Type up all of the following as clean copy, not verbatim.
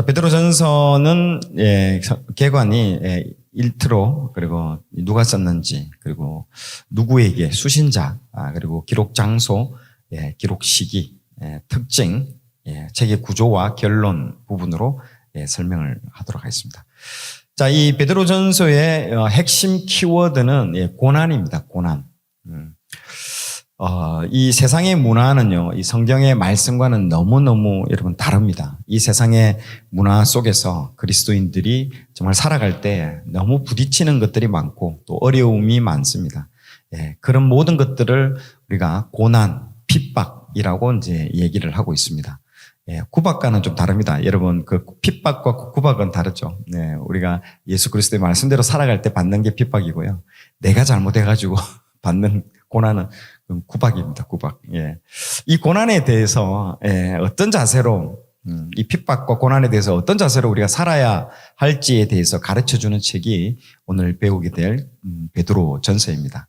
베드로전서는 개관이 일트로, 그리고 누가 썼는지, 그리고 누구에게, 수신자, 그리고 기록 장소, 기록 시기, 특징, 책의 구조와 결론 부분으로 설명을 하도록 하겠습니다. 자, 이 베드로전서의 핵심 키워드는 고난입니다. 고난. 이 세상의 문화는요, 이 성경의 말씀과는 너무너무 여러분 다릅니다. 이 세상의 문화 속에서 그리스도인들이 정말 살아갈 때 너무 부딪히는 것들이 많고 또 어려움이 많습니다. 그런 모든 것들을 우리가 고난, 핍박이라고 이제 얘기를 하고 있습니다. 구박과는 좀 다릅니다. 여러분, 그 핍박과 구박은 다르죠. 우리가 예수 그리스도의 말씀대로 살아갈 때 받는 게 핍박이고요. 내가 잘못해가지고 받는 고난은 구박입니다. 구박. 이 고난에 대해서 어떤 자세로, 이 핍박과 고난에 대해서 어떤 자세로 우리가 살아야 할지에 대해서 가르쳐주는 책이 오늘 배우게 될 베드로전서입니다.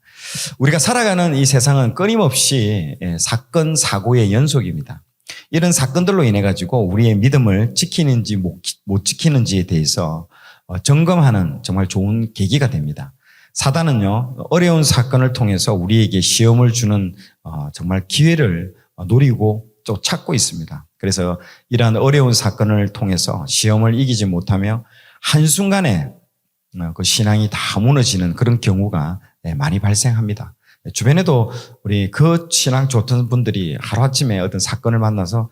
우리가 살아가는 이 세상은 끊임없이 사건, 사고의 연속입니다. 이런 사건들로 인해 가지고 우리의 믿음을 지키는지 못 지키는지에 대해서 점검하는 정말 좋은 계기가 됩니다. 사단은요, 어려운 사건을 통해서 우리에게 시험을 주는 정말 기회를 노리고 또 찾고 있습니다. 그래서 이러한 어려운 사건을 통해서 시험을 이기지 못하며 한순간에 그 신앙이 다 무너지는 그런 경우가 많이 발생합니다. 주변에도 우리 그 신앙 좋던 분들이 하루아침에 어떤 사건을 만나서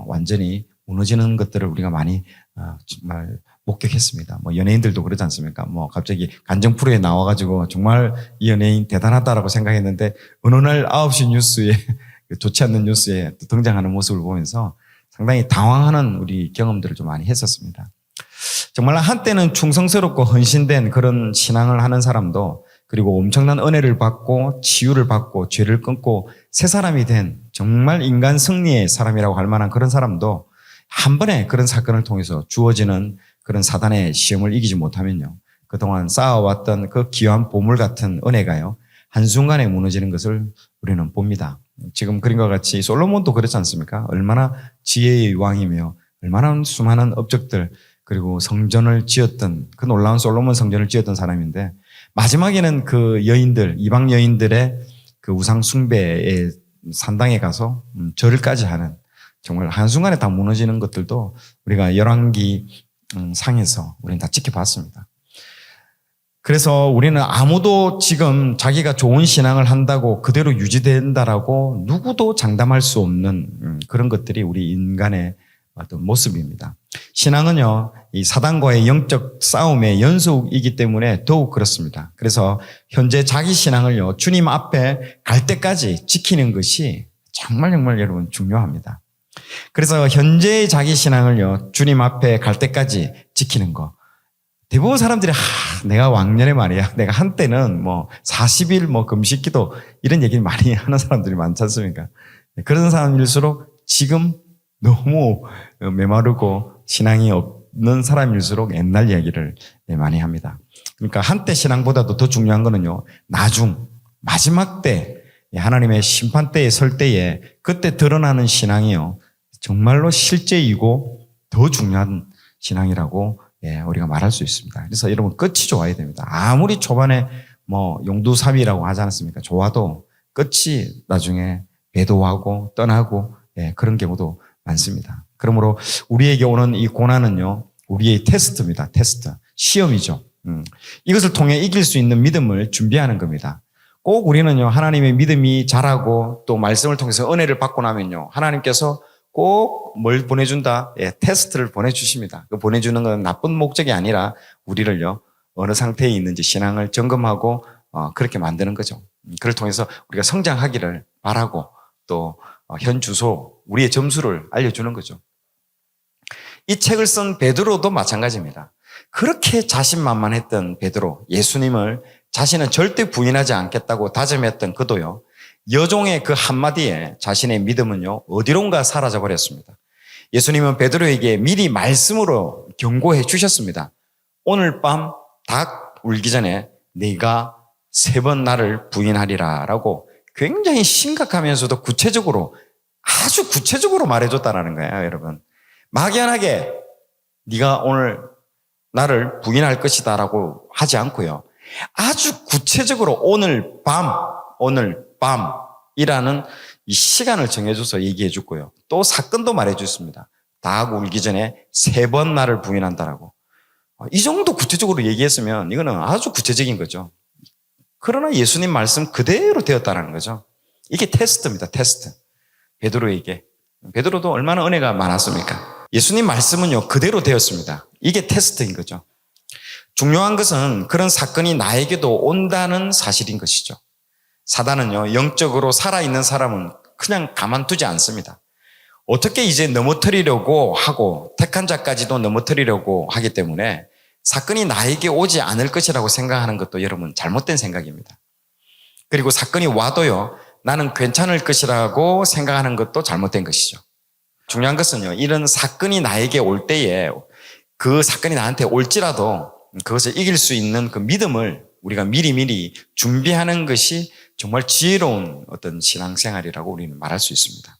완전히 무너지는 것들을 우리가 많이 정말 목격했습니다. 뭐 연예인들도 그러지 않습니까? 뭐 갑자기 간정 프로에 나와가지고 정말 이 연예인 대단하다라고 생각했는데 어느 날 9시 뉴스에 좋지 않는 뉴스에 또 등장하는 모습을 보면서 상당히 당황하는 우리 경험들을 좀 많이 했었습니다. 정말 한때는 충성스럽고 헌신된 그런 신앙을 하는 사람도, 그리고 엄청난 은혜를 받고 치유를 받고 죄를 끊고 새 사람이 된 정말 인간 승리의 사람이라고 할 만한 그런 사람도 한 번에 그런 사건을 통해서 주어지는 그런 사단의 시험을 이기지 못하면요, 그동안 쌓아왔던 그 귀한 보물 같은 은혜가요, 한순간에 무너지는 것을 우리는 봅니다. 지금 그림과 같이 솔로몬도 그렇지 않습니까? 얼마나 지혜의 왕이며 얼마나 수많은 업적들, 그리고 성전을 지었던, 그 놀라운 솔로몬 성전을 지었던 사람인데, 마지막에는 그 여인들, 이방 여인들의 그 우상 숭배의 산당에 가서 절을까지 하는, 정말 한순간에 다 무너지는 것들도 우리가 열왕기 상에서 우리는 다 지켜봤습니다. 그래서 우리는 아무도 지금 자기가 좋은 신앙을 한다고 그대로 유지된다라고 누구도 장담할 수 없는 그런 것들이 우리 인간의 어떤 모습입니다. 신앙은요, 이 사단과의 영적 싸움의 연속이기 때문에 더욱 그렇습니다. 그래서 현재 자기 신앙을요, 주님 앞에 갈 때까지 지키는 것이 정말 여러분 중요합니다. 그래서 현재의 자기 신앙을요, 주님 앞에 갈 때까지 지키는 거. 대부분 사람들이 내가 왕년에 말이야, 내가 한때는 40일 금식기도 이런 얘기를 많이 하는 사람들이 많지 않습니까? 그런 사람일수록 지금 너무 메마르고 신앙이 없는 사람일수록 옛날 이야기를 많이 합니다. 그러니까 한때 신앙보다도 더 중요한 거는요, 마지막 때, 하나님의 심판 때에 설 때에 그때 드러나는 신앙이요, 정말로 실제이고 더 중요한 신앙이라고 우리가 말할 수 있습니다. 그래서 여러분, 끝이 좋아야 됩니다. 아무리 초반에 용두삼이라고 하지 않습니까? 좋아도 끝이 나중에 배도하고 떠나고 그런 경우도 많습니다. 그러므로 우리에게 오는 이 고난은요, 우리의 테스트입니다. 테스트. 시험이죠. 이것을 통해 이길 수 있는 믿음을 준비하는 겁니다. 꼭 우리는요, 하나님의 믿음이 자라고 또 말씀을 통해서 은혜를 받고 나면요, 하나님께서 꼭 뭘 보내준다? 테스트를 보내주십니다. 그 보내주는 건 나쁜 목적이 아니라 우리를요, 어느 상태에 있는지 신앙을 점검하고 그렇게 만드는 거죠. 그를 통해서 우리가 성장하기를 바라고 또 현 주소, 우리의 점수를 알려주는 거죠. 이 책을 쓴 베드로도 마찬가지입니다. 그렇게 자신만만했던 베드로, 예수님을 자신은 절대 부인하지 않겠다고 다짐했던 그도요, 여종의 그 한마디에 자신의 믿음은요, 어디론가 사라져 버렸습니다. 예수님은 베드로에게 미리 말씀으로 경고해 주셨습니다. 오늘 밤 닭 울기 전에 네가 3번 나를 부인하리라 라고 굉장히 심각하면서도 구체적으로, 아주 구체적으로 말해줬다는 거예요, 여러분. 막연하게 네가 오늘 나를 부인할 것이다 라고 하지 않고요. 아주 구체적으로 오늘 밤이라는 이 시간을 정해줘서 얘기해 주고요. 또 사건도 말해 줬습니다. 다하고 울기 전에 3번 나를 부인한다라고. 이 정도 구체적으로 얘기했으면 이거는 아주 구체적인 거죠. 그러나 예수님 말씀 그대로 되었다는 거죠. 이게 테스트입니다. 테스트. 베드로에게. 베드로도 얼마나 은혜가 많았습니까? 예수님 말씀은요, 그대로 되었습니다. 이게 테스트인 거죠. 중요한 것은 그런 사건이 나에게도 온다는 사실인 것이죠. 사단은요, 영적으로 살아있는 사람은 그냥 가만두지 않습니다. 어떻게 이제 넘어뜨리려고 하고 택한 자까지도 넘어뜨리려고 하기 때문에 사건이 나에게 오지 않을 것이라고 생각하는 것도 여러분 잘못된 생각입니다. 그리고 사건이 와도요, 나는 괜찮을 것이라고 생각하는 것도 잘못된 것이죠. 중요한 것은요, 이런 사건이 나에게 올 때에 그 사건이 나한테 올지라도 그것을 이길 수 있는 그 믿음을 우리가 미리미리 준비하는 것이 정말 지혜로운 어떤 신앙생활이라고 우리는 말할 수 있습니다.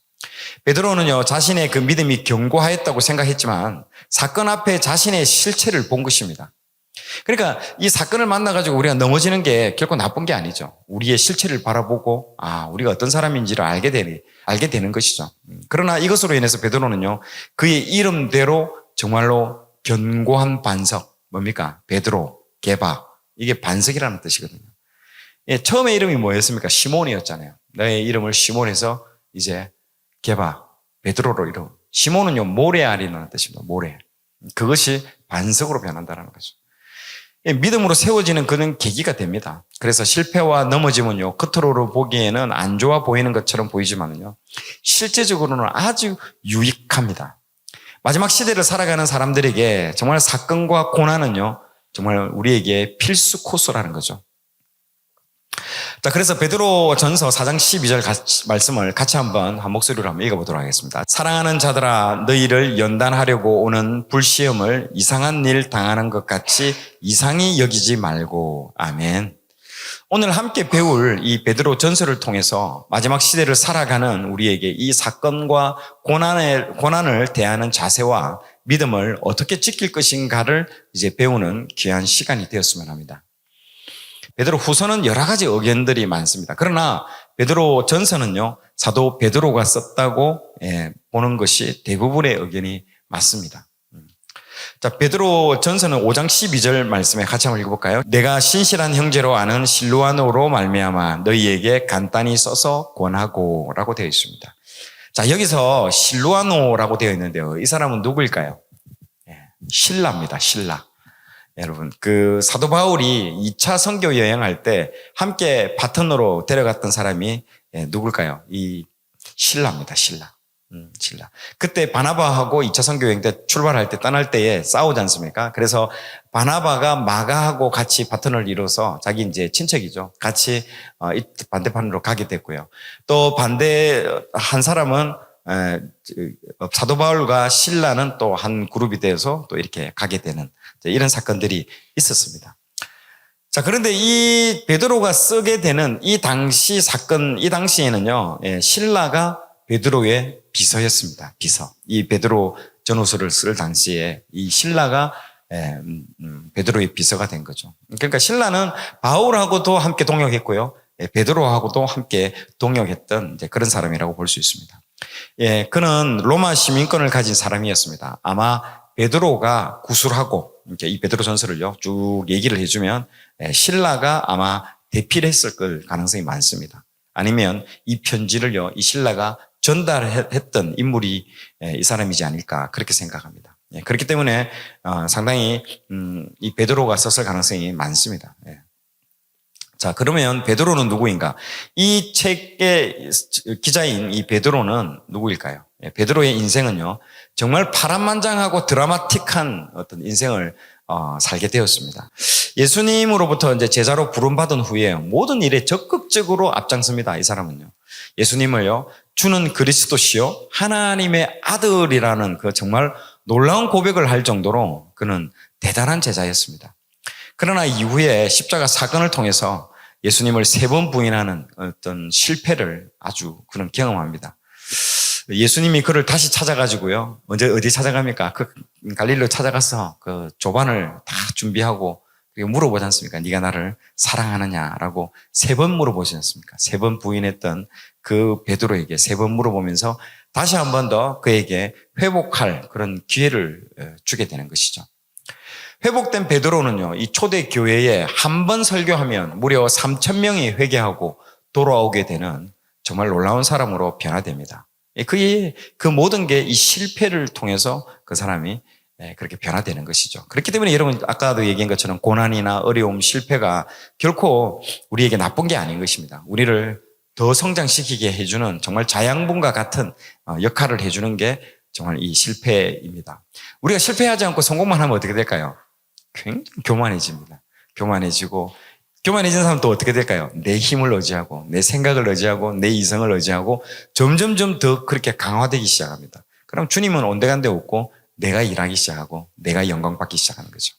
베드로는요, 자신의 그 믿음이 견고하였다고 생각했지만 사건 앞에 자신의 실체를 본 것입니다. 그러니까 이 사건을 만나가지고 우리가 넘어지는 게 결코 나쁜 게 아니죠. 우리의 실체를 바라보고 우리가 어떤 사람인지를 알게 되는 것이죠. 그러나 이것으로 인해서 베드로는요, 그의 이름대로 정말로 견고한 반석, 뭡니까? 베드로, 게바, 이게 반석이라는 뜻이거든요. 예, 처음에 이름이 뭐였습니까? 시몬이었잖아요. 너의 이름을 시몬에서 이제 게바, 베드로로 이름. 시몬은요, 모래알이라는 뜻입니다. 모래. 그것이 반석으로 변한다는 거죠. 예, 믿음으로 세워지는 그런 계기가 됩니다. 그래서 실패와 넘어짐은요, 겉으로 보기에는 안 좋아 보이는 것처럼 보이지만요, 실제적으로는 아주 유익합니다. 마지막 시대를 살아가는 사람들에게 정말 사건과 고난은요, 정말 우리에게 필수 코스라는 거죠. 자, 그래서 베드로 전서 4장 12절 말씀을 같이 한 목소리로 한번 읽어보도록 하겠습니다. 사랑하는 자들아, 너희를 연단하려고 오는 불시험을 이상한 일 당하는 것 같이 이상히 여기지 말고. 아멘. 오늘 함께 배울 이 베드로 전서를 통해서 마지막 시대를 살아가는 우리에게 이 사건과 고난을 대하는 자세와 믿음을 어떻게 지킬 것인가를 이제 배우는 귀한 시간이 되었으면 합니다. 베드로 후서는 여러 가지 의견들이 많습니다. 그러나 베드로 전서는요, 사도 베드로가 썼다고 보는 것이 대부분의 의견이 맞습니다. 자, 베드로 전서는 5장 12절 말씀에 같이 한번 읽어볼까요? 내가 신실한 형제로 아는 실로아노로 말미암아 너희에게 간단히 써서 권하고 라고 되어 있습니다. 자, 여기서 실로아노라고 되어 있는데요, 이 사람은 누구일까요? 신라입니다. 신라. 여러분, 그 사도 바울이 2차 선교 여행할 때 함께 바턴으로 데려갔던 사람이 누굴까요? 이 신라입니다. 신라. 그때 바나바하고 2차 선교 여행 때 출발할 때 떠날 때에 싸우지 않습니까? 그래서 바나바가 마가하고 같이 바턴을 이뤄서 자기 이제 친척이죠. 같이 반대편으로 가게 됐고요. 또 반대 한 사람은 사도 바울과 신라는 또 한 그룹이 되어서 또 이렇게 가게 되는 이런 사건들이 있었습니다. 자, 그런데 이 베드로가 쓰게 되는 이 당시 사건, 이 당시에는요, 신라가 베드로의 비서였습니다. 비서. 이 베드로 전후서를 쓸 당시에 이 신라가 베드로의 비서가 된 거죠. 그러니까 신라는 바울하고도 함께 동역했고요, 베드로하고도 함께 동역했던 이제 그런 사람이라고 볼 수 있습니다. 예, 그는 로마 시민권을 가진 사람이었습니다. 아마 베드로가 구술하고 이렇게 이 베드로 전서를요 쭉 얘기를 해주면 신라가 아마 대피를 했을 걸 가능성이 많습니다. 아니면 이 편지를요 이 신라가 전달했던 인물이 이 사람이지 않을까 그렇게 생각합니다. 예, 그렇기 때문에 상당히 이 베드로가 썼을 가능성이 많습니다. 예. 자, 그러면 베드로는 누구인가? 이 책의 기자인 이 베드로는 누구일까요? 베드로의 인생은요, 정말 파란만장하고 드라마틱한 어떤 인생을 살게 되었습니다. 예수님으로부터 이제 제자로 부름받은 후에 모든 일에 적극적으로 앞장섭니다. 이 사람은요. 예수님을요, 주는 그리스도시요, 하나님의 아들이라는 그 정말 놀라운 고백을 할 정도로 그는 대단한 제자였습니다. 그러나 이후에 십자가 사건을 통해서 예수님을 3번 부인하는 어떤 실패를 아주 그는 경험합니다. 예수님이 그를 다시 찾아가지고요. 언제 어디 찾아갑니까? 그 갈릴리로 찾아가서 그 조반을 다 준비하고 그리고 물어보지 않습니까? 네가 나를 사랑하느냐라고 3번 물어보지 않습니까? 3번 부인했던 그 베드로에게 3번 물어보면서 다시 한 번 더 그에게 회복할 그런 기회를 주게 되는 것이죠. 회복된 베드로는요, 이 초대 교회에 한 번 설교하면 무려 3,000명이 회개하고 돌아오게 되는 정말 놀라운 사람으로 변화됩니다. 그 모든 게 이 실패를 통해서 그 사람이 그렇게 변화되는 것이죠. 그렇기 때문에 여러분 아까도 얘기한 것처럼 고난이나 어려움, 실패가 결코 우리에게 나쁜 게 아닌 것입니다. 우리를 더 성장시키게 해주는 정말 자양분과 같은 역할을 해주는 게 정말 이 실패입니다. 우리가 실패하지 않고 성공만 하면 어떻게 될까요? 굉장히 교만해집니다. 교만해진 사람은 또 어떻게 될까요? 내 힘을 의지하고 내 생각을 의지하고 내 이성을 의지하고 점점점 더 그렇게 강화되기 시작합니다. 그럼 주님은 온데간데 없고 내가 일하기 시작하고 내가 영광 받기 시작하는 거죠.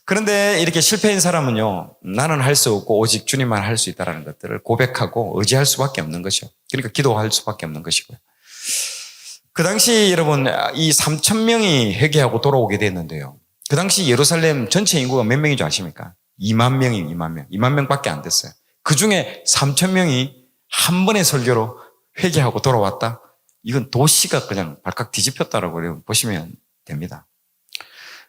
그런데 이렇게 실패한 사람은요, 나는 할 수 없고 오직 주님만 할 수 있다는 것들을 고백하고 의지할 수밖에 없는 것이죠. 그러니까 기도할 수밖에 없는 것이고요. 그 당시 여러분 이 3,000명이 회개하고 돌아오게 됐는데요. 그 당시 예루살렘 전체 인구가 몇 명인 줄 아십니까? 2만 명이에요. 2만 명. 2만 명밖에 안 됐어요. 그 중에 3,000명이 한 번의 설교로 회개하고 돌아왔다? 이건 도시가 그냥 발칵 뒤집혔다라고 보시면 됩니다.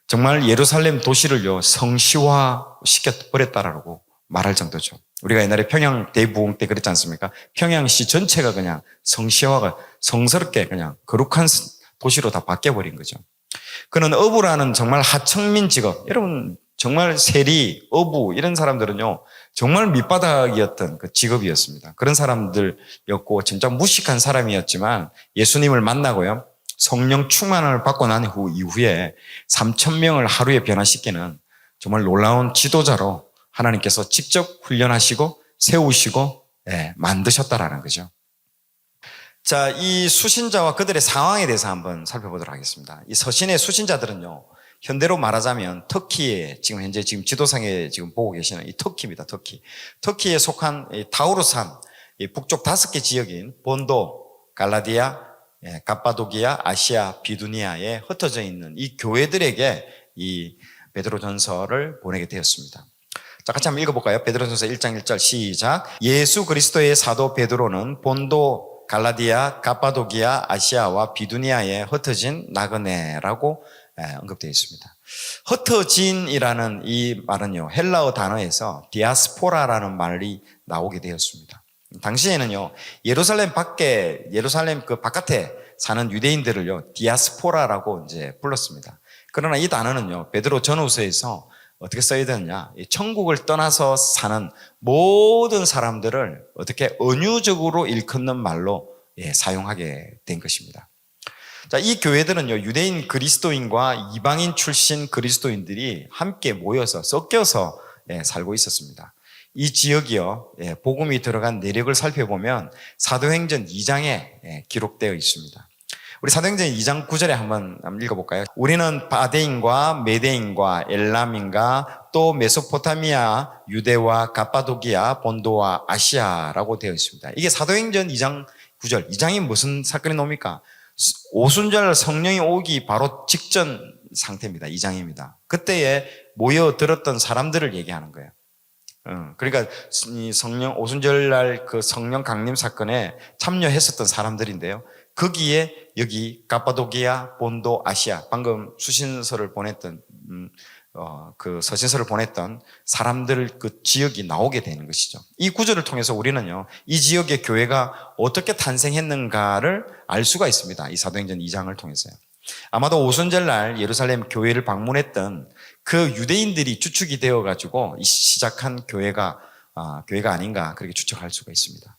정말 예루살렘 도시를요, 성시화 시켜버렸다라고 말할 정도죠. 우리가 옛날에 평양 대부흥 때 그랬지 않습니까? 평양시 전체가 그냥 성시화가 성스럽게 그냥 거룩한 도시로 다 바뀌어버린 거죠. 그는 어부라는 정말 하청민 직업, 여러분 정말 세리, 어부 이런 사람들은요 정말 밑바닥이었던 그 직업이었습니다. 그런 사람들이었고 진짜 무식한 사람이었지만 예수님을 만나고요 성령 충만을 받고 난 이후에 3,000명을 하루에 변화시키는 정말 놀라운 지도자로 하나님께서 직접 훈련하시고 세우시고 만드셨다라는 거죠. 자, 이 수신자와 그들의 상황에 대해서 한번 살펴보도록 하겠습니다. 이 서신의 수신자들은요, 현대로 말하자면 터키에 지금 현재 지도상에 지금 보고 계시는 이 터키입니다. 터키에 속한 이 타우르산 이 북쪽 5개 지역인 본도, 갈라디아, 갑바도기아, 아시아, 비두니아에 흩어져 있는 이 교회들에게 이 베드로전서를 보내게 되었습니다. 자, 같이 한번 읽어볼까요? 베드로전서 1장 1절 시작. 예수 그리스도의 사도 베드로는 본도, 갈라디아, 갑바도기아, 아시아와 비두니아에 흩어진 나그네라고 언급되어 있습니다. 흩어진이라는 이 말은요, 헬라어 단어에서 디아스포라라는 말이 나오게 되었습니다. 당시에는요, 예루살렘 그 바깥에 사는 유대인들을요, 디아스포라라고 이제 불렀습니다. 그러나 이 단어는요, 베드로 전후서에서 어떻게 써야 되느냐, 천국을 떠나서 사는 모든 사람들을 어떻게 은유적으로 일컫는 말로 사용하게 된 것입니다. 자, 이 교회들은요, 유대인 그리스도인과 이방인 출신 그리스도인들이 함께 모여서 섞여서 살고 있었습니다. 이 지역이요, 복음이 들어간 내력을 살펴보면 사도행전 2장에 기록되어 있습니다. 우리 사도행전 2장 9절에 한번 읽어볼까요? 우리는 바데인과 메데인과 엘람인과 또 메소포타미아, 유대와 갑바도기아, 본도와 아시아라고 되어 있습니다. 이게 사도행전 2장 9절, 2장이 무슨 사건이 나옵니까? 오순절 성령이 오기 바로 직전 상태입니다. 2장입니다. 그때에 모여들었던 사람들을 얘기하는 거예요. 그러니까 이 오순절날 그 성령 강림 사건에 참여했었던 사람들인데요. 거기에 여기 갑바도기아, 본도, 아시아, 방금 수신서를 보냈던 그 서신서를 보냈던 사람들 그 지역이 나오게 되는 것이죠. 이 구절을 통해서 우리는요, 이 지역의 교회가 어떻게 탄생했는가를 알 수가 있습니다. 이 사도행전 2장을 통해서요. 아마도 오순절날 예루살렘 교회를 방문했던 그 유대인들이 주축이 되어가지고 시작한 교회가 아닌가 그렇게 추측할 수가 있습니다.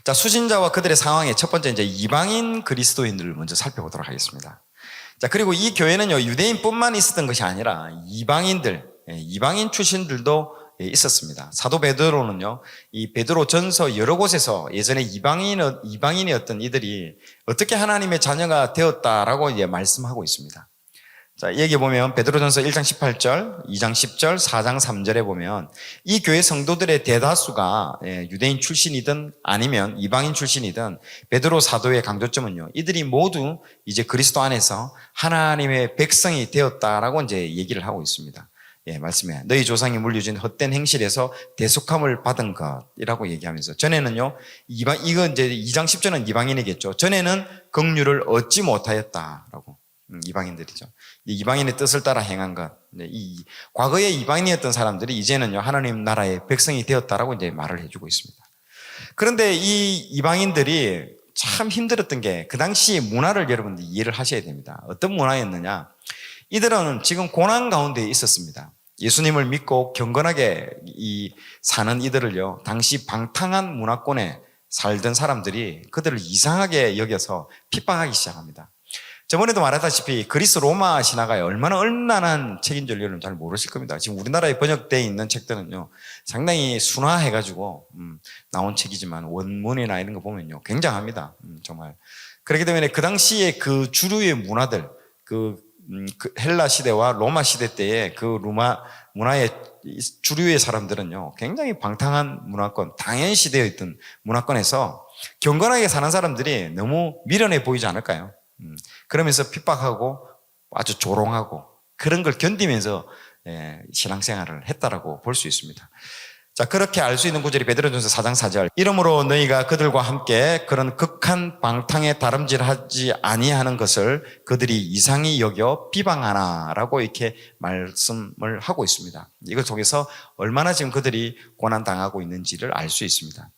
자, 수신자와 그들의 상황에 첫 번째 이제 이방인 그리스도인들을 먼저 살펴보도록 하겠습니다. 자, 그리고 이 교회는요, 유대인뿐만 있었던 것이 아니라 이방인 출신들도 있었습니다. 사도 베드로는요, 이 베드로 전서 여러 곳에서 예전에 이방인이었던 이들이 어떻게 하나님의 자녀가 되었다라고 이제 말씀하고 있습니다. 자, 여기 보면 베드로전서 1장 18절, 2장 10절, 4장 3절에 보면 이 교회 성도들의 대다수가 유대인 출신이든 아니면 이방인 출신이든 베드로 사도의 강조점은요, 이들이 모두 이제 그리스도 안에서 하나님의 백성이 되었다라고 이제 얘기를 하고 있습니다. 말씀에 너희 조상이 물려준 헛된 행실에서 대속함을 받은 것이라고 얘기하면서, 전에는요, 이거 이제 2장 10절은 이방인이겠죠. 전에는 긍휼을 얻지 못하였다라고. 이방인들이죠. 이방인의 뜻을 따라 행한 것. 과거에 이방인이었던 사람들이 이제는요, 하나님 나라의 백성이 되었다라고 이제 말을 해주고 있습니다. 그런데 이 이방인들이 참 힘들었던 게 그 당시 문화를 여러분들 이해를 하셔야 됩니다. 어떤 문화였느냐? 이들은 지금 고난 가운데 있었습니다. 예수님을 믿고 경건하게 사는 이들을요, 당시 방탕한 문화권에 살던 사람들이 그들을 이상하게 여겨서 핍박하기 시작합니다. 저번에도 말했다시피 그리스 로마 신화가 얼마나 얼마나 책인 줄 여러분 잘 모르실 겁니다. 지금 우리나라에 번역되어 있는 책들은요, 상당히 순화해가지고 나온 책이지만 원문이나 이런 거 보면요, 굉장합니다. 정말. 그렇기 때문에 그 당시에 그 주류의 문화들, 그 헬라 시대와 로마 시대 때의 그 로마 문화의 주류의 사람들은요, 굉장히 방탕한 문화권, 당연시되어 있던 문화권에서 경건하게 사는 사람들이 너무 미련해 보이지 않을까요? 그러면서 핍박하고 아주 조롱하고 그런 걸 견디면서 신앙생활을 했다라고 볼 수 있습니다. 자, 그렇게 알 수 있는 구절이 베드로전서 4장 4절. 이러므로 너희가 그들과 함께 그런 극한 방탕에 다름질하지 아니하는 것을 그들이 이상히 여겨 비방하나라고 이렇게 말씀을 하고 있습니다. 이걸 통해서 얼마나 지금 그들이 고난당하고 있는지를 알 수 있습니다.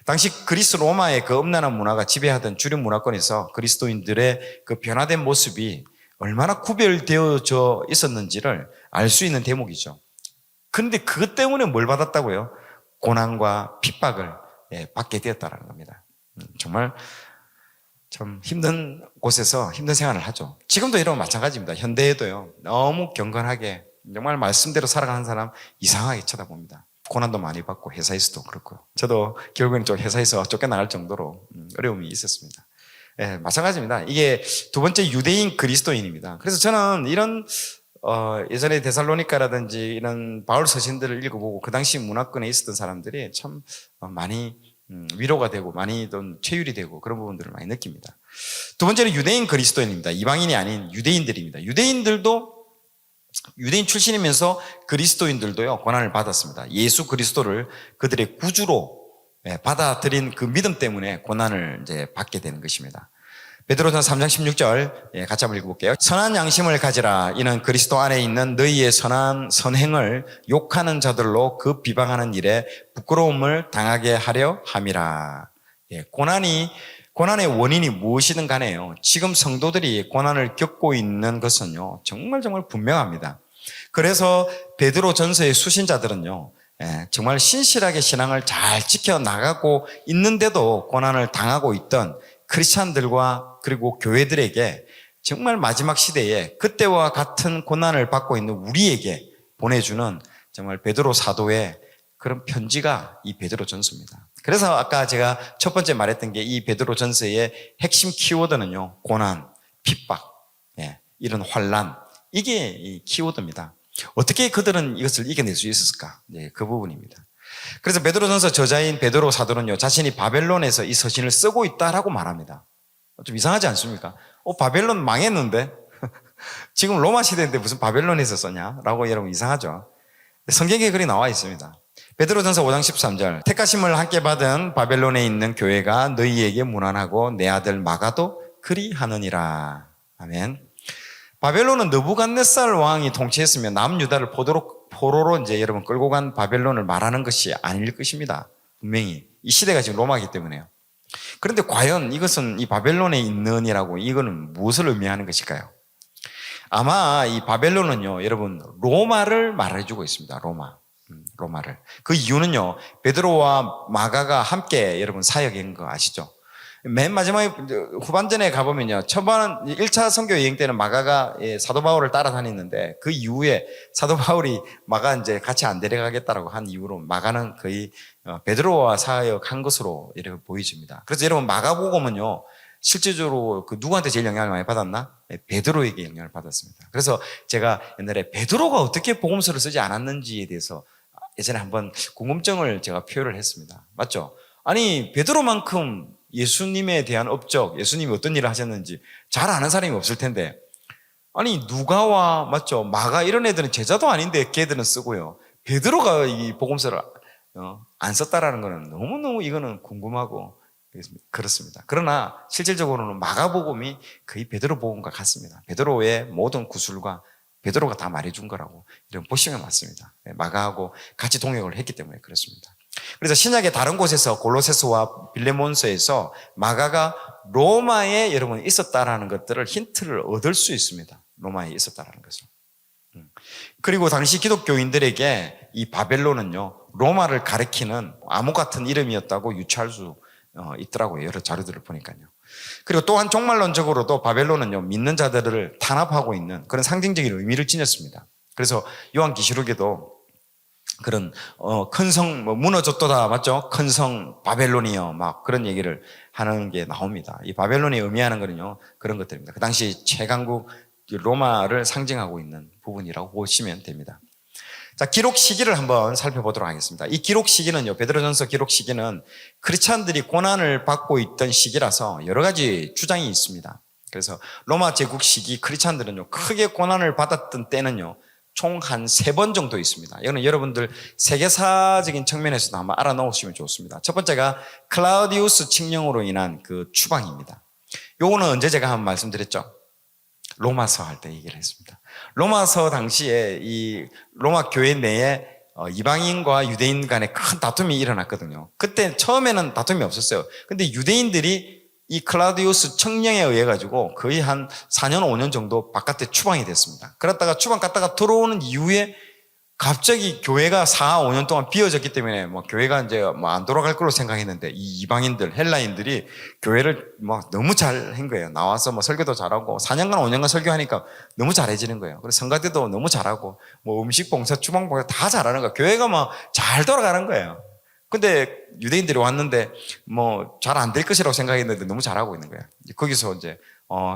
당시 그리스 로마의 그 음란한 문화가 지배하던 주류 문화권에서 그리스도인들의 그 변화된 모습이 얼마나 구별되어져 있었는지를 알 수 있는 대목이죠. 그런데 그것 때문에 뭘 받았다고요? 고난과 핍박을 받게 되었다는 겁니다. 정말 참 힘든 곳에서 힘든 생활을 하죠. 지금도 이러면 마찬가지입니다. 현대에도요, 너무 경건하게 정말 말씀대로 살아가는 사람 이상하게 쳐다봅니다. 고난도 많이 받고 회사에서도 그렇고요. 저도 결국에는 좀 회사에서 쫓겨나갈 정도로 어려움이 있었습니다. 마찬가지입니다. 이게 두 번째 유대인 그리스도인입니다. 그래서 저는 이런 예전에 데살로니카라든지 이런 바울 서신들을 읽어보고 그 당시 문화권에 있었던 사람들이 참 많이 위로가 되고 많이 좀 체휼이 되고 그런 부분들을 많이 느낍니다. 두 번째는 유대인 그리스도인입니다. 이방인이 아닌 유대인들입니다. 유대인 출신이면서 그리스도인들도요, 고난을 받았습니다. 예수 그리스도를 그들의 구주로 받아들인 그 믿음 때문에 고난을 이제 받게 되는 것입니다. 베드로전서 3장 16절 같이 한번 읽어볼게요. 선한 양심을 가지라. 이는 그리스도 안에 있는 너희의 선한 선행을 욕하는 자들로 그 비방하는 일에 부끄러움을 당하게 하려 함이라. 고난의 원인이 무엇이든 간에요, 지금 성도들이 고난을 겪고 있는 것은요, 정말 분명합니다. 그래서 베드로 전서의 수신자들은요, 정말 신실하게 신앙을 잘 지켜나가고 있는데도 고난을 당하고 있던 크리스찬들과 그리고 교회들에게 정말 마지막 시대에 그때와 같은 고난을 받고 있는 우리에게 보내주는 정말 베드로 사도의 그런 편지가 이 베드로 전서입니다. 그래서 아까 제가 첫 번째 말했던 게 이 베드로 전서의 핵심 키워드는요, 고난, 핍박, 이런 환난, 이게 이 키워드입니다. 어떻게 그들은 이것을 이겨낼 수 있었을까? 그 부분입니다. 그래서 베드로전서 저자인 베드로 사도는요, 자신이 바벨론에서 이 서신을 쓰고 있다라고 말합니다. 좀 이상하지 않습니까? 바벨론 망했는데 지금 로마 시대인데 무슨 바벨론에서 썼냐라고 여러분 이상하죠. 성경에 글이 나와 있습니다. 베드로전서 5장 13절. 택하심을 함께 받은 바벨론에 있는 교회가 너희에게 문안하고 내 아들 마가도 그리하느니라. 아멘. 바벨론은 느부갓네살 왕이 통치했으면 남유다를 포로로 이제 여러분 끌고 간 바벨론을 말하는 것이 아닐 것입니다. 분명히 이 시대가 지금 로마이기 때문에요. 그런데 과연 이것은 이 바벨론에 있는이라고 이거는 무엇을 의미하는 것일까요? 아마 이 바벨론은요, 여러분 로마를 말해주고 있습니다. 로마를. 그 이유는요, 베드로와 마가가 함께 여러분 사역인 거 아시죠? 맨 마지막에 후반전에 가보면요, 초반 1차 선교 여행 때는 마가가 사도 바울을 따라다녔는데 그 이후에 사도 바울이 마가 이제 같이 안 데려가겠다라고 한 이유로 마가는 거의 베드로와 사역한 것으로 이렇게 보여집니다. 그래서 여러분 마가복음은요, 실제적으로 그 누구한테 제일 영향을 많이 받았나? 베드로에게 영향을 받았습니다. 그래서 제가 옛날에 베드로가 어떻게 복음서를 쓰지 않았는지에 대해서 예전에 한번 궁금증을 제가 표현을 했습니다. 맞죠? 아니, 베드로만큼 예수님에 대한 업적, 예수님이 어떤 일을 하셨는지 잘 아는 사람이 없을 텐데, 아니, 누가와, 맞죠? 마가 이런 애들은 제자도 아닌데 걔들은 쓰고요. 베드로가 이 복음서를 안 썼다라는 거는 너무너무 이거는 궁금하고 그렇습니다. 그러나 실질적으로는 마가복음이 거의 베드로 복음과 같습니다. 베드로의 모든 구술과 베드로가 다 말해준 거라고 이런 보시면 맞습니다. 마가하고 같이 동역을 했기 때문에 그렇습니다. 그래서 신약의 다른 곳에서 골로새서와 빌레몬서에서 마가가 로마에 여러분 있었다라는 것들을 힌트를 얻을 수 있습니다. 로마에 있었다라는 것을. 그리고 당시 기독교인들에게 이 바벨론은요, 로마를 가리키는 암호 같은 이름이었다고 유추할 수 있더라고요. 여러 자료들을 보니까요. 그리고 또한 종말론적으로도 바벨론은요, 믿는 자들을 탄압하고 있는 그런 상징적인 의미를 지녔습니다. 그래서 요한계시록에도 그런 큰 성 무너졌도다, 맞죠? 큰 성 바벨론이요, 막 그런 얘기를 하는 게 나옵니다. 이 바벨론이 의미하는 거는요, 그런 것들입니다. 그 당시 최강국 로마를 상징하고 있는 부분이라고 보시면 됩니다. 자, 기록 시기를 한번 살펴보도록 하겠습니다. 이 기록 시기는요, 베드로전서 기록 시기는 크리스찬들이 고난을 받고 있던 시기라서 여러 가지 주장이 있습니다. 그래서 로마 제국 시기 크리스찬들은요, 크게 고난을 받았던 때는요, 총 한 3번 정도 있습니다. 이거는 여러분들 세계사적인 측면에서도 한번 알아놓으시면 좋습니다. 첫 번째가 클라우디우스 칙령으로 인한 그 추방입니다. 요거는 언제 제가 한번 말씀드렸죠? 로마서 할 때 얘기를 했습니다. 로마서 당시에 이 로마 교회 내에 이방인과 유대인 간에 큰 다툼이 일어났거든요. 그때 처음에는 다툼이 없었어요. 근데 유대인들이 이 클라우디우스 칙령에 의해 가지고 거의 한 4년 5년 정도 바깥에 추방이 됐습니다. 그러다가 추방 갔다가 들어오는 이후에 갑자기 교회가 4, 5년 동안 비어졌기 때문에 뭐 교회가 이제 뭐 안 돌아갈 걸로 생각했는데 이 이방인들, 헬라인들이 교회를 뭐 너무 잘 한 거예요. 나와서 뭐 설교도 잘하고 4년간, 5년간 설교하니까 너무 잘해지는 거예요. 그래서 성가대도 너무 잘하고 뭐 음식 봉사, 주방 봉사 다 잘하는 거예요. 교회가 뭐 잘 돌아가는 거예요. 근데 유대인들이 왔는데 뭐 잘 안 될 것이라고 생각했는데 너무 잘하고 있는 거예요. 거기서 이제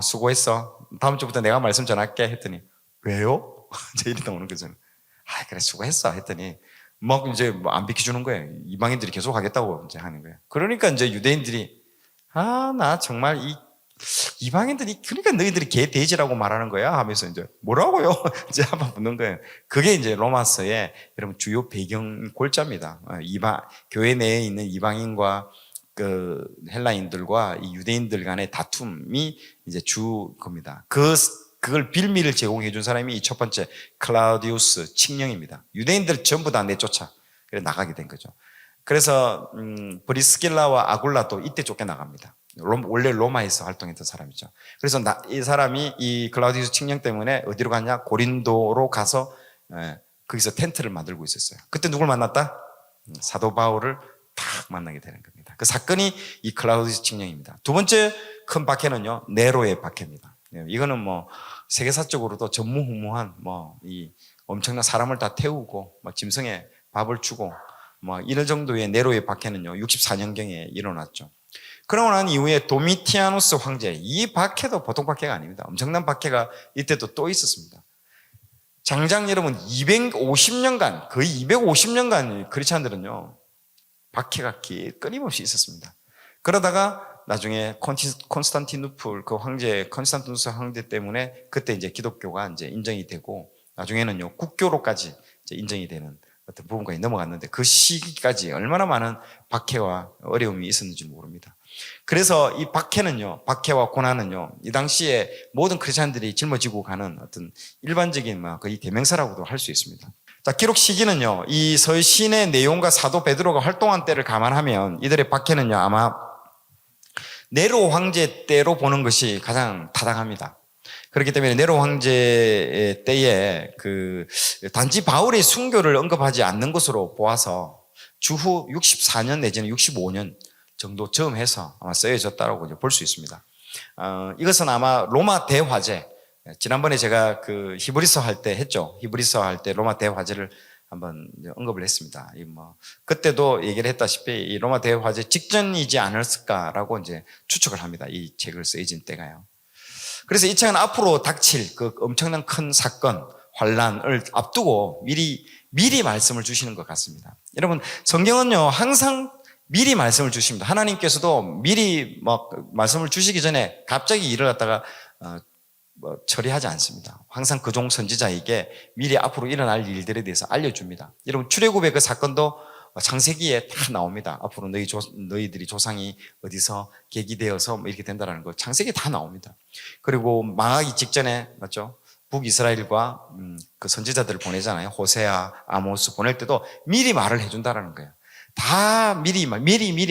수고했어. 다음 주부터 내가 말씀 전할게 했더니 왜요? 이제 이러다 오는 거죠. 아, 그래, 수고했어. 했더니, 막 이제 뭐 안 비켜주는 거예요. 이방인들이 계속 하겠다고 이제 하는 거예요. 그러니까 이제 유대인들이, 나 정말 이방인들이, 그러니까 너희들이 개 돼지라고 말하는 거야 하면서 이제 뭐라고요? 이제 한번 붙는 거예요. 그게 이제 로마서의 여러분 주요 배경 골자입니다. 교회 내에 있는 이방인과 그 헬라인들과 이 유대인들 간의 다툼이 이제 주 겁니다. 그걸 빌미를 제공해 준 사람이 이 첫 번째 클라우디우스 칙령입니다. 유대인들 전부 다 내쫓아 그래 나가게 된 거죠. 그래서 브리스길라와 아굴라도 이때 쫓겨나갑니다. 원래 로마에서 활동했던 사람이죠. 그래서 이 사람이 이 클라우디우스 칙령 때문에 어디로 갔냐? 고린도로 가서 거기서 텐트를 만들고 있었어요. 그때 누굴 만났다? 사도 바울을 딱 만나게 되는 겁니다. 그 사건이 이 클라우디우스 칙령입니다. 두 번째 큰 박해는요, 네로의 박해입니다. 이거는 뭐 세계사적으로도 전무후무한 뭐 이 엄청난 사람을 다 태우고 뭐 짐승에 밥을 주고 뭐 이럴 정도의 네로의 박해는요 64년경에 일어났죠. 그러고 난 이후에 도미티아누스 황제, 이 박해도 보통 박해가 아닙니다. 엄청난 박해가 이때도 또 있었습니다. 장장 여러분 250년간 거의 250년간 크리스찬들은요 박해가 끊임없이 있었습니다. 그러다가 나중에 콘스탄티누플 그 황제, 콘스탄티누스 황제 때문에 그때 이제 기독교가 이제 인정이 되고 나중에는요 국교로까지 이제 인정이 되는 어떤 부분까지 넘어갔는데 그 시기까지 얼마나 많은 박해와 어려움이 있었는지 모릅니다. 그래서 이 박해는요, 박해와 고난은요, 이 당시에 모든 크리스찬들이 짊어지고 가는 어떤 일반적인 거의 대명사라고도 할 수 있습니다. 자, 기록 시기는요, 이 서신의 내용과 사도 베드로가 활동한 때를 감안하면 이들의 박해는요, 아마 네로 황제 때로 보는 것이 가장 타당합니다. 그렇기 때문에 네로 황제 때에 단지 바울의 순교를 언급하지 않는 것으로 보아서 주후 64년 내지는 65년 정도 즈음해서 아마 쓰여졌다고 볼 수 있습니다. 이것은 아마 로마 대화재, 지난번에 제가 그 히브리서 할 때 했죠. 히브리서 할 때 로마 대화재를 한번 이제 언급을 했습니다. 그때도 얘기를 했다시피 이 로마 대화제 직전이지 않았을까라고 이제 추측을 합니다. 이 책을 쓰여진 때가요. 그래서 이 책은 앞으로 닥칠 그 엄청난 큰 사건, 환란을 앞두고 미리 말씀을 주시는 것 같습니다. 여러분, 성경은요, 항상 미리 말씀을 주십니다. 하나님께서도 미리 말씀을 주시기 전에 갑자기 일을 갖다가 처리하지 않습니다. 항상 그종 선지자에게 미리 앞으로 일어날 일들에 대해서 알려줍니다. 여러분, 출애굽의 그 사건도 창세기에 다 나옵니다. 앞으로 너희들이 조상이 어디서 계기되어서 이렇게 된다는 거 창세기에 다 나옵니다. 그리고 망하기 직전에 맞죠? 북이스라엘과 그 선지자들을 보내잖아요. 호세아, 아모스 보낼 때도 미리 말을 해준다는 거예요. 다 미리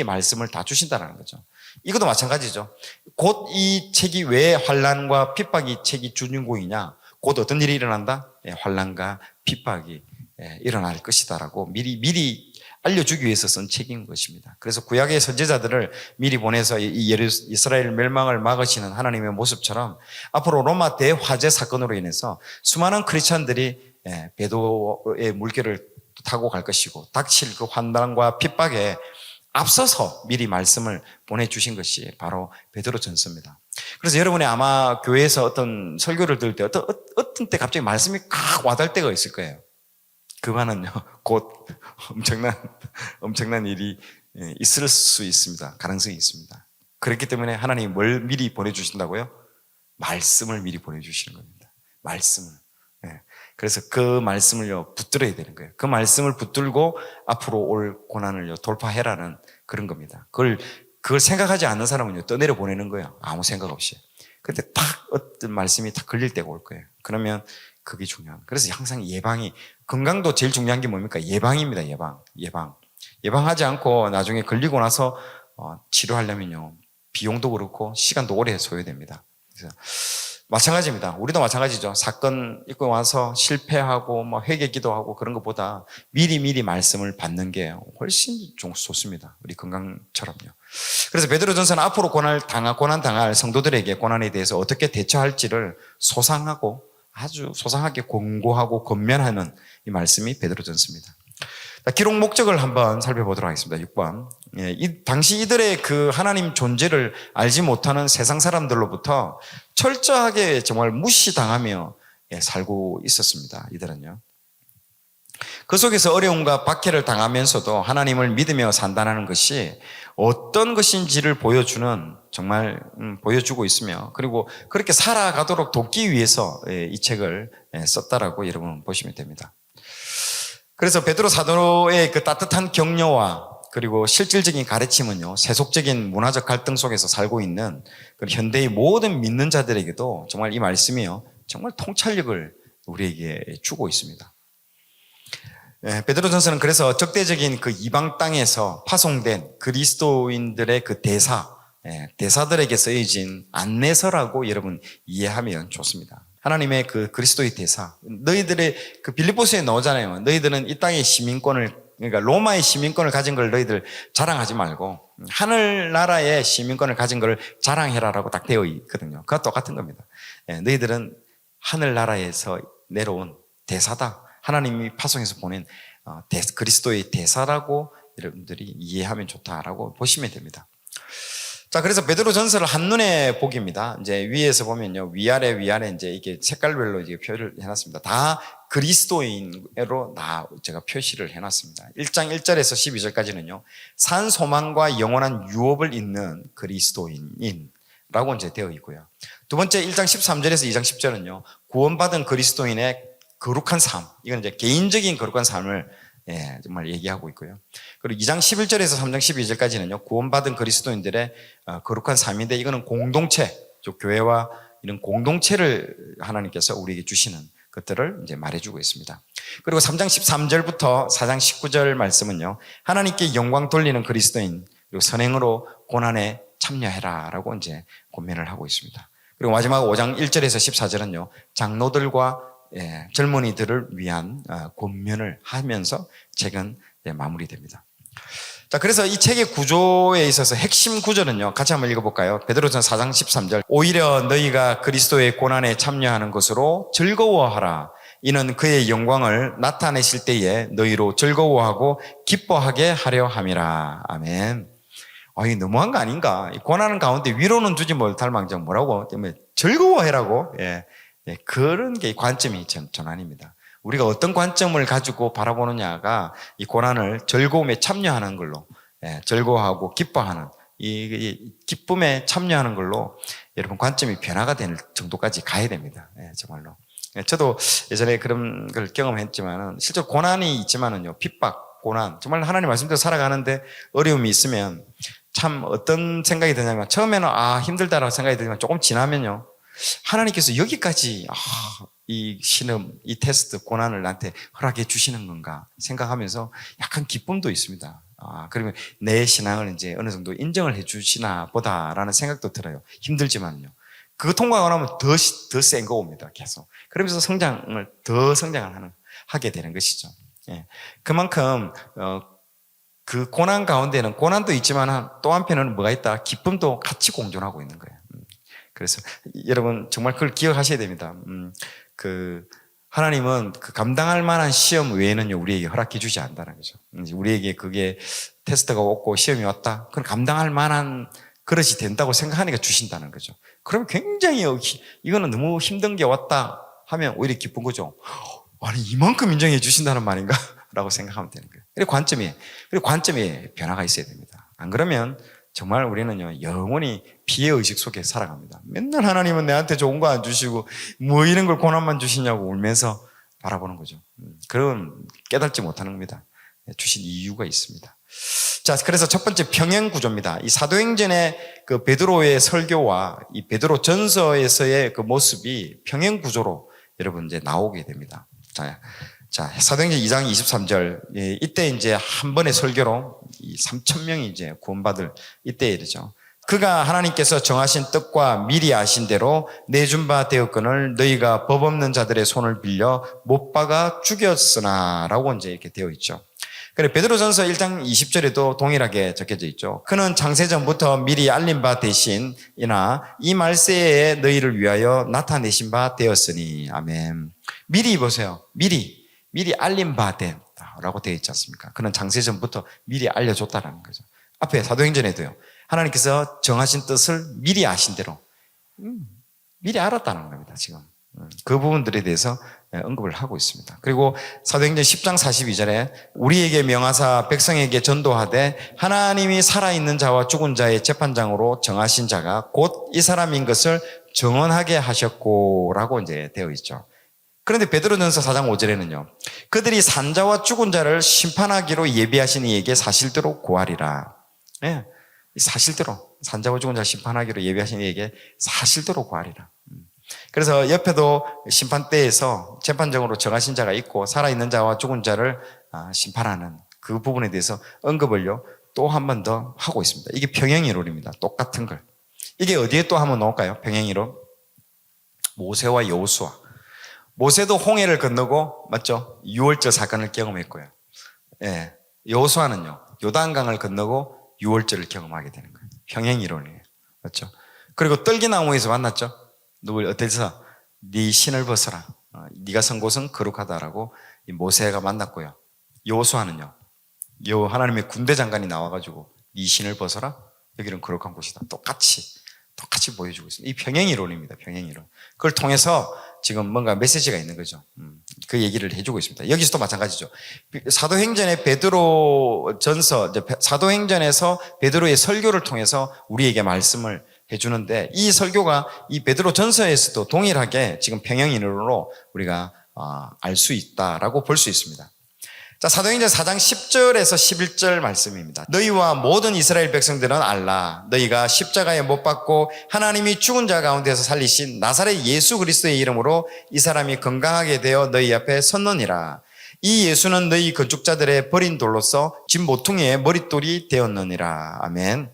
말씀을 다 주신다는 거죠. 이것도 마찬가지죠. 곧 이 책이 왜 환란과 핍박이 책이 주인공이냐? 곧 어떤 일이 일어난다? 환란과 핍박이 일어날 것이다라고 미리 알려주기 위해서 쓴 책인 것입니다. 그래서 구약의 선지자들을 미리 보내서 이스라엘 멸망을 막으시는 하나님의 모습처럼 앞으로 로마 대화재 사건으로 인해서 수많은 크리스찬들이 배도의 물결을 타고 갈 것이고 닥칠 그 환난과 핍박에 앞서서 미리 말씀을 보내주신 것이 바로 베드로전서입니다. 그래서 여러분이 아마 교회에서 어떤 설교를 들을 때 어떤 때 갑자기 말씀이 칵 와닿을 때가 있을 거예요. 그거는요, 곧 엄청난 일이 있을 수 있습니다. 가능성이 있습니다. 그렇기 때문에 하나님이 뭘 미리 보내주신다고요? 말씀을 미리 보내주시는 겁니다. 말씀을. 그래서 그 말씀을요, 붙들어야 되는 거예요. 그 말씀을 붙들고 앞으로 올 고난을요, 돌파해라는 그런 겁니다. 그걸 생각하지 않는 사람은요, 떠내려 보내는 거예요. 아무 생각 없이. 근데 딱 어떤 말씀이 딱 걸릴 때가 올 거예요. 그러면 그게 중요한. 그래서 항상 건강도 제일 중요한 게 뭡니까? 예방입니다. 예방하지 않고 나중에 걸리고 나서 치료하려면요, 비용도 그렇고 시간도 오래 소요됩니다. 그래서 마찬가지입니다. 우리도 마찬가지죠. 사건 있고 와서 실패하고 회개 기도하고 그런 것보다 미리 말씀을 받는 게 훨씬 좋습니다. 우리 건강처럼요. 그래서 베드로전서는 앞으로 고난 당할 성도들에게 고난에 대해서 어떻게 대처할지를 소상하고 아주 소상하게 공고하고 권면하는 이 말씀이 베드로전서입니다. 기록 목적을 한번 살펴보도록 하겠습니다. 6번. 당시 이들의 그 하나님 존재를 알지 못하는 세상 사람들로부터 철저하게 정말 무시당하며 살고 있었습니다. 이들은요. 그 속에서 어려움과 박해를 당하면서도 하나님을 믿으며 산다는 것이 어떤 것인지를 정말 보여주고 있으며, 그리고 그렇게 살아가도록 돕기 위해서 이 책을 썼다라고 여러분 보시면 됩니다. 그래서 베드로 사도의 그 따뜻한 격려와 그리고 실질적인 가르침은요, 세속적인 문화적 갈등 속에서 살고 있는 그 현대의 모든 믿는 자들에게도 정말 이 말씀이요, 정말 통찰력을 우리에게 주고 있습니다. 베드로전서는 그래서 적대적인 그 이방 땅에서 파송된 그리스도인들의 그 대사들에게 쓰여진 안내서라고 여러분 이해하면 좋습니다. 하나님의 그 그리스도의 대사. 너희들의 그 빌립보서에 나오잖아요. 너희들은 이 땅의 그러니까 로마의 시민권을 가진 걸 너희들 자랑하지 말고 하늘나라의 시민권을 가진 걸 자랑해라라고 딱 되어 있거든요. 그와 똑같은 겁니다. 너희들은 하늘나라에서 내려온 대사다. 하나님이 파송해서 보낸 그리스도의 대사라고 여러분들이 이해하면 좋다라고 보시면 됩니다. 자, 그래서 베드로전서를 한눈에 보기입니다. 이제 위에서 보면요, 위아래 이제 이게 색깔별로 이제 표시를 해놨습니다. 다 그리스도인으로 제가 표시를 해놨습니다. 1장 1절에서 12절까지는요, 산 소망과 영원한 유업을 잇는 그리스도인이라고 이제 되어 있고요. 두 번째 1장 13절에서 2장 10절은요, 구원받은 그리스도인의 거룩한 삶, 이건 이제 개인적인 거룩한 삶을 정말 얘기하고 있고요. 그리고 2장 11절에서 3장 12절까지는요, 구원받은 그리스도인들의 거룩한 삶인데, 이거는 공동체, 교회와 이런 공동체를 하나님께서 우리에게 주시는 것들을 이제 말해주고 있습니다. 그리고 3장 13절부터 4장 19절 말씀은요, 하나님께 영광 돌리는 그리스도인, 그리고 선행으로 고난에 참여해라라고 이제 권면을 하고 있습니다. 그리고 마지막 5장 1절에서 14절은요, 장로들과 젊은이들을 위한 권면을 하면서 책은 마무리됩니다. 자, 그래서 이 책의 구조에 있어서 핵심 구절은요, 같이 한번 읽어볼까요? 베드로전서 4장 13절. 오히려 너희가 그리스도의 고난에 참여하는 것으로 즐거워하라. 이는 그의 영광을 나타내실 때에 너희로 즐거워하고 기뻐하게 하려 함이라. 아멘. 이 너무한 거 아닌가? 이 고난은 가운데 위로는 주지 못할망정 뭐라고? 때문에 즐거워해라고. 예. 예, 그런 게 관점이 전환입니다. 우리가 어떤 관점을 가지고 바라보느냐가 이 고난을 즐거움에 참여하는 걸로, 예, 즐거워하고 기뻐하는 이 기쁨에 참여하는 걸로 여러분 관점이 변화가 될 정도까지 가야 됩니다. 예, 정말로. 예, 저도 예전에 그런 걸 경험했지만은 실제로 고난이 있지만은요, 핍박, 고난, 정말 하나님 말씀대로 살아가는데 어려움이 있으면 참 어떤 생각이 드냐면 처음에는 힘들다라고 생각이 들지만 조금 지나면요, 하나님께서 여기까지 이 신음, 이 테스트, 고난을 나한테 허락해 주시는 건가 생각하면서 약간 기쁨도 있습니다. 그러면 내 신앙을 이제 어느 정도 인정을 해 주시나 보다라는 생각도 들어요. 힘들지만요. 그거 통과하고 나면 더 센 거 옵니다. 계속. 그러면서 성장을 하게 되는 것이죠. 예. 그만큼, 그 고난 가운데는 고난도 있지만 또 한편은 뭐가 있다? 기쁨도 같이 공존하고 있는 거예요. 그래서 여러분 정말 그걸 기억하셔야 됩니다. 하나님은 그 감당할 만한 시험 외에는요, 우리에게 허락해 주지 않는다는 거죠. 우리에게 그게 테스트가 왔고 시험이 왔다. 그건 감당할 만한 그릇이 된다고 생각하니까 주신다는 거죠. 그럼 굉장히 이거는 너무 힘든 게 왔다 하면 오히려 기쁜 거죠. 아니, 이만큼 인정해 주신다는 말인가? 라고 생각하면 되는 거예요. 그리고 관점에 변화가 있어야 됩니다. 안 그러면 정말 우리는요, 영원히 피해의식 속에 살아갑니다. 맨날 하나님은 내한테 좋은 거 안 주시고, 뭐 이런 걸 고난만 주시냐고 울면서 바라보는 거죠. 그런 깨닫지 못하는 겁니다. 주신 이유가 있습니다. 자, 그래서 첫 번째 평행 구조입니다. 이 사도행전의 그 베드로의 설교와 이 베드로 전서에서의 그 모습이 평행 구조로 여러분 이제 나오게 됩니다. 자, 사도행전 2장 23절. 예, 이때 이제 한 번의 설교로 이 3,000명이 이제 구원받을 이때이죠. 그가 하나님께서 정하신 뜻과 미리 아신 대로 내준 바 되었거늘 너희가 법 없는 자들의 손을 빌려 못 박아 죽였으나 라고 이제 이렇게 되어 있죠. 그래, 베드로전서 1장 20절에도 동일하게 적혀져 있죠. 그는 창세전부터 미리 알린 바 되신이나 이 말세에 너희를 위하여 나타내신 바 되었으니. 아멘. 미리 보세요. 미리 알린 바 된다라고 되어 있지 않습니까? 그는 창세전부터 미리 알려줬다라는 거죠. 앞에 사도행전에도요, 하나님께서 정하신 뜻을 미리 아신 대로 미리 알았다는 겁니다. 지금 그 부분들에 대해서 언급을 하고 있습니다. 그리고 사도행전 10장 42절에 우리에게 명하사 백성에게 전도하되 하나님이 살아있는 자와 죽은 자의 재판장으로 정하신 자가 곧 이 사람인 것을 정언하게 하셨고 라고 이제 되어 있죠. 그런데 베드로전서 4장 5절에는요, 그들이 산자와 죽은 자를 심판하기로 예비하신 이에게 사실대로 구하리라. 네, 사실대로 산자와 죽은 자를 심판하기로 예비하신 이에게 사실대로 구하리라. 그래서 옆에도 심판대에서 재판정으로 정하신 자가 있고 살아있는 자와 죽은 자를 심판하는 그 부분에 대해서 언급을요 또 한 번 더 하고 있습니다. 이게 평행이론입니다. 똑같은 걸. 이게 어디에 또 한번 넣을까요? 평행이론. 모세와 여호수아. 모세도 홍해를 건너고, 맞죠? 유월절 사건을 경험했고요. 예. 여호수아는요, 요단강을 건너고 유월절을 경험하게 되는 거예요. 평행이론이에요. 맞죠? 그리고 떨기나무에서 만났죠? 누굴, 어때서? 네 신을 벗어라. 네가 선 곳은 거룩하다라고 이 모세가 만났고요. 여호수아는요, 하나님의 군대 장관이 나와가지고 네 신을 벗어라. 여기는 거룩한 곳이다. 똑같이 보여주고 있습니다. 이 평행이론입니다. 평행이론. 그걸 통해서 지금 뭔가 메시지가 있는 거죠. 그 얘기를 해주고 있습니다. 여기서도 마찬가지죠. 사도행전의 사도행전에서 베드로의 설교를 통해서 우리에게 말씀을 해주는데, 이 설교가 이 베드로 전서에서도 동일하게 지금 평행이론으로 우리가 알 수 있다라고 볼 수 있습니다. 자, 사도행전 4장 10절에서 11절 말씀입니다. 너희와 모든 이스라엘 백성들은 알라. 너희가 십자가에 못 박고 하나님이 죽은 자 가운데서 살리신 나사렛 예수 그리스도의 이름으로 이 사람이 건강하게 되어 너희 앞에 섰느니라. 이 예수는 너희 건축자들의 버린 돌로서 집 모퉁이의 머릿돌이 되었느니라. 아멘.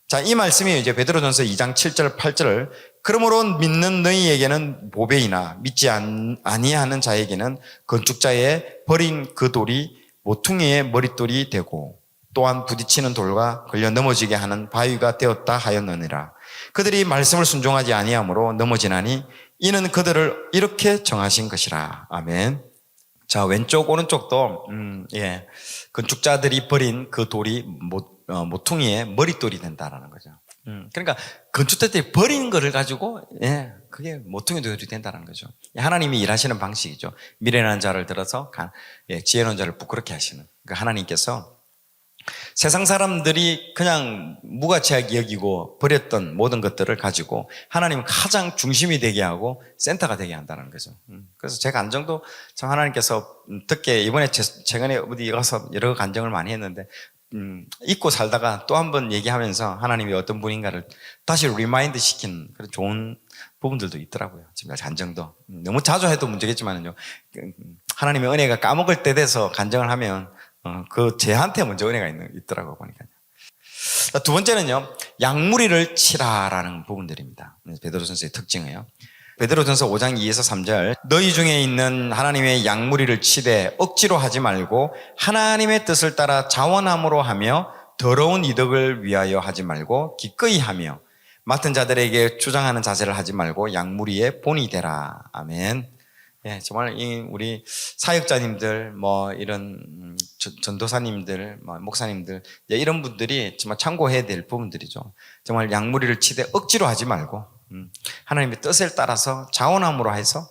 자, 이 말씀이 이제 베드로전서 2장 7절 8절을 그러므로 믿는 너희에게는 보배이나 믿지 아니하는 자에게는 건축자의 버린 그 돌이 모퉁이의 머릿돌이 되고 또한 부딪히는 돌과 걸려 넘어지게 하는 바위가 되었다 하였느니라. 그들이 말씀을 순종하지 아니하므로 넘어지나니 이는 그들을 이렇게 정하신 것이라. 아멘. 자, 왼쪽 오른쪽도 건축자들이 버린 그 돌이 모퉁이의 머릿돌이 된다라는 거죠. 그러니까 건축자들이 버린 거를 가지고 그게 모퉁이 돌이 된다는 거죠. 하나님이 일하시는 방식이죠. 미련한 자를 들어서 지혜로운 자를 부끄럽게 하시는. 그러니까 하나님께서 세상 사람들이 그냥 무가치하게 여기고 버렸던 모든 것들을 가지고 하나님 가장 중심이 되게 하고 센터가 되게 한다는 거죠. 그래서 제 간증도 참 하나님께서 듣게 이번에 최근에 어디 가서 여러 간증을 많이 했는데 잊고 살다가 또 한 번 얘기하면서 하나님이 어떤 분인가를 다시 리마인드 시킨 그런 좋은 부분들도 있더라고요. 지금 간증도 너무 자주 해도 문제겠지만요. 하나님의 은혜가 까먹을 때 돼서 간증을 하면 그 제한테 먼저 은혜가 있더라고요, 보니까요. 두 번째는요, 양무리를 치라라는 부분들입니다. 베드로전서의 특징이에요. 베드로전서 5장 2에서 3절, 너희 중에 있는 하나님의 양무리를 치되 억지로 하지 말고 하나님의 뜻을 따라 자원함으로 하며 더러운 이득을 위하여 하지 말고 기꺼이 하며 맡은 자들에게 주장하는 자세를 하지 말고 양무리의 본이 되라. 아멘. 정말 우리 사역자님들, 이런 전도사님들, 목사님들, 이런 분들이 정말 참고해야 될 부분들이죠. 정말 양무리를 치되 억지로 하지 말고, 하나님의 뜻을 따라서 자원함으로 해서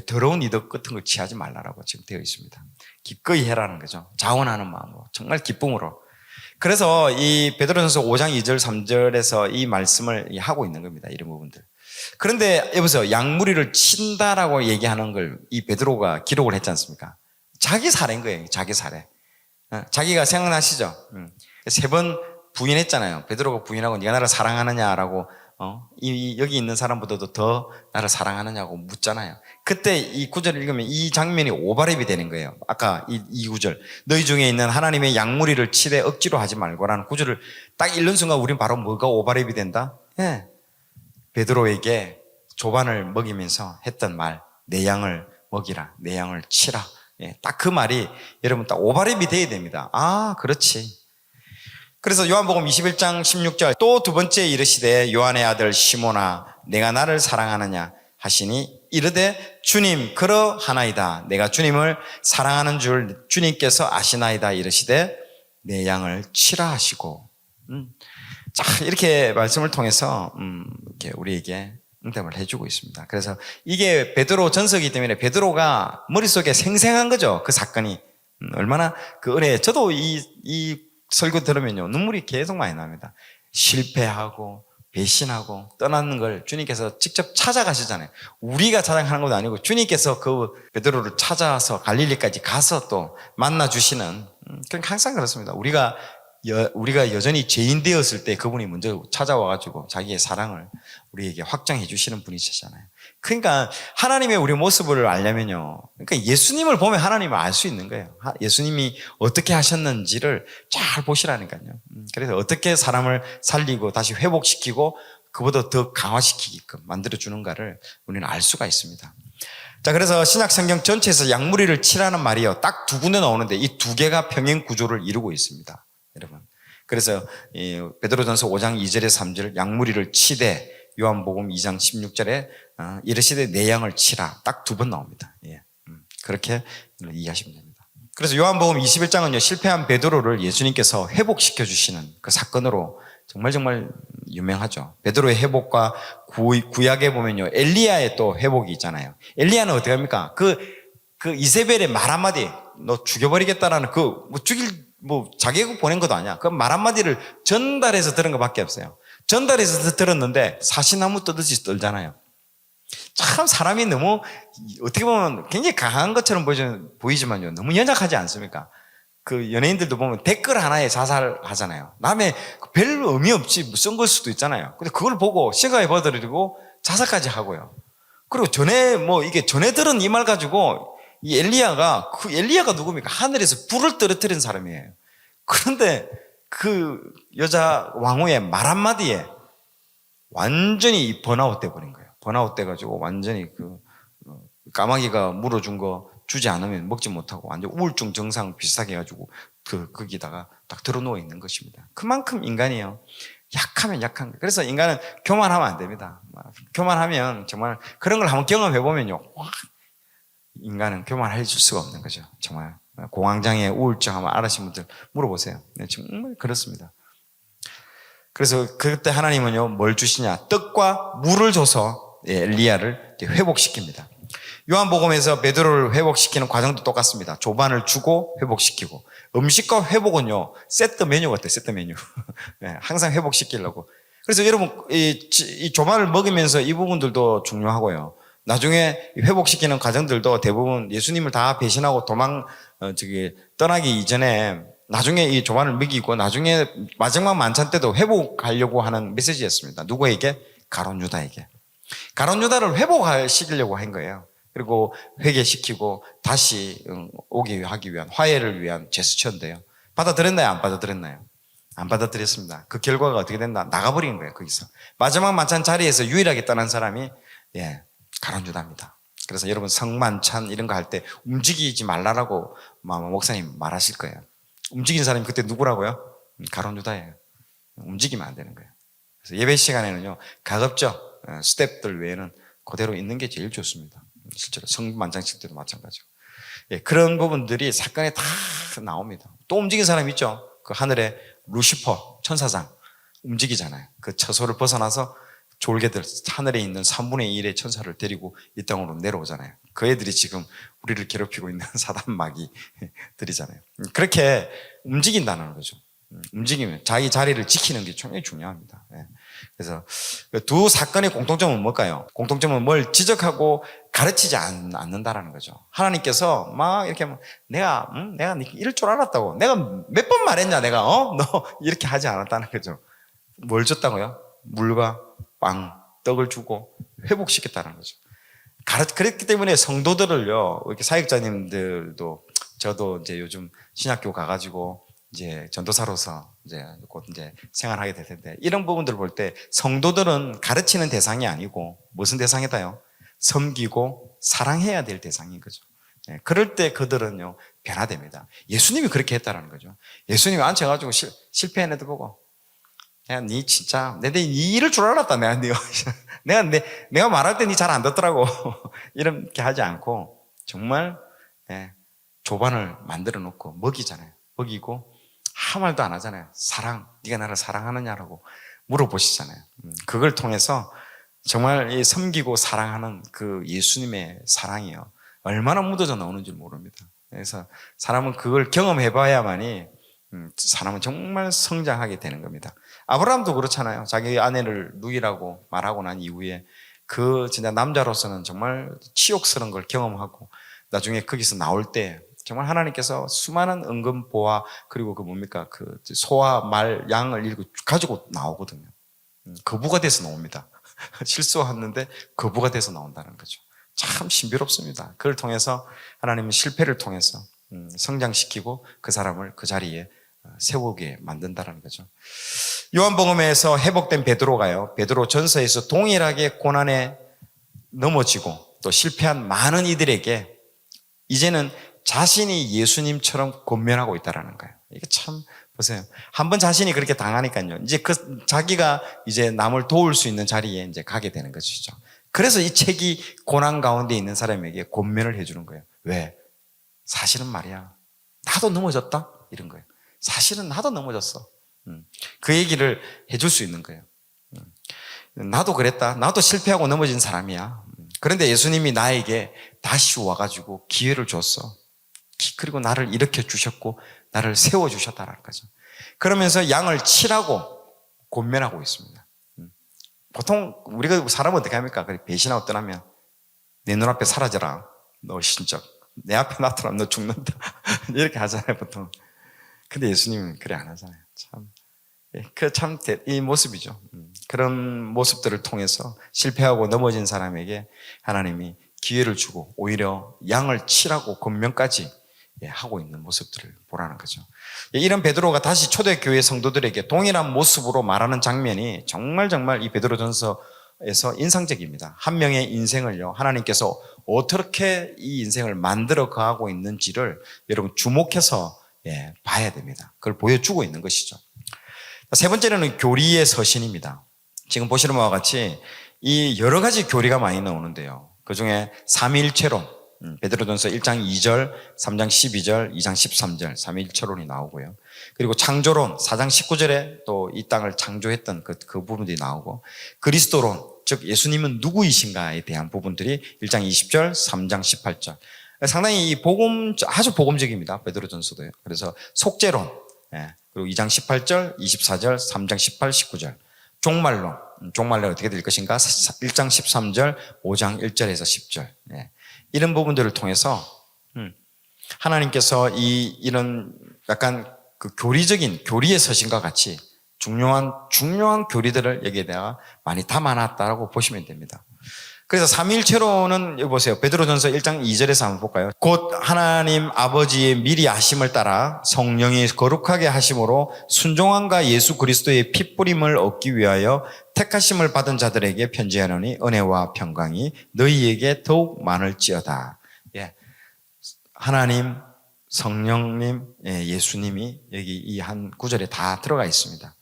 더러운 이득 같은 걸 취하지 말라라고 지금 되어 있습니다. 기꺼이 해라는 거죠. 자원하는 마음으로, 정말 기쁨으로. 그래서 이 베드로전서 5장 2절, 3절에서 이 말씀을 하고 있는 겁니다. 이런 부분들. 그런데 여보세요. 양무리를 친다라고 얘기하는 걸 이 베드로가 기록을 했지 않습니까? 자기 사례인 거예요. 자기 사례. 자기가 생각나시죠? 3번 부인했잖아요. 베드로가 부인하고 네가 나를 사랑하느냐라고 여기 있는 사람보다도 더 나를 사랑하느냐고 묻잖아요. 그때 이 구절을 읽으면 이 장면이 오버랩이 되는 거예요. 아까 이 구절, 너희 중에 있는 하나님의 양무리를 치되 억지로 하지 말고라는 구절을 딱 읽는 순간 우린 바로 뭐가 오버랩이 된다? 베드로에게 조반을 먹이면서 했던 말, 내 양을 먹이라, 내 양을 치라. 딱 그 말이 여러분 딱 오버랩이 돼야 됩니다. 아, 그렇지. 그래서 요한복음 21장 16절, 또 두 번째 이르시되 요한의 아들 시몬아 내가 나를 사랑하느냐 하시니 이르되 주님 그러하나이다. 내가 주님을 사랑하는 줄 주님께서 아시나이다. 이르시되 내 양을 치라 하시고. 자, 이렇게 말씀을 통해서 이렇게 우리에게 응답을 해주고 있습니다. 그래서 이게 베드로 전서이기 때문에 베드로가 머릿속에 생생한 거죠. 그 사건이 얼마나 그 은혜. 저도 이 설교 들으면요 눈물이 계속 많이 납니다. 실패하고 배신하고 떠나는 걸 주님께서 직접 찾아가시잖아요. 우리가 찾아가는 것도 아니고 주님께서 그 베드로를 찾아서 갈릴리까지 가서 또 만나 주시는. 그러니까 항상 그렇습니다. 우리가 여전히 죄인 되었을 때 그분이 먼저 찾아와가지고 자기의 사랑을 우리에게 확정해 주시는 분이시잖아요. 그러니까 하나님의 우리 모습을 알려면요. 그러니까 예수님을 보면 하나님을 알 수 있는 거예요. 예수님이 어떻게 하셨는지를 잘 보시라니까요. 그래서 어떻게 사람을 살리고 다시 회복시키고 그보다 더 강화시키게끔 만들어주는가를 우리는 알 수가 있습니다. 자, 그래서 신약 성경 전체에서 양무리를 치라는 말이요. 딱 두 군데 나오는데 이 두 개가 병행 구조를 이루고 있습니다. 여러분. 그래서 베드로전서 5장 2절에 3절 양무리를 치되 요한복음 2장 16절에 이르시되 내 양을 치라 딱 두 번 나옵니다. 그렇게 이해하시면 됩니다. 그래서 요한복음 21장은요 실패한 베드로를 예수님께서 회복시켜 주시는 그 사건으로 정말 유명하죠. 베드로의 회복과 구약에 보면요 엘리야의 또 회복이 있잖아요. 엘리야는 어떻게 합니까? 그 이세벨의 말 한마디 너 죽여버리겠다라는 자기가 보낸 것도 아니야. 그 말 한마디를 전달해서 들은 것밖에 없어요. 전달해서 들었는데 사시나무 뜨듯이 떨잖아요. 참 사람이 너무 어떻게 보면 굉장히 강한 것처럼 보이지만요. 너무 연약하지 않습니까? 그 연예인들도 보면 댓글 하나에 자살하잖아요. 남의 별 의미 없이 쓴 걸 수도 있잖아요. 근데 그걸 보고 시가에 받아들이고 자살까지 하고요. 그리고 전에 들은 이 말 가지고 이 엘리야가 누굽니까? 하늘에서 불을 떨어뜨린 사람이에요. 그런데 그 여자 왕후의 말 한마디에 완전히 번아웃 돼버린 거예요. 번아웃 돼가지고 완전히 까마귀가 물어준 거 주지 않으면 먹지 못하고 완전 우울증 증상 비슷하게 해가지고 거기다가 딱 들어누워 있는 것입니다. 그만큼 인간이요. 약하면 약한 거예요. 그래서 인간은 교만하면 안 됩니다. 교만하면 정말 그런 걸 한번 경험해 보면요, 인간은 교만해질 수가 없는 거죠. 정말 공황장애 우울증 한번 알으신 분들 물어보세요. 네, 정말 그렇습니다. 그래서 그때 하나님은요, 뭘 주시냐? 떡과 물을 줘서 엘리야를 회복시킵니다. 요한복음에서 베드로를 회복시키는 과정도 똑같습니다. 조반을 주고 회복시키고, 음식과 회복은요 세트 메뉴 같아요. 세트 메뉴. 네, 항상 회복시키려고. 그래서 여러분 이 조반을 먹이면서 이 부분들도 중요하고요. 나중에 회복시키는 과정들도 대부분 예수님을 다 배신하고 떠나기 이전에 나중에 이 조반을 먹이고 나중에 마지막 만찬 때도 회복하려고 하는 메시지였습니다. 누구에게? 가룟 유다에게. 가룟 유다를 회복시키려고 한 거예요. 그리고 회개시키고 다시 오게 하기 위한, 화해를 위한 제스처인데요. 받아들였나요? 안 받아들였나요? 안 받아들였습니다. 그 결과가 어떻게 됐나? 나가버린 거예요, 거기서. 마지막 만찬 자리에서 유일하게 떠난 사람이 가룟 유다입니다. 그래서 여러분 성만찬 이런 거 할 때 움직이지 말라라고 목사님 말하실 거예요. 움직인 사람이 그때 누구라고요? 가룟 유다예요. 움직이면 안 되는 거예요. 그래서 예배 시간에는요, 가급적 스텝들 외에는 그대로 있는 게 제일 좋습니다. 실제로 성만장식 때도 마찬가지고. 그런 부분들이 사건에 다 나옵니다. 또 움직인 사람 있죠? 그 하늘에 루시퍼, 천사장 움직이잖아요. 그 처소를 벗어나서 졸개들, 하늘에 있는 3분의 1의 천사를 데리고 이 땅으로 내려오잖아요. 그 애들이 지금 우리를 괴롭히고 있는 사단 마귀들이잖아요. 그렇게 움직인다는 거죠. 움직이면 자기 자리를 지키는 게 굉장히 중요합니다. 그래서 두 사건의 공통점은 뭘까요? 공통점은 뭘 지적하고 가르치지 않는다라는 거죠. 하나님께서 막 이렇게 내가 이럴 줄 알았다고, 내가 몇 번 말했냐, 내가 너 이렇게 하지 않았다는 거죠. 뭘 줬다고요? 물과 빵, 떡을 주고 회복시켰다는 거죠. 그랬기 때문에 성도들을요, 이렇게 사역자님들도, 저도 이제 요즘 신학교 가가지고 이제 전도사로서 곧 생활하게 될 텐데, 이런 부분들을 볼 때 성도들은 가르치는 대상이 아니고 무슨 대상이다요? 섬기고 사랑해야 될 대상인 거죠. 그럴 때 그들은요 변화됩니다. 예수님이 그렇게 했다라는 거죠. 예수님이 앉혀가지고 실패한 애들 보고, 야, 니 진짜 니 이럴 줄 알았다. 내가 말할 때 니 잘 안 듣더라고. 이렇게 하지 않고 정말 조반을 만들어 놓고 먹이잖아요. 먹이고 아무 말도 안 하잖아요. 네가 나를 사랑하느냐라고 물어보시잖아요. 그걸 통해서 정말 이 섬기고 사랑하는 그 예수님의 사랑이요, 얼마나 묻어져 나오는지 모릅니다. 그래서 사람은 그걸 경험해 봐야만이 사람은 정말 성장하게 되는 겁니다. 아브라함도 그렇잖아요. 자기 아내를 누이라고 말하고 난 이후에 그 진짜 남자로서는 정말 치욕스러운 걸 경험하고 나중에 거기서 나올 때 정말 하나님께서 수많은 은금보화, 그리고 그 소와 말, 양을 가지고 나오거든요. 거부가 돼서 나옵니다. 실수했는데 거부가 돼서 나온다는 거죠. 참 신비롭습니다. 그걸 통해서 하나님은 실패를 통해서 성장시키고 그 사람을 그 자리에 세우게 만든다는 거죠. 요한복음에서 회복된 베드로가요, 베드로 전서에서 동일하게 고난에 넘어지고 또 실패한 많은 이들에게 이제는 자신이 예수님처럼 권면하고 있다라는 거예요. 이게 참 보세요. 한번 자신이 그렇게 당하니까요, 이제 자기가 이제 남을 도울 수 있는 자리에 이제 가게 되는 것이죠. 그래서 이 책이 고난 가운데 있는 사람에게 권면을 해주는 거예요. 왜? 사실은 말이야, 나도 넘어졌다, 이런 거예요. 사실은 나도 넘어졌어. 그 얘기를 해줄 수 있는 거예요. 나도 그랬다. 나도 실패하고 넘어진 사람이야. 그런데 예수님이 나에게 다시 와가지고 기회를 줬어. 그리고 나를 일으켜 주셨고 나를 세워주셨다는 거죠. 그러면서 양을 치라고 권면하고 있습니다. 보통 우리가 사람은 어떻게 합니까? 배신하고 떠나면 내 눈앞에 사라져라, 너 진짜 내 앞에 나타나면 너 죽는다 이렇게 하잖아요, 보통. 근데 예수님은 그래 안 하잖아요. 이 모습이죠. 그런 모습들을 통해서 실패하고 넘어진 사람에게 하나님이 기회를 주고 오히려 양을 치라고 권면까지 하고 있는 모습들을 보라는 거죠. 이런 베드로가 다시 초대교회 성도들에게 동일한 모습으로 말하는 장면이 정말 이 베드로전서에서 인상적입니다. 한 명의 인생을요, 하나님께서 어떻게 이 인생을 만들어 가고 있는지를 여러분 주목해서 봐야 됩니다. 그걸 보여주고 있는 것이죠. 세 번째는 교리의 서신입니다. 지금 보시는 바와 같이 이 여러 가지 교리가 많이 나오는데요. 그 중에 삼위일체론, 베드로전서 1장 2절, 3장 12절, 2장 13절, 삼위일체론이 나오고요. 그리고 창조론, 4장 19절에 또 이 땅을 창조했던 그 부분들이 나오고, 그리스도론, 즉 예수님은 누구이신가에 대한 부분들이 1장 20절, 3장 18절. 상당히 이 아주 복음적입니다. 베드로전서도요. 그래서 속죄론, 그리고 2장 18절, 24절, 3장 18, 19절. 종말론 어떻게 될 것인가? 1장 13절, 5장 1절에서 10절. 이런 부분들을 통해서 하나님께서 이런 약간 그 교리의 서신과 같이 중요한 교리들을 여기에다가 많이 담아놨다라고 보시면 됩니다. 그래서 삼위일체론은 여기 보세요. 베드로전서 1장 2절에서 한번 볼까요? 곧 하나님 아버지의 미리 하심을 따라 성령이 거룩하게 하심으로 순종함과 예수 그리스도의 핏부림을 얻기 위하여 택하심을 받은 자들에게 편지하노니 은혜와 평강이 너희에게 더욱 많을지어다. 하나님, 성령님, 예수님이 여기 이 한 구절에 다 들어가 있습니다.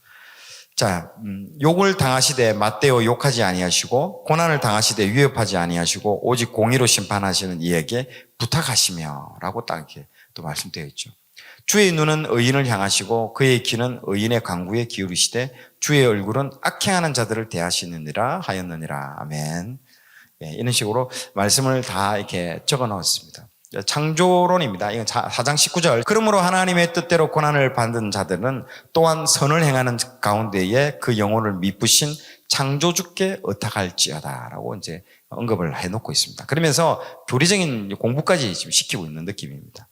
자, 욕을 당하시되 맞대어 욕하지 아니하시고 고난을 당하시되 위협하지 아니하시고 오직 공의로 심판하시는 이에게 부탁하시며라고 딱 이렇게 또 말씀되어 있죠. 주의 눈은 의인을 향하시고 그의 귀는 의인의 간구에 기울이시되 주의 얼굴은 악행하는 자들을 대하시느니라 하였느니라. 아멘. 이런 식으로 말씀을 다 이렇게 적어 넣었습니다. 창조론입니다. 이건 4장 19절. 그러므로 하나님의 뜻대로 고난을 받는 자들은 또한 선을 행하는 가운데에 그 영혼을 미쁘신 창조주께 의탁할지어다 라고 이제 언급을 해놓고 있습니다. 그러면서 교리적인 공부까지 지금 시키고 있는 느낌입니다.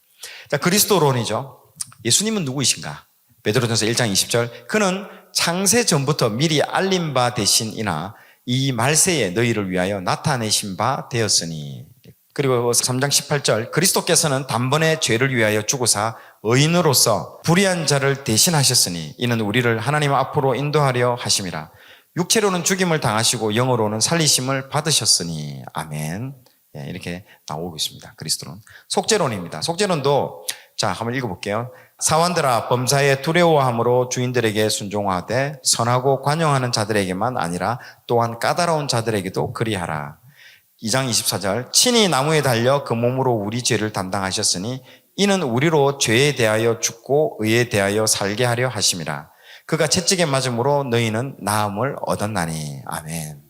자, 그리스도론이죠. 예수님은 누구이신가? 베드로전서 1장 20절. 그는 창세 전부터 미리 알린 바 되신이나 이 말세에 너희를 위하여 나타내신 바 되었으니. 그리고 3장 18절 그리스도께서는 단번에 죄를 위하여 죽으사 의인으로서 불의한 자를 대신하셨으니 이는 우리를 하나님 앞으로 인도하려 하심이라. 육체로는 죽임을 당하시고 영으로는 살리심을 받으셨으니. 아멘. 이렇게 나오고 있습니다. 그리스도론. 속죄론입니다. 속죄론도 자 한번 읽어볼게요. 사환들아 범사에 두려워함으로 주인들에게 순종하되 선하고 관용하는 자들에게만 아니라 또한 까다로운 자들에게도 그리하라. 2장 24절 친히 나무에 달려 그 몸으로 우리 죄를 담당하셨으니 이는 우리로 죄에 대하여 죽고 의에 대하여 살게 하려 하심이라. 그가 채찍에 맞음으로 너희는 나음을 얻었나니. 아멘.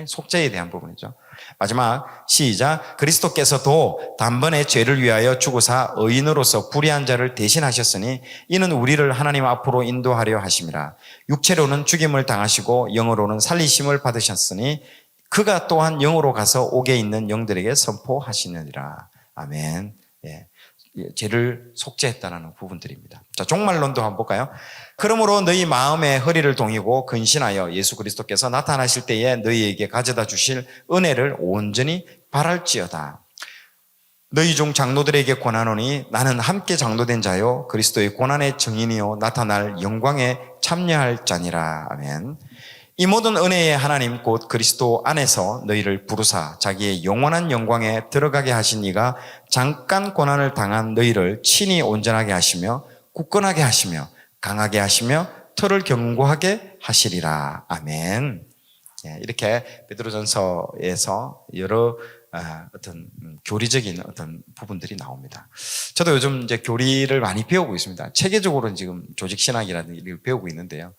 속죄에 대한 부분이죠. 마지막 시작. 그리스도께서도 단번에 죄를 위하여 죽으사 의인으로서 불의한 자를 대신하셨으니 이는 우리를 하나님 앞으로 인도하려 하심이라. 육체로는 죽임을 당하시고 영으로는 살리심을 받으셨으니 그가 또한 영으로 가서 옥에 있는 영들에게 선포하시느니라. 아멘. 죄를 속죄했다는 부분들입니다. 자, 종말론도 한번 볼까요? 그러므로 너희 마음의 허리를 동이고 근신하여 예수 그리스도께서 나타나실 때에 너희에게 가져다 주실 은혜를 온전히 바랄지어다. 너희 중 장로들에게 권하노니 나는 함께 장로된 자요 그리스도의 고난의 증인이요 나타날 영광에 참여할 자니라. 아멘. 이 모든 은혜의 하나님 곧 그리스도 안에서 너희를 부르사 자기의 영원한 영광에 들어가게 하신 이가 잠깐 고난을 당한 너희를 친히 온전하게 하시며 굳건하게 하시며 강하게 하시며 터를 견고하게 하시리라. 아멘. 이렇게 베드로전서에서 여러 어떤 교리적인 어떤 부분들이 나옵니다. 저도 요즘 이제 교리를 많이 배우고 있습니다. 체계적으로는 지금 조직신학이라는 걸 배우고 있는데요.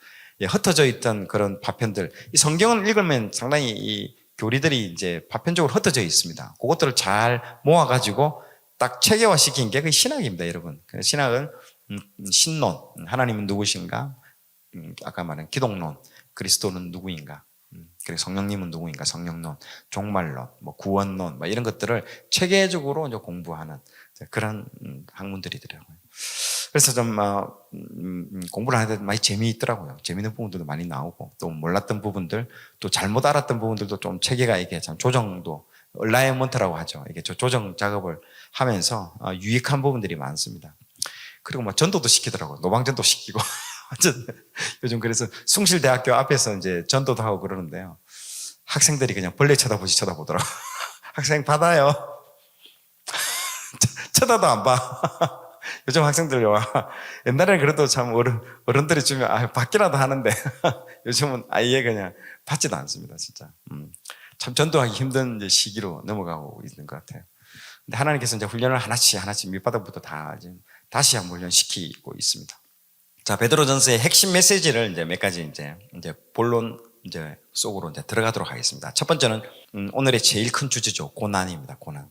흩어져 있던 그런 파편들, 이 성경을 읽으면 상당히 이 교리들이 이제 파편적으로 흩어져 있습니다. 그것들을 잘 모아가지고 딱 체계화 시킨 게 그 신학입니다, 여러분. 신학은 신론, 하나님은 누구신가? 아까 말한 기독론, 그리스도는 누구인가? 그리고 성령님은 누구인가? 성령론, 종말론, 뭐 구원론, 뭐 이런 것들을 체계적으로 이제 공부하는 그런 학문들이더라고요. 그래서 좀 공부를 하는데 많이 재미있더라고요. 재미있는 부분들도 많이 나오고 또 몰랐던 부분들, 또 잘못 알았던 부분들도 좀 체계가 이게 참 조정도 얼라이먼트라고 하죠. 이게 조정 작업을 하면서 유익한 부분들이 많습니다. 그리고 뭐 전도도 시키더라고요. 노방전도 시키고. 요즘 그래서 숭실대학교 앞에서 이제 전도도 하고 그러는데요. 학생들이 그냥 벌레 쳐다보지 쳐다보더라고요. 학생 받아요. 쳐다도 안 봐. 요즘 학생들요. 옛날에는 그래도 참 어른들이 주면 받기라도 하는데 요즘은 아예 그냥 받지도 않습니다, 진짜. 참 전도하기 힘든 이제 시기로 넘어가고 있는 것 같아요. 근데 하나님께서 이제 훈련을 하나씩 밑바닥부터 다 이제 다시 한번 훈련시키고 있습니다. 자, 베드로전서의 핵심 메시지를 이제 몇 가지 이제 본론 이제 속으로 이제 들어가도록 하겠습니다. 첫 번째는 오늘의 제일 큰 주제죠. 고난입니다. 고난.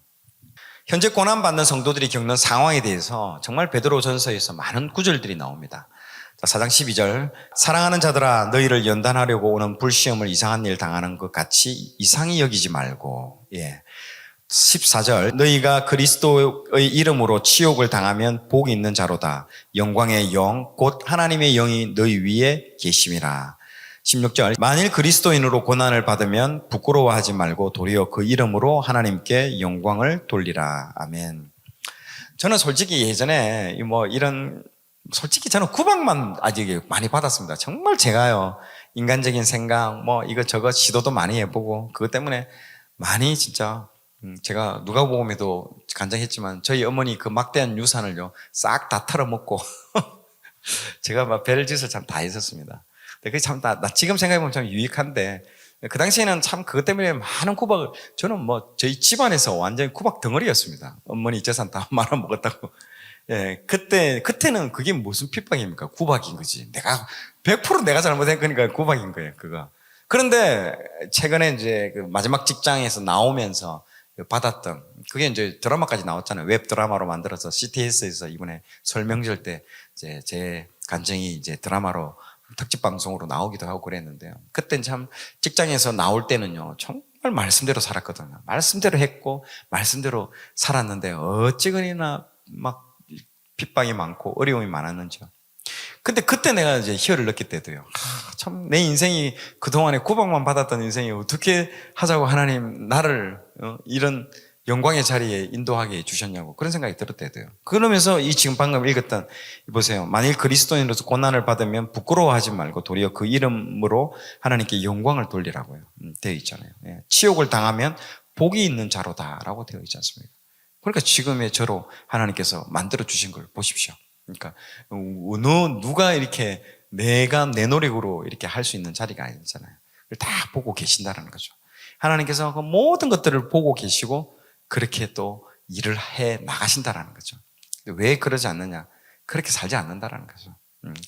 현재 고난받는 성도들이 겪는 상황에 대해서 정말 베드로전서에서 많은 구절들이 나옵니다. 자, 4장 12절. 사랑하는 자들아 너희를 연단하려고 오는 불시험을 이상한 일 당하는 것 같이 이상히 여기지 말고. 예. 14절. 너희가 그리스도의 이름으로 치욕을 당하면 복이 있는 자로다. 영광의 영 곧 하나님의 영이 너희 위에 계심이라. 16절. 만일 그리스도인으로 고난을 받으면 부끄러워하지 말고 도리어 그 이름으로 하나님께 영광을 돌리라. 아멘. 저는 솔직히 예전에 솔직히 저는 구박만 아직 많이 받았습니다. 정말 제가요, 인간적인 생각, 이것저것 시도도 많이 해보고, 그것 때문에 많이 진짜, 제가 누가복음에도 간증했지만, 저희 어머니 그 막대한 유산을요, 싹 다 털어먹고, 제가 막 별짓을 참 다 했었습니다. 그게 참, 나 지금 생각해보면 참 유익한데, 그 당시에는 참 그것 때문에 많은 구박을, 저는 저희 집안에서 완전히 구박 덩어리였습니다. 어머니 재산 다 말아먹었다고. 예, 그때는 그게 무슨 핍박입니까? 구박인 거지. 100% 내가 잘못한 거니까 구박인 거예요, 그거. 그런데 최근에 이제 그 마지막 직장에서 나오면서 받았던, 그게 이제 드라마까지 나왔잖아요. 웹 드라마로 만들어서 CTS에서 이번에 설명절 때 이제 제 간증이 이제 드라마로 특집 방송으로 나오기도 하고 그랬는데요. 그땐 참 직장에서 나올 때는요, 정말 말씀대로 살았거든요. 말씀대로 했고, 말씀대로 살았는데, 어찌그리나 막 핍박이 많고 어려움이 많았는지요. 근데 그때 내가 이제 희열을 느낄 때도요. 참 내 인생이 그동안에 구박만 받았던 인생이 어떻게 하자고 하나님 나를 이런 영광의 자리에 인도하게 해주셨냐고 그런 생각이 들을 때도요. 그러면서 이 지금 방금 읽었던 보세요. 만일 그리스도인으로서 고난을 받으면 부끄러워하지 말고 도리어 그 이름으로 하나님께 영광을 돌리라고요. 되어 있잖아요. 치욕을 당하면 복이 있는 자로다라고 되어 있지 않습니까? 그러니까 지금의 저로 하나님께서 만들어 주신 걸 보십시오. 그러니까 누가 이렇게 내가 내 노력으로 이렇게 할 수 있는 자리가 아니잖아요. 그걸 다 보고 계신다는 거죠. 하나님께서 그 모든 것들을 보고 계시고 그렇게 또 일을 해 나가신다라는 거죠. 왜 그러지 않느냐? 그렇게 살지 않는다라는 거죠.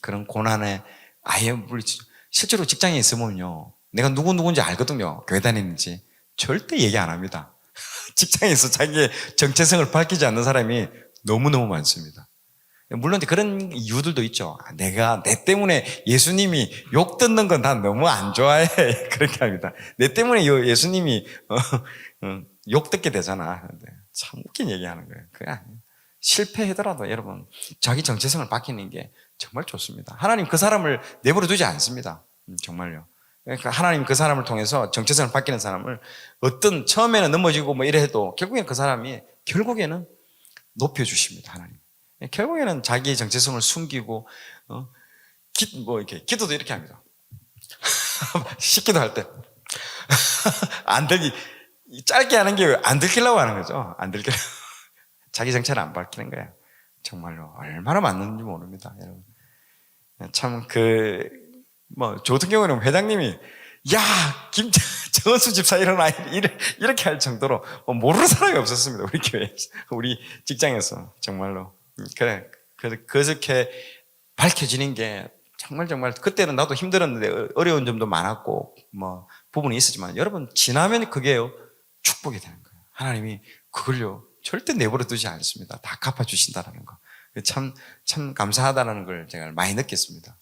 그런 고난에 아예 물리치죠. 실제로 직장에 있으면요, 내가 누군지 알거든요. 교회 다니는지 절대 얘기 안 합니다. 직장에서 자기의 정체성을 밝히지 않는 사람이 너무너무 많습니다. 물론 그런 이유들도 있죠. 내 때문에 예수님이 욕 듣는 건 난 너무 안 좋아해. 그렇게 합니다. 내 때문에 예수님이 욕 듣게 되잖아. 참 웃긴 얘기하는 거예요. 그게 아니에요. 실패하더라도 여러분 자기 정체성을 밝히는 게 정말 좋습니다. 하나님 그 사람을 내버려 두지 않습니다. 정말요. 그러니까 하나님 그 사람을 통해서 정체성을 밝히는 사람을 어떤 처음에는 넘어지고 이래 해도 결국에는 그 사람이 결국에는 높여주십니다. 하나님. 결국에는 자기의 정체성을 숨기고 이렇게 기도도 이렇게 합니다. 식기도 할 때 안 들기 짧게 하는 게 안 들키려고 하는 거죠. 안 들키려고 자기 정체를 안 밝히는 거예요. 정말로 얼마나 맞는지 모릅니다, 여러분. 참 저 같은 경우는 회장님이 정은수 집사 일어나 이렇게 할 정도로 모르는 사람이 없었습니다. 우리 교회, 우리 직장에서 정말로. 그렇게 밝혀지는 게 정말 그때는 나도 힘들었는데 어려운 점도 많았고 부분이 있었지만 여러분 지나면 그게요 축복이 되는 거예요. 하나님이 그걸요 절대 내버려 두지 않습니다. 다 갚아주신다는 거. 참 감사하다는 걸 제가 많이 느꼈습니다.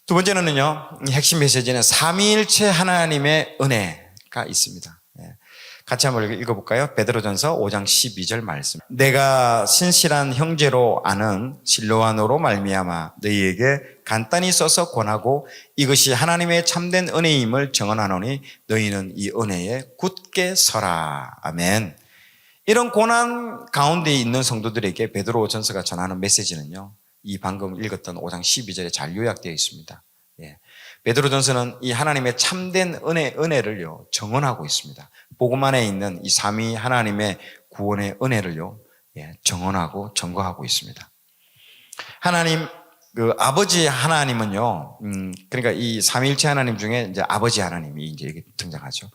두 번째는요, 핵심 메시지는 삼위일체 하나님의 은혜가 있습니다. 같이 한번 읽어볼까요? 베드로전서 5장 12절 말씀. 내가 신실한 형제로 아는 실로아노로 말미암아 너희에게 간단히 써서 권하고 이것이 하나님의 참된 은혜임을 증언하노니 너희는 이 은혜에 굳게 서라. 아멘. 이런 고난 가운데 있는 성도들에게 베드로전서가 전하는 메시지는요, 이 방금 읽었던 5장 12절에 잘 요약되어 있습니다. 베드로전서는 이 하나님의 참된 은혜를요 증언하고 있습니다. 복음 안에 있는 이 삼위 하나님의 구원의 은혜를요 정언하고 증거하고 있습니다. 하나님, 그 아버지 하나님은요, 그러니까 이 삼위일체 하나님 중에 이제 아버지 하나님이 이제 여기 등장하죠.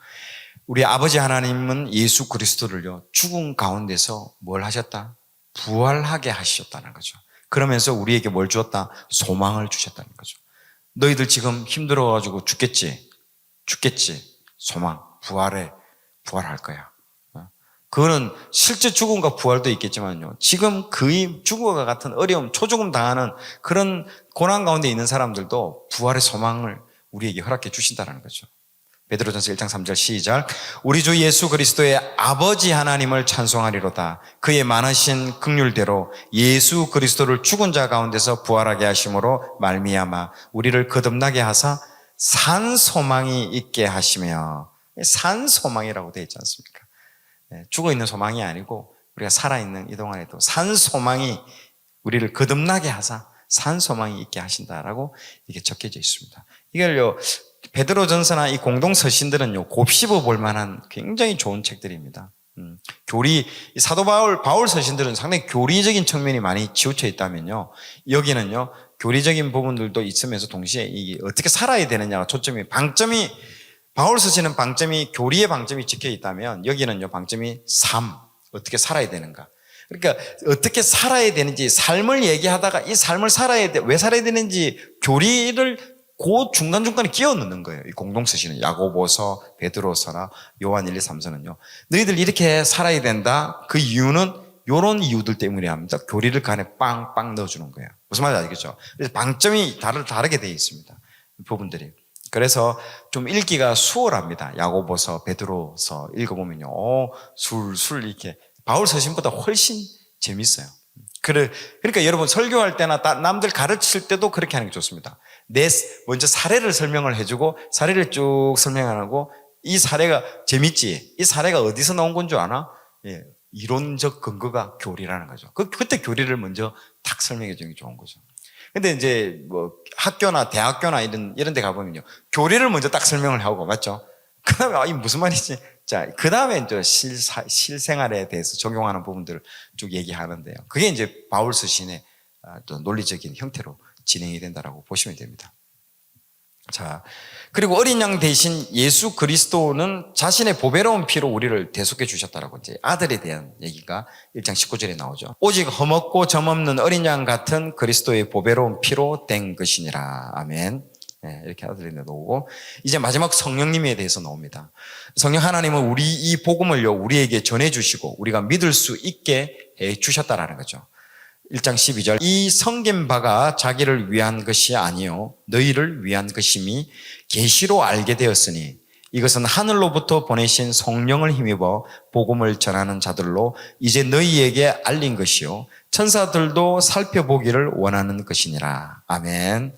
우리 아버지 하나님은 예수 그리스도를요, 죽음 가운데서 뭘 하셨다? 부활하게 하셨다는 거죠. 그러면서 우리에게 뭘 주었다? 소망을 주셨다는 거죠. 너희들 지금 힘들어가지고 죽겠지? 소망, 부활할 거야. 그거는 실제 죽음과 부활도 있겠지만요. 지금 그의 죽음과 같은 어려움, 초죽음 당하는 그런 고난 가운데 있는 사람들도 부활의 소망을 우리에게 허락해 주신다는 거죠. 베드로전서 1장 3절 시작. 우리 주 예수 그리스도의 아버지 하나님을 찬송하리로다. 그의 많으신 긍휼대로 예수 그리스도를 죽은 자 가운데서 부활하게 하심으로 말미암아 우리를 거듭나게 하사 산 소망이 있게 하시며, 산 소망이라고 되어 있지 않습니까? 죽어 있는 소망이 아니고 우리가 살아있는 이 동안에도 산 소망이 우리를 거듭나게 하사 산 소망이 있게 하신다라고 이게 적혀져 있습니다. 이걸요, 베드로전서나 이 공동서신들은요, 곱씹어 볼 만한 굉장히 좋은 책들입니다. 사도 바울 서신들은 상당히 교리적인 측면이 많이 치우쳐 있다면요, 여기는요, 교리적인 부분들도 있으면서 동시에 이게 어떻게 살아야 되느냐가 방점이, 바울 서신은 방점이, 교리의 방점이 찍혀 있다면 여기는요, 방점이 삶, 어떻게 살아야 되는가. 그러니까 어떻게 살아야 되는지, 삶을 얘기하다가 이 삶을 왜 살아야 되는지 교리를 그 중간중간에 끼워 넣는 거예요. 이 공동서신은 야고보서, 베드로서나 요한 1, 2, 3서는요. 너희들 이렇게 살아야 된다. 그 이유는 이런 이유들 때문에 합니다. 교리를 간에 빵빵 넣어주는 거예요. 무슨 말인지 알겠죠? 그래서 방점이 다르게 되어 있습니다. 부분들이. 그래서 좀 읽기가 수월합니다. 야고보서, 베드로서 읽어보면요. 술술 이렇게. 바울 서신보다 훨씬 재밌어요. 그러니까 여러분 설교할 때나 남들 가르칠 때도 그렇게 하는 게 좋습니다. 먼저 사례를 설명을 해주고 사례를 쭉 설명하고, 이 사례가 재밌지? 이 사례가 어디서 나온 건 줄 아나? 이론적 근거가 교리라는 거죠. 그때 교리를 먼저 탁 설명해 주는 게 좋은 거죠. 근데 이제 뭐 학교나 대학교나 이런 데 가보면요, 교리를 먼저 딱 설명을 하고, 맞죠? 그 다음에, 이 무슨 말이지? 자, 그 다음에 이제 실생활에 대해서 적용하는 부분들을 쭉 얘기하는데요. 그게 이제 바울 서신의 또 논리적인 형태로 진행이 된다라고 보시면 됩니다. 자, 그리고 어린 양 대신 예수 그리스도는 자신의 보배로운 피로 우리를 대속해 주셨다라고, 이제 아들에 대한 얘기가 1장 19절에 나오죠. 오직 흠없고 점없는 어린 양 같은 그리스도의 보배로운 피로 된 것이니라. 아멘. 이렇게 아들에 나오고, 이제 마지막 성령님에 대해서 나옵니다. 성령 하나님은 이 복음을요, 우리에게 전해주시고 우리가 믿을 수 있게 해 주셨다라는 거죠. 1장 12절. 이 섬긴 바가 자기를 위한 것이 아니요 너희를 위한 것임이 계시로 알게 되었으니 이것은 하늘로부터 보내신 성령을 힘입어 복음을 전하는 자들로 이제 너희에게 알린 것이요 천사들도 살펴보기를 원하는 것이니라. 아멘.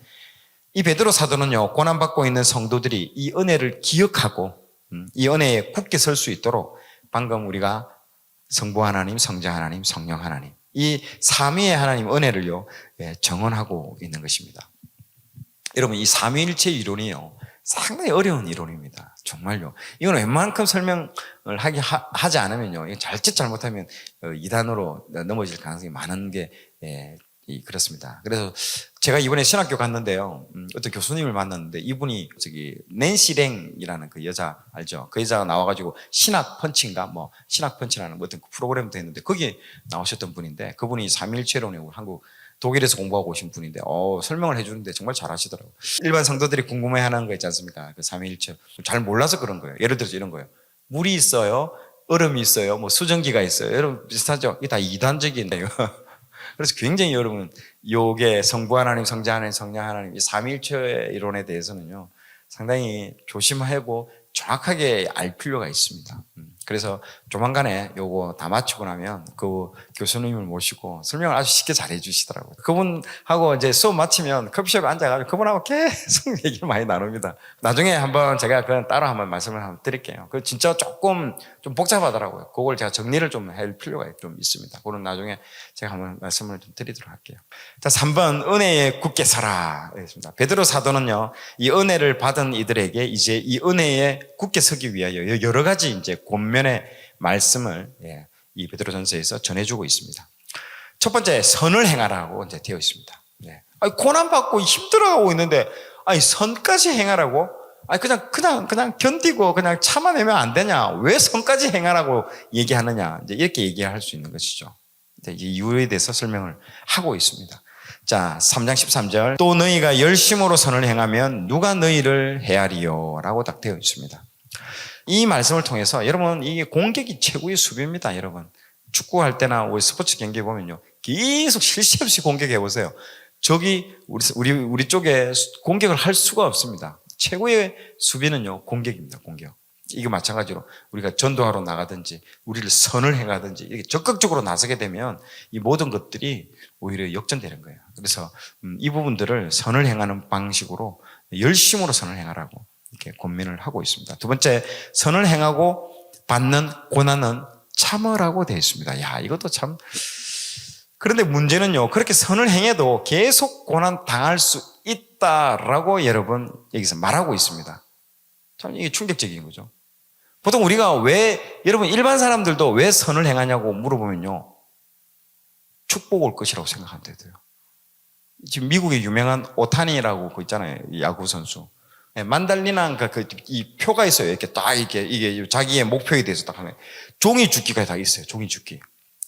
이 베드로 사도는요, 고난받고 있는 성도들이 이 은혜를 기억하고 이 은혜에 굳게 설 수 있도록 방금 우리가 성부 하나님, 성자 하나님, 성령 하나님, 이 삼위의 하나님 은혜를요, 정언하고 있는 것입니다. 여러분, 이 삼위일체 이론이요, 상당히 어려운 이론입니다. 정말요. 이건 웬만큼 설명을 하지 않으면요, 자칫 잘못하면 이단으로 넘어질 가능성이 많은 게 그렇습니다. 그래서 제가 이번에 신학교 갔는데요, 어떤 교수님을 만났는데 이분이 낸시 랭이라는 그 여자 알죠? 그 여자가 나와가지고 신학 펀치인가 신학 펀치라는 어떤 프로그램도 했는데 거기에 나오셨던 분인데, 그분이 삼위일체론에 한국 독일에서 공부하고 오신 분인데 설명을 해주는데 정말 잘하시더라고요. 일반 성도들이 궁금해하는 거 있지 않습니까? 그 삼위일체 잘 몰라서 그런 거예요. 예를 들어서 이런 거예요. 물이 있어요, 얼음이 있어요, 수증기가 있어요. 여러분 비슷하죠? 이게 다 이단적인데요. 그래서 굉장히 여러분, 요게 성부 하나님, 성자 하나님, 성령 하나님, 이 삼위일체 이론에 대해서는요, 상당히 조심하고 정확하게 알 필요가 있습니다. 그래서 조만간에 요거 다 마치고 나면 그 교수님을 모시고 설명을 아주 쉽게 잘 해주시더라고요. 그분하고 이제 수업 마치면 커피숍에 앉아가지고 그분하고 계속 얘기를 많이 나눕니다. 나중에 한번 제가 그건 따로 한번 말씀을 한번 드릴게요. 그 진짜 조금 좀 복잡하더라고요. 그걸 제가 정리를 좀 할 필요가 좀 있습니다. 그건 나중에 제가 한번 말씀을 좀 드리도록 할게요. 자, 3번, 은혜에 굳게 서라. 되겠습니다. 베드로 사도는요, 이 은혜를 받은 이들에게 이제 이 은혜에 굳게 서기 위하여 여러 가지 이제 권면의 말씀을 이 베드로전서에서 전해주고 있습니다. 첫 번째, 선을 행하라고 이제 되어 있습니다. 네. 아니, 고난받고 힘들어하고 있는데, 아니, 선까지 행하라고? 아니, 그냥 견디고 그냥 참아내면 안 되냐? 왜 선까지 행하라고 얘기하느냐? 이제 이렇게 얘기할 수 있는 것이죠. 이제 이 이유에 대해서 설명을 하고 있습니다. 자, 3장 13절. 또 너희가 열심으로 선을 행하면 누가 너희를 헤아리요? 라고 딱 되어 있습니다. 이 말씀을 통해서 여러분, 이게 공격이 최고의 수비입니다, 여러분. 축구할 때나 우리 스포츠 경기 보면요. 계속 쉴 새 없이 공격해 보세요. 저기 우리 쪽에 공격을 할 수가 없습니다. 최고의 수비는요, 공격입니다, 공격. 이게 마찬가지로 우리가 전도하러 나가든지 우리를 선을 행하든지 이렇게 적극적으로 나서게 되면 이 모든 것들이 오히려 역전되는 거예요. 그래서 이 부분들을 선을 행하는 방식으로 열심으로 선을 행하라고 이렇게 권면을 하고 있습니다. 두 번째, 선을 행하고 받는 고난은 참으라고 되어 있습니다. 야, 이것도 참. 그런데 문제는요, 그렇게 선을 행해도 계속 고난 당할 수 있다라고 여러분 여기서 말하고 있습니다. 참 이게 충격적인 거죠. 보통 우리가 여러분 일반 사람들도 왜 선을 행하냐고 물어보면요, 축복 올 것이라고 생각한대요. 지금 미국의 유명한 오타니라고 그 있잖아요, 야구 선수. 만달리나 이 표가 있어요. 이렇게 딱 이게 자기의 목표에 대해서 딱 하면 종이 죽기가 다 있어요. 종이 죽기.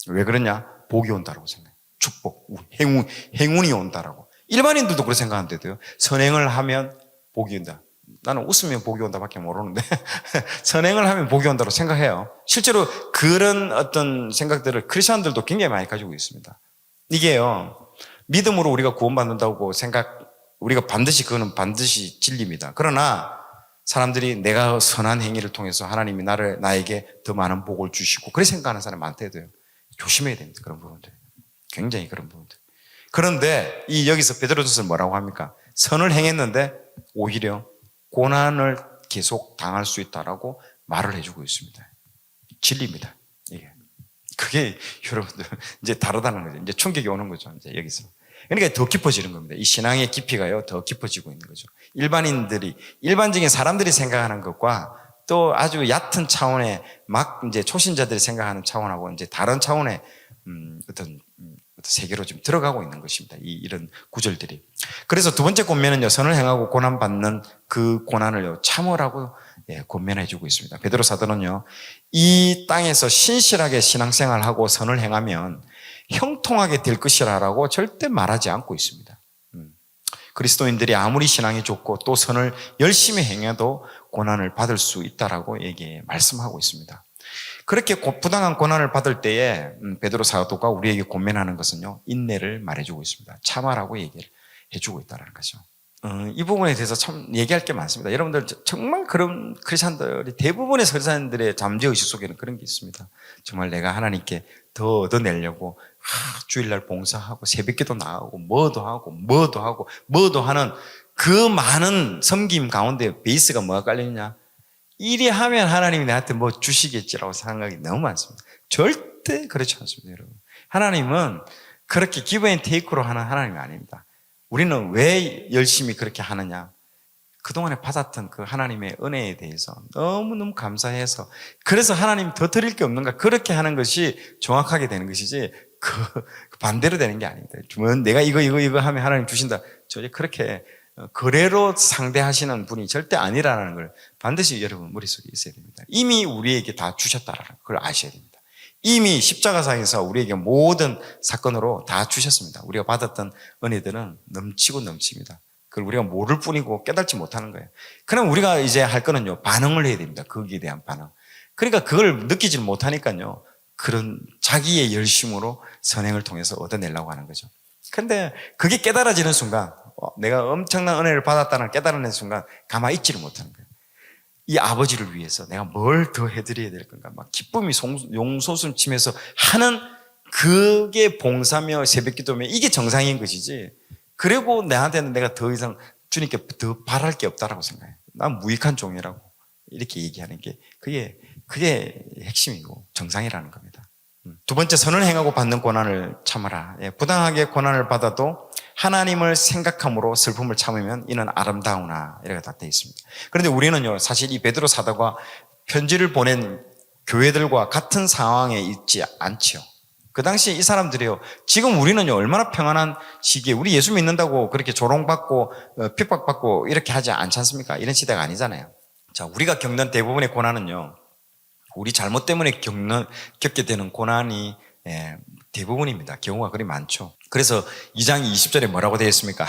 왜 그러냐? 복이 온다라고 생각해요. 축복, 행운이 온다라고. 일반인들도 그렇게 생각하는데도요. 선행을 하면 복이 온다. 나는 웃으면 복이 온다밖에 모르는데 선행을 하면 복이 온다고 생각해요. 실제로 그런 어떤 생각들을 크리스천들도 굉장히 많이 가지고 있습니다. 이게요, 믿음으로 우리가 구원받는다고 우리가 그거는 반드시 진리입니다. 그러나 사람들이 내가 선한 행위를 통해서 하나님이 나에게 더 많은 복을 주시고 그렇게 생각하는 사람이 많대도요. 조심해야 됩니다. 그런 부분들. 굉장히 그런 부분들. 그런데 여기서 베드로전서는 뭐라고 합니까? 선을 행했는데 오히려 고난을 계속 당할 수 있다라고 말을 해주고 있습니다. 진리입니다. 이게. 그게 여러분들 이제 다르다는 거죠. 이제 충격이 오는 거죠. 이제 여기서. 그러니까 더 깊어지는 겁니다. 이 신앙의 깊이가요, 더 깊어지고 있는 거죠. 일반적인 사람들이 생각하는 것과 또 아주 얕은 차원의 이제 초신자들이 생각하는 차원하고 이제 다른 차원의 어떤 세계로 좀 들어가고 있는 것입니다. 이런 구절들이. 그래서 두 번째 권면은요, 선을 행하고 고난받는 그 고난을요, 참으라고 권면해 주고 있습니다. 베드로 사도는요, 이 땅에서 신실하게 신앙생활하고 선을 행하면 형통하게 될 것이라고 절대 말하지 않고 있습니다. 그리스도인들이 아무리 신앙이 좋고 또 선을 열심히 행해도 고난을 받을 수 있다라고 말씀하고 있습니다. 그렇게 부당한 고난을 받을 때에 베드로 사도가 우리에게 권면하는 것은요, 인내를 말해주고 있습니다. 참아라고 얘기를 해주고 있다는 거죠. 이 부분에 대해서 참 얘기할 게 많습니다. 여러분들 정말 그런 크리스천들이 대부분의 크리스천들의 잠재의식 속에는 그런 게 있습니다. 정말 내가 하나님께 더 얻어내려고 주일날 봉사하고 새벽기도 나가고 뭐도 하는 그 많은 섬김 가운데 베이스가 뭐가 깔려있냐? 이리 하면 하나님이 나한테 뭐 주시겠지라고 생각이 너무 많습니다. 절대 그렇지 않습니다, 여러분. 하나님은 그렇게 기브 앤 테이크로 하는 하나님이 아닙니다. 우리는 왜 열심히 그렇게 하느냐? 그동안에 받았던 그 하나님의 은혜에 대해서 너무너무 감사해서, 그래서 하나님 더 드릴 게 없는가? 그렇게 하는 것이 정확하게 되는 것이지, 반대로 되는 게 아닙니다. 내가 이거 하면 하나님 주신다. 절대 그렇게 거래로 상대하시는 분이 절대 아니라는 걸 반드시 여러분 머릿속에 있어야 됩니다. 이미 우리에게 다 주셨다라는 걸 아셔야 됩니다. 이미 십자가상에서 우리에게 모든 사건으로 다 주셨습니다. 우리가 받았던 은혜들은 넘치고 넘칩니다. 그걸 우리가 모를 뿐이고 깨닫지 못하는 거예요. 그럼 우리가 이제 할 거는요, 반응을 해야 됩니다. 거기에 대한 반응. 그러니까 그걸 느끼질 못하니까요, 그런 자기의 열심으로 선행을 통해서 얻어내려고 하는 거죠. 그런데 그게 깨달아지는 순간, 내가 엄청난 은혜를 받았다는 깨달아낸 순간 가만히 있지를 못하는 거예요. 이 아버지를 위해서 내가 뭘 더 해드려야 될 건가, 막 기쁨이 용솟음 치면서 하는 그게 봉사며 새벽기도며 이게 정상인 것이지, 그리고 나한테는 내가 더 이상 주님께 더 바랄 게 없다라고 생각해요. 난 무익한 종이라고 이렇게 얘기하는 게 그게 핵심이고 정상이라는 겁니다. 두 번째, 선을 행하고 받는 고난을 참아라. 부당하게 고난을 받아도 하나님을 생각함으로 슬픔을 참으면 이는 아름다우나, 이렇게 다 되어 있습니다. 그런데 우리는요, 사실 이 베드로 사도가 편지를 보낸 교회들과 같은 상황에 있지 않지요. 그 당시에 이 사람들이요. 지금 우리는요, 얼마나 평안한 시기에 우리 예수 믿는다고 그렇게 조롱받고 핍박받고 이렇게 하지 않지 않습니까? 이런 시대가 아니잖아요. 자, 우리가 겪는 대부분의 고난은요, 우리 잘못 때문에 겪게 되는 고난이 대부분입니다. 경우가 그리 많죠. 그래서 2장 20절에 뭐라고 되어 있습니까?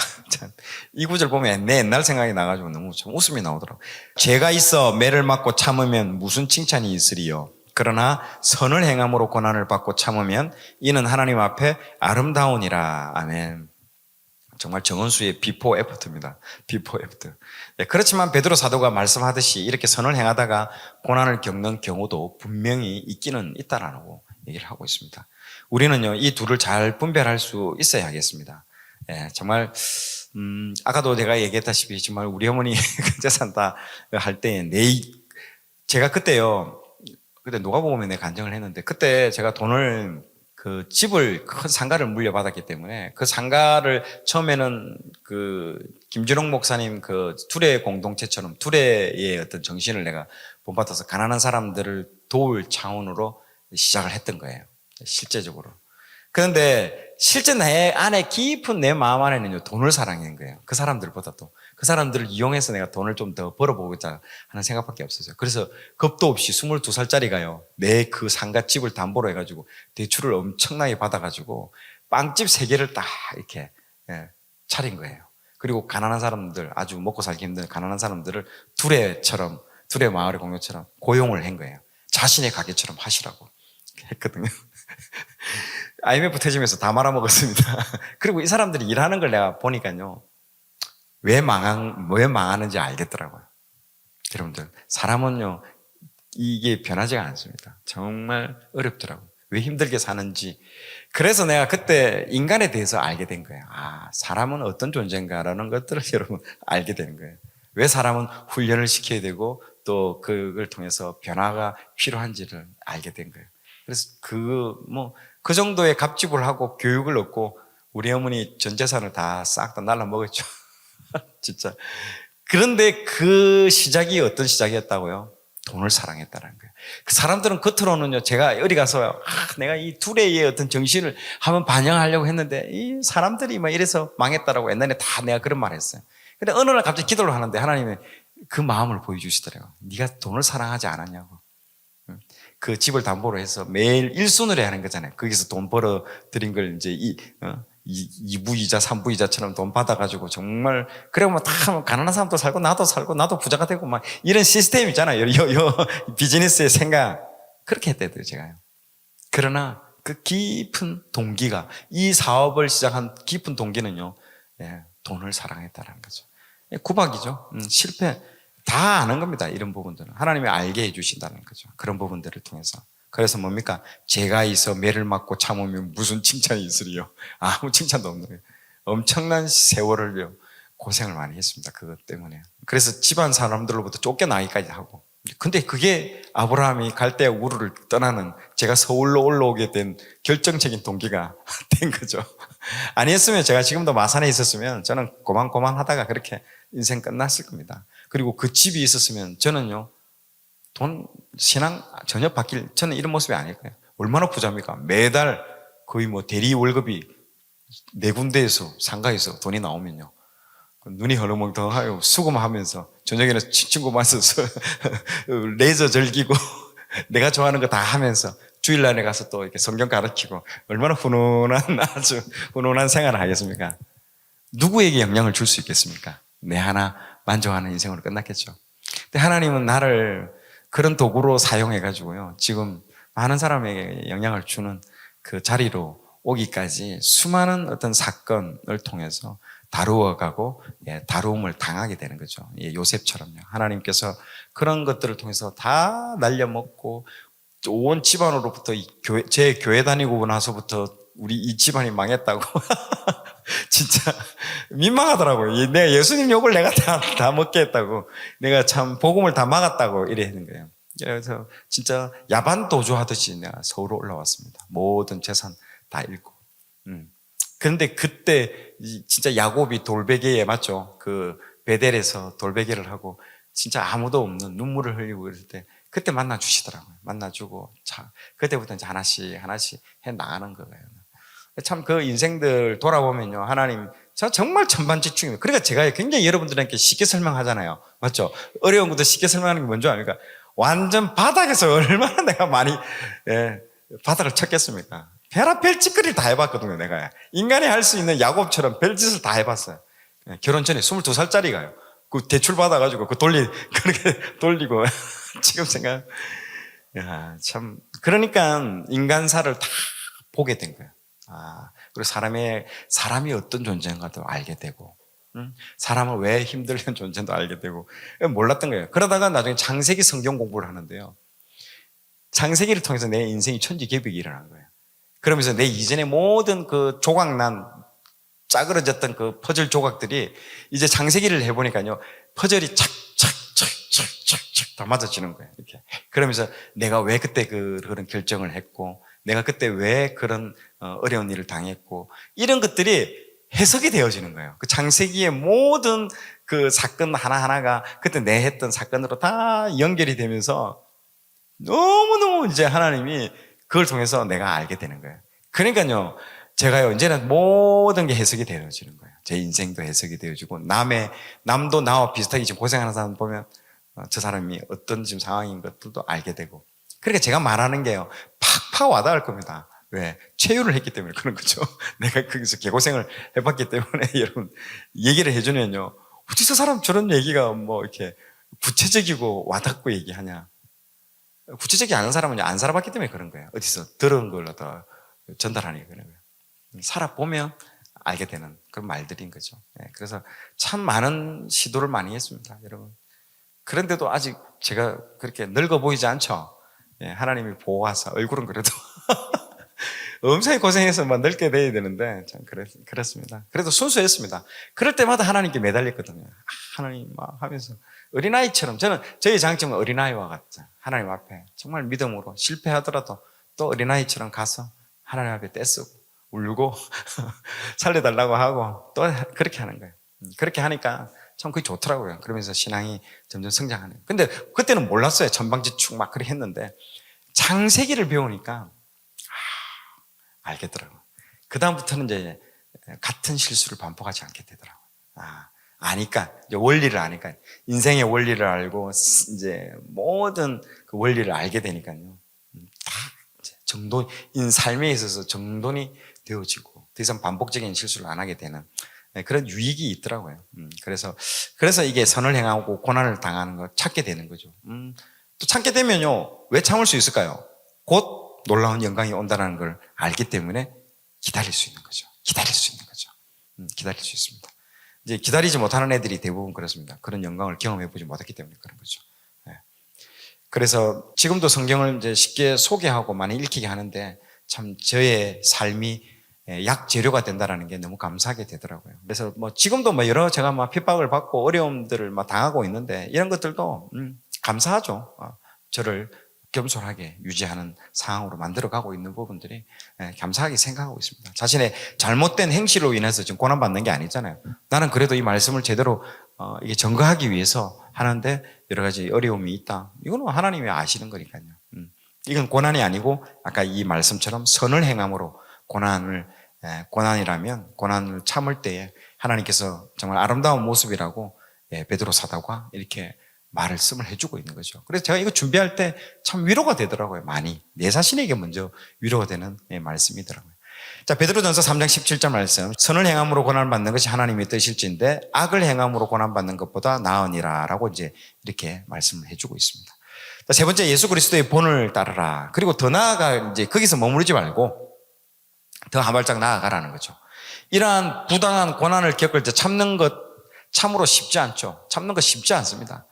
이 구절 보면 내 옛날 생각이 나가지고 너무 좀 웃음이 나오더라고요. 죄가 있어 매를 맞고 참으면 무슨 칭찬이 있으리요. 그러나 선을 행함으로 고난을 받고 참으면 이는 하나님 앞에 아름다우니라. 아멘. 정말 정은수의 비포 애프터입니다. 비포 애프터. 네, 그렇지만 베드로 사도가 말씀하듯이 이렇게 선을 행하다가 고난을 겪는 경우도 분명히 있기는 있다라고 얘기를 하고 있습니다. 우리는요, 이 둘을 잘 분별할 수 있어야 하겠습니다. 예, 정말 아까도 제가 얘기했다시피 정말 우리 어머니 근제산다 할 때 제가 그때요, 그때 누가 보면 내가 간증을 했는데, 그때 제가 돈을 그 집을 큰 상가를 물려받았기 때문에 그 상가를 처음에는 그 김준홍 목사님 그 투레 공동체처럼 투레의 어떤 정신을 내가 본받아서 가난한 사람들을 도울 차원으로 시작을 했던 거예요. 실제적으로. 그런데 실제 내 안에 깊은 내 마음 안에는요, 돈을 사랑한 거예요. 그 사람들보다도. 그 사람들을 이용해서 내가 돈을 좀 더 벌어보고자 하는 생각밖에 없었어요. 그래서 겁도 없이 22살짜리가요, 내 그 상가집을 담보로 해가지고 대출을 엄청나게 받아가지고 빵집 3개를 딱 이렇게 차린 거예요. 그리고 가난한 사람들, 아주 먹고 살기 힘든 가난한 사람들을 투레 마을의 공동처럼 고용을 한 거예요. 자신의 가게처럼 하시라고 했거든요. IMF 터지면서 다 말아먹었습니다. 그리고 이 사람들이 일하는 걸 내가 보니까요, 왜 망하는지 알겠더라고요. 여러분들, 사람은요, 이게 변하지가 않습니다. 정말 어렵더라고요. 왜 힘들게 사는지. 그래서 내가 그때 인간에 대해서 알게 된 거예요. 아, 사람은 어떤 존재인가라는 것들을 여러분 알게 되는 거예요. 왜 사람은 훈련을 시켜야 되고 또 그걸 통해서 변화가 필요한지를 알게 된 거예요. 그래서 그 정도의 갑집을 하고 교육을 얻고 우리 어머니 전 재산을 다 싹 다 날라먹었죠. 진짜. 그런데 그 시작이 어떤 시작이었다고요? 돈을 사랑했다는 거예요. 그 사람들은 겉으로는요, 제가 어디 가서 내가 이 투레의 어떤 정신을 한번 반영하려고 했는데 이 사람들이 막 이래서 망했다라고 옛날에 다 내가 그런 말 했어요. 근데 어느 날 갑자기 기도를 하는데 하나님이 그 마음을 보여주시더라고요. 네가 돈을 사랑하지 않았냐고. 그 집을 담보로 해서 매일 일순으로 하는 거잖아요. 거기서 돈 벌어 들인 걸 이제 2부이자 3부이자처럼 돈 받아가지고 정말 그래고 다 가난한 사람도 살고 나도 부자가 되고 막 이런 시스템 있잖아요. 비즈니스의 생각 그렇게 했대요 제가요. 그러나 그 깊은 동기가 이 사업을 시작한 깊은 동기는요, 돈을 사랑했다는 거죠. 구박이죠. 실패. 다 아는 겁니다. 이런 부분들은 하나님이 알게 해주신다는 거죠. 그런 부분들을 통해서. 그래서 뭡니까? 죄가 있어 매를 맞고 참으면 무슨 칭찬이 있으리요? 아무 칭찬도 없는 거예요. 엄청난 세월을요 고생을 많이 했습니다. 그것 때문에. 그래서 집안 사람들로부터 쫓겨나기까지 하고. 근데 그게 아브라함이 갈대아 우르를 떠나는 제가 서울로 올라오게 된 결정적인 동기가 된 거죠. 아니었으면 제가 지금도 마산에 있었으면 저는 고만고만 하다가 그렇게 인생 끝났을 겁니다. 그리고 그 집이 있었으면 저는요, 신앙 전혀 저는 이런 모습이 아닐 거예요. 얼마나 부자입니까? 매달 거의 대리 월급이 4군데에서 상가에서 돈이 나오면요. 눈이 흐르멍텅하고 수금하면서 저녁에는 친구 만나서 레이저 즐기고 내가 좋아하는 거 다 하면서 주일날에 가서 또 이렇게 성경 가르치고 얼마나 아주 훈훈한 생활을 하겠습니까? 누구에게 영향을 줄 수 있겠습니까? 내 하나 만족하는 인생으로 끝났겠죠. 근데 하나님은 나를 그런 도구로 사용해가지고요, 지금 많은 사람에게 영향을 주는 그 자리로 오기까지 수많은 어떤 사건을 통해서 다루어가고 다루움을 당하게 되는 거죠. 요셉처럼요. 하나님께서 그런 것들을 통해서 다 날려먹고 온 집안으로부터 제 교회 다니고 나서부터 우리 이 집안이 망했다고 진짜 민망하더라고요. 내가 예수님 욕을 내가 다 먹게 했다고, 내가 참 복음을 다 막았다고 이래 하는 거예요. 그래서 진짜 야반 도주하듯이 내가 서울로 올라왔습니다. 모든 재산 다 잃고. 그런데 그때 진짜 야곱이 돌베개에, 맞죠? 그 베델에서 돌베개를 하고 진짜 아무도 없는 눈물을 흘리고 이럴 때 그때 만나주시더라고요. 만나주고, 그때부터 이제 하나씩 해 나가는 거예요. 참 그 인생들 돌아보면요. 하나님, 저 정말 천반지축입니다. 그러니까 제가 굉장히 여러분들에게 쉽게 설명하잖아요. 맞죠? 어려운 것도 쉽게 설명하는 게 뭔지 압니까? 완전 바닥에서 얼마나 내가 많이, 바닥을 쳤겠습니까? 별짓 짓거리를 다 해봤거든요, 내가. 인간이 할 수 있는 야곱처럼 별짓을 다 해봤어요. 결혼 전에 22살짜리가요. 그 대출 받아가지고 그렇게 돌리고. 지금 생각, 야, 참. 그러니까 인간사를 다 보게 된 거예요. 그리고 사람이 어떤 존재인가도 알게 되고, 사람을 왜 힘들는 존재도 알게 되고, 몰랐던 거예요. 그러다가 나중에 창세기 성경 공부를 하는데요. 창세기를 통해서 내 인생이 천지개벽이 일어난 거예요. 그러면서 내 이전의 모든 그 조각난, 짜그러졌던 그 퍼즐 조각들이 이제 창세기를 해보니까요. 퍼즐이 착착착착착 다 맞아지는 거예요. 이렇게. 그러면서 내가 왜 그때 그런 결정을 했고, 내가 그때 왜 그런 어려운 일을 당했고, 이런 것들이 해석이 되어지는 거예요. 그 창세기의 모든 그 사건 하나하나가 그때 내 했던 사건으로 다 연결이 되면서 너무너무 이제 하나님이 그걸 통해서 내가 알게 되는 거예요. 그러니까요, 제가요, 이제는 모든 게 해석이 되어지는 거예요. 제 인생도 해석이 되어지고, 남도 나와 비슷하게 지금 고생하는 사람 보면, 저 사람이 어떤 지금 상황인 것들도 알게 되고. 그러니까 제가 말하는 게요, 팍팍 와닿을 겁니다. 왜? 체유를 했기 때문에 그런 거죠. 내가 거기서 개고생을 해봤기 때문에 여러분, 얘기를 해주면요, 어떻게 저 사람 저런 얘기가 뭐 이렇게 구체적이고 와닿고 얘기하냐. 구체적이 않은 사람은 안 살아봤기 때문에 그런 거예요. 어디서 들은 걸 더 전달하니까 그런 거예요. 살아보면 알게 되는 그런 말들인 거죠. 그래서 참 많은 시도를 많이 했습니다, 여러분. 그런데도 아직 제가 그렇게 늙어 보이지 않죠? 하나님이 보호하사, 얼굴은 그래도 엄청 고생해서 막 늙게 돼야 되는데, 참 그렇습니다. 그래도 순수했습니다. 그럴 때마다 하나님께 매달렸거든요. 하나님 막 하면서. 어린아이처럼, 저희 장점은 어린아이와 같죠. 하나님 앞에 정말 믿음으로 실패하더라도 또 어린아이처럼 가서 하나님 앞에 떼쓰고 울고 살려달라고 하고 또 그렇게 하는 거예요. 그렇게 하니까 참 그게 좋더라고요. 그러면서 신앙이 점점 성장하는 거예요. 근데 그때는 몰랐어요. 전방지축 막 그렇게 했는데 창세기를 배우니까 알겠더라고요. 그다음부터는 이제 같은 실수를 반복하지 않게 되더라고요. 아니까, 이제 원리를 아니까, 인생의 원리를 알고, 이제 모든 그 원리를 알게 되니까요. 다 삶에 있어서 정돈이 되어지고, 더 이상 반복적인 실수를 안 하게 되는 그런 유익이 있더라고요. 그래서 이게 선을 행하고 고난을 당하는 걸 찾게 되는 거죠. 또 참게 되면요, 왜 참을 수 있을까요? 곧 놀라운 영광이 온다는 걸 알기 때문에 기다릴 수 있는 거죠. 기다릴 수 있습니다. 이제 기다리지 못하는 애들이 대부분 그렇습니다. 그런 영광을 경험해보지 못했기 때문에 그런 거죠. 그래서 지금도 성경을 이제 쉽게 소개하고 많이 읽히게 하는데 참 저의 삶이 약재료가 된다는 게 너무 감사하게 되더라고요. 그래서 지금도 여러 제가 핍박을 받고 어려움들을 당하고 있는데 이런 것들도 감사하죠. 저를 겸손하게 유지하는 상황으로 만들어가고 있는 부분들이 감사하게 생각하고 있습니다. 자신의 잘못된 행실로 인해서 지금 고난받는 게 아니잖아요. 나는 그래도 이 말씀을 제대로 이게 전거하기 위해서 하는데 여러 가지 어려움이 있다. 이거는 하나님이 아시는 거니까요. 이건 고난이 아니고 아까 이 말씀처럼 선을 행함으로 고난이라면 고난을 참을 때에 하나님께서 정말 아름다운 모습이라고 베드로 사도가 이렇게 말씀을 해주고 있는 거죠. 그래서 제가 이거 준비할 때 참 위로가 되더라고요. 많이. 내 자신에게 먼저 위로가 되는 말씀이더라고요. 자, 베드로전서 3장 17절 말씀. 선을 행함으로 고난을 받는 것이 하나님의 뜻일진데 악을 행함으로 고난받는 것보다 나으니라 라고 이제 이렇게 말씀을 해주고 있습니다. 자, 세 번째, 예수 그리스도의 본을 따르라. 그리고 더 나아가 이제 거기서 머무르지 말고 더 한 발짝 나아가라는 거죠. 이러한 부당한 고난을 겪을 때 참는 것 참으로 쉽지 않죠. 참는 것 쉽지 않습니다.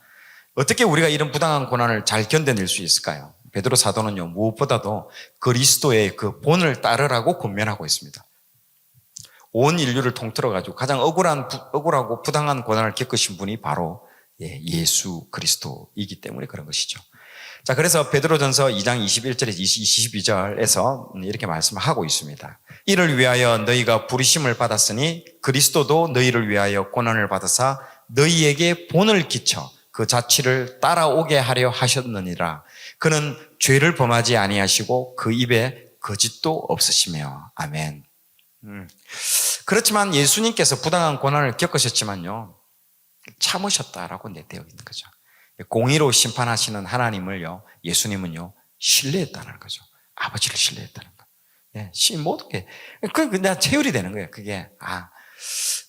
어떻게 우리가 이런 부당한 고난을 잘 견뎌낼 수 있을까요? 베드로 사도는요, 무엇보다도 그리스도의 그 본을 따르라고 권면하고 있습니다. 온 인류를 통틀어가지고 가장 억울하고 부당한 고난을 겪으신 분이 바로 예수 그리스도이기 때문에 그런 것이죠. 자, 그래서 베드로전서 2장 21절에서 22절에서 이렇게 말씀을 하고 있습니다. 이를 위하여 너희가 부르심을 받았으니 그리스도도 너희를 위하여 고난을 받으사 너희에게 본을 끼쳐 그 자취를 따라오게 하려 하셨느니라. 그는 죄를 범하지 아니하시고 그 입에 거짓도 없으시며. 아멘. 그렇지만 예수님께서 부당한 고난을 겪으셨지만요, 참으셨다라고 되어 있는 거죠. 공의로 심판하시는 하나님을요, 예수님은요, 신뢰했다는 거죠. 아버지를 신뢰했다는 거. 예, 모든 게. 그냥 체휼이 되는 거예요, 그게.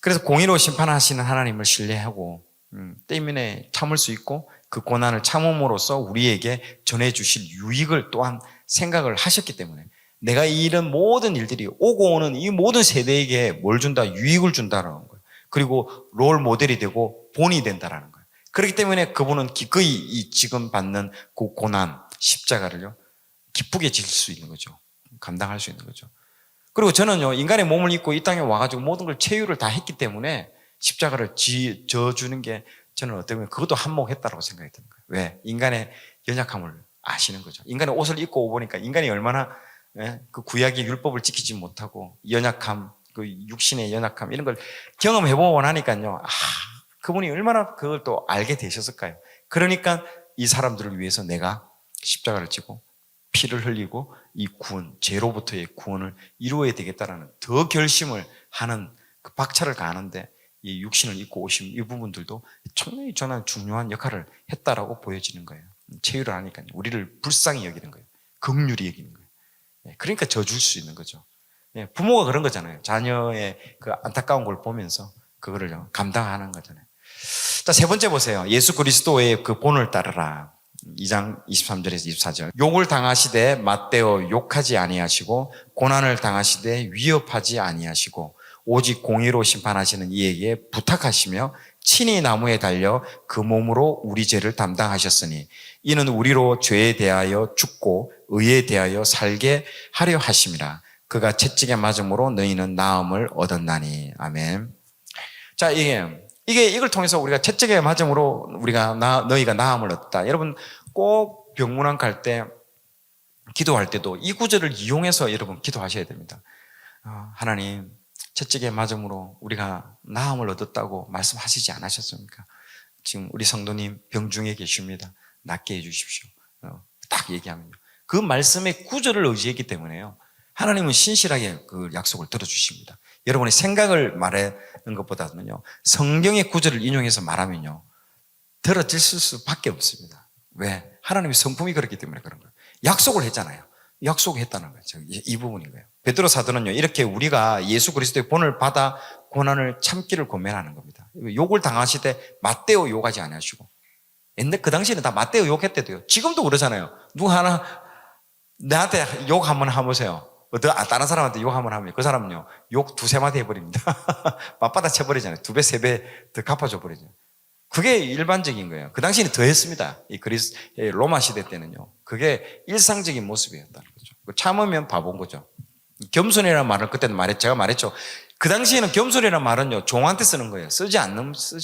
그래서 공의로 심판하시는 하나님을 신뢰하고, 때문에 참을 수 있고, 그 고난을 참음으로써 우리에게 전해주실 유익을 또한 생각을 하셨기 때문에, 내가 이런 모든 일들이 오고 오는 이 모든 세대에게 뭘 준다? 유익을 준다라는 거예요. 그리고 롤 모델이 되고 본이 된다라는 거예요. 그렇기 때문에 그분은 기꺼이 이 지금 받는 그 고난, 십자가를요, 기쁘게 질 수 있는 거죠. 감당할 수 있는 거죠. 그리고 저는요, 인간의 몸을 입고 이 땅에 와가지고 모든 걸 체휼을 다 했기 때문에 십자가를 져주는 게 저는 어떻게 보면 그것도 한몫했다고 생각이 드는 거예요. 왜? 인간의 연약함을 아시는 거죠. 인간의 옷을 입고 오보니까 인간이 얼마나 그 구약의 율법을 지키지 못하고 연약함, 그 육신의 연약함 이런 걸 경험해보고 나니까요, 그분이 얼마나 그걸 또 알게 되셨을까요? 그러니까 이 사람들을 위해서 내가 십자가를 지고 피를 흘리고 이 구원, 죄로부터의 구원을 이루어야 되겠다라는 더 결심을 하는 그 박차를 가하는데 이 육신을 입고 오신 이 부분들도 충분히 저는 중요한 역할을 했다라고 보여지는 거예요. 체휼을 하니까 우리를 불쌍히 여기는 거예요. 긍휼히 여기는 거예요. 그러니까 져줄 수 있는 거죠. 부모가 그런 거잖아요. 자녀의 그 안타까운 걸 보면서 그거를 감당하는 거잖아요. 자, 세 번째 보세요. 예수 그리스도의 그 본을 따르라. 2장 23절에서 24절. 욕을 당하시되 맞대어 욕하지 아니하시고 고난을 당하시되 위협하지 아니하시고 오직 공의로 심판하시는 이에게 부탁하시며 친히 나무에 달려 그 몸으로 우리 죄를 담당하셨으니 이는 우리로 죄에 대하여 죽고 의에 대하여 살게 하려 하심이라. 그가 채찍에 맞음으로 너희는 나음을 얻었나니. 아멘. 자, 이걸 통해서 우리가 채찍에 맞음으로 너희가 나음을 얻었다. 여러분 꼭 병문안 갈 때 기도할 때도 이 구절을 이용해서 여러분 기도하셔야 됩니다. 하나님, 채찍에 맞음으로 우리가 나음을 얻었다고 말씀하시지 않으셨습니까? 지금 우리 성도님 병중에 계십니다. 낫게 해주십시오. 딱 얘기하면요. 그 말씀의 구절을 의지했기 때문에요. 하나님은 신실하게 그 약속을 들어주십니다. 여러분의 생각을 말하는 것보다는요, 성경의 구절을 인용해서 말하면요, 들어질 수밖에 없습니다. 왜? 하나님의 성품이 그렇기 때문에 그런 거예요. 약속을 했잖아요. 약속했다는 거죠. 이 부분인 거예요. 베드로 사도는요, 이렇게 우리가 예수 그리스도의 본을 받아 고난을 참기를 권면하는 겁니다. 욕을 당하시되 맞대어 욕하지 않으시고. 옛날 그 당시에는 다 맞대어 욕했대도요. 지금도 그러잖아요. 누가 하나 나한테 욕 한번 해보세요. 다른 사람한테 욕 한번 하면 그 사람은요, 욕 두세 마디 해버립니다. 맞받아 쳐버리잖아요. 두 배, 세 배 더 갚아줘 버리죠. 그게 일반적인 거예요. 그 당시에는 더 했습니다. 이 로마 시대 때는요. 그게 일상적인 모습이었다는 거죠. 참으면 바본 거죠. 겸손이라는 말을 그때는 제가 말했죠. 그 당시에는 겸손이라는 말은요, 종한테 쓰는 거예요. 쓰지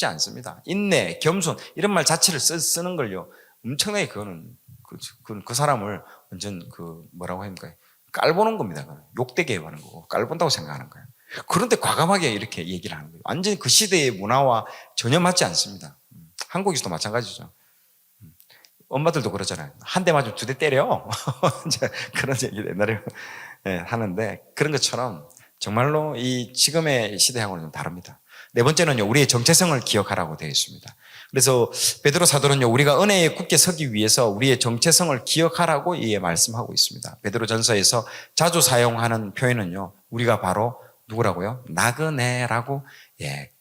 않습니다. 인내, 겸손, 이런 말 자체를 쓰는 걸요, 엄청나게 그 사람을 완전 뭐라고 합니까? 깔보는 겁니다. 욕되게 하는 거고, 깔본다고 생각하는 거예요. 그런데 과감하게 이렇게 얘기를 하는 거예요. 완전히 그 시대의 문화와 전혀 맞지 않습니다. 한국에서도 마찬가지죠. 엄마들도 그러잖아요. 한 대 맞으면 두 대 때려. 그런 얘기 옛날에 하는데, 그런 것처럼 정말로 이 지금의 시대하고는 좀 다릅니다. 네 번째는요, 우리의 정체성을 기억하라고 되어 있습니다. 그래서 베드로 사도는요, 우리가 은혜에 굳게 서기 위해서 우리의 정체성을 기억하라고 말씀하고 있습니다. 베드로 전서에서 자주 사용하는 표현은요, 우리가 바로 누구라고요? 나그네라고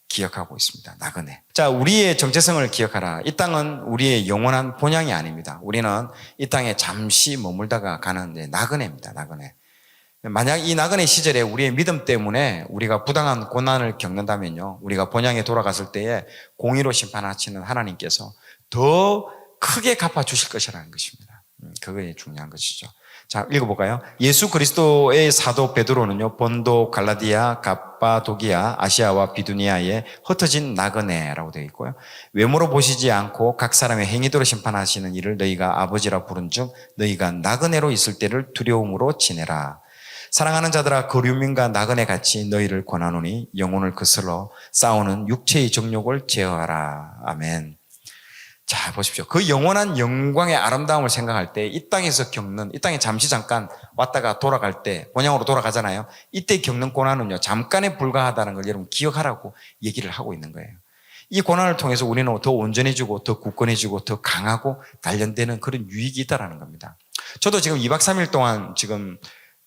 기억하고 있습니다. 나그네. 자, 우리의 정체성을 기억하라. 이 땅은 우리의 영원한 본향이 아닙니다. 우리는 이 땅에 잠시 머물다가 가는 나그네입니다. 나그네. 만약 이 나그네 시절에 우리의 믿음 때문에 우리가 부당한 고난을 겪는다면요, 우리가 본향에 돌아갔을 때에 공의로 심판하시는 하나님께서 더 크게 갚아주실 것이라는 것입니다. 그게 중요한 것이죠. 자, 읽어볼까요? 예수 그리스도의 사도 베드로는요, 본도, 갈라디아, 갑바도기아, 아시아와 비두니아에 흩어진 나그네라고 되어 있고요. 외모로 보시지 않고 각 사람의 행위대로 심판하시는 이를 너희가 아버지라 부른즉 너희가 나그네로 있을 때를 두려움으로 지내라. 사랑하는 자들아, 거류민과 나그네 같이 너희를 권하노니 영혼을 거슬러 싸우는 육체의 정욕을 제어하라. 아멘. 자, 보십시오. 그 영원한 영광의 아름다움을 생각할 때 이 땅에서 겪는, 이 땅에 잠시 잠깐 왔다가 돌아갈 때, 본향으로 돌아가잖아요. 이때 겪는 고난은요, 잠깐에 불과하다는 걸 여러분 기억하라고 얘기를 하고 있는 거예요. 이 고난을 통해서 우리는 더 온전해지고, 더 굳건해지고, 더 강하고 단련되는 그런 유익이 있다라는 겁니다. 저도 지금 2박 3일 동안 지금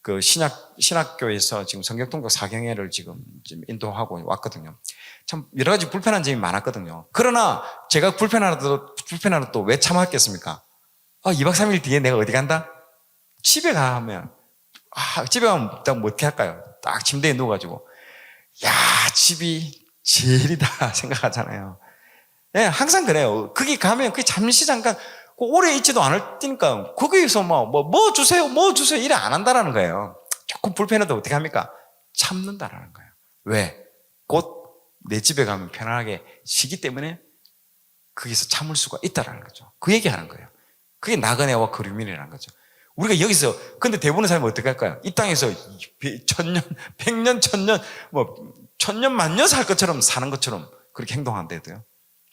그 신학교에서 지금 성경통독 4경회를 지금 인도하고 왔거든요. 참 여러 가지 불편한 점이 많았거든요. 그러나 제가 불편하라도 또 왜 참았겠습니까? 2박 3일 뒤에 내가 어디 간다? 집에 가 하면, 집에 가면 딱 어떻게 할까요? 딱 침대에 누워가지고, 야, 집이 제일이다 생각하잖아요. 예, 항상 그래요. 거기 가면 그게 잠시 잠깐, 오래 있지도 않을 테니까, 거기에서 뭐 주세요, 이래 안 한다라는 거예요. 조금 불편해도 어떻게 합니까? 참는다라는 거예요. 왜? 곧 내 집에 가면 편안하게 쉬기 때문에 거기서 참을 수가 있다라는 거죠. 그 얘기 하는 거예요. 그게 나그네와 그리움이라는 거죠. 우리가 여기서, 근데 대부분의 사람은 어떻게 할까요? 이 땅에서 1000년, 100년, 1000년, 천년, 만년 살 것처럼 사는 것처럼 그렇게 행동한대도요.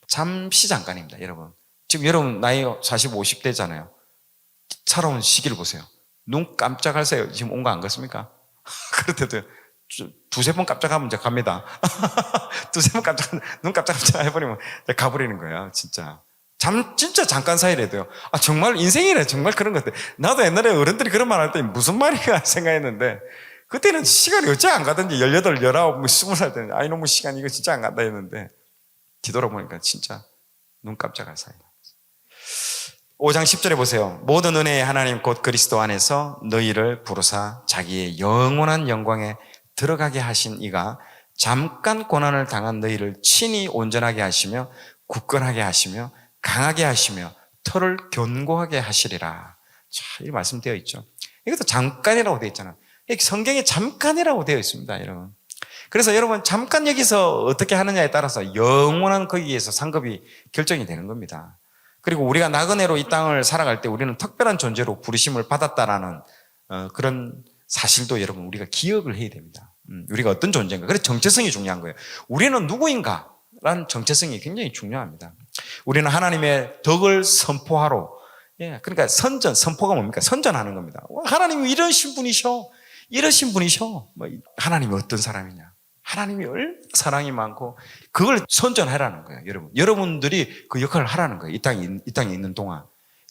잠시 잠깐입니다, 여러분. 지금 여러분 나이 40, 50대잖아요. 살아온 시기를 보세요. 눈 깜짝하세요. 지금 온 거 안 같습니까? 그렇대도요. 두세 번 깜짝하면 이제 갑니다. 두세 번 눈 깜짝깜짝 해버리면 가버리는 거예요, 진짜. 진짜 잠깐 사이래도요. 정말 인생이래, 정말 그런 것 같아. 나도 옛날에 어른들이 그런 말 할 때 무슨 말이야 생각했는데, 그때는 시간이 어째 안 가든지 18, 19, 20살 때는 이놈의 시간 이거 진짜 안 간다 했는데, 뒤돌아보니까 진짜 눈 깜짝할 사이. 5장 10절에 보세요. 모든 은혜의 하나님 곧 그리스도 안에서 너희를 부르사 자기의 영원한 영광에 들어가게 하신 이가 잠깐 고난을 당한 너희를 친히 온전하게 하시며 굳건하게 하시며 강하게 하시며 털을 견고하게 하시리라. 자, 이 말씀되어 있죠. 이것도 잠깐이라고 되어 있잖아요. 성경에 잠깐이라고 되어 있습니다, 여러분. 그래서 여러분 잠깐 여기서 어떻게 하느냐에 따라서 영원한 거기에서 상급이 결정이 되는 겁니다. 그리고 우리가 나그네로 이 땅을 살아갈 때 우리는 특별한 존재로 부르심을 받았다라는 그런 사실도 여러분 우리가 기억을 해야 됩니다. 우리가 어떤 존재인가. 그래서 정체성이 중요한 거예요. 우리는 누구인가? 라는 정체성이 굉장히 중요합니다. 우리는 하나님의 덕을 선포하러, 그러니까 선포가 뭡니까? 선전하는 겁니다. 하나님이 이러신 분이셔. 하나님이 어떤 사람이냐? 하나님이 얼마나 사랑이 많고, 그걸 선전하라는 거예요, 여러분. 여러분들이 그 역할을 하라는 거예요, 이 땅에 있는 동안.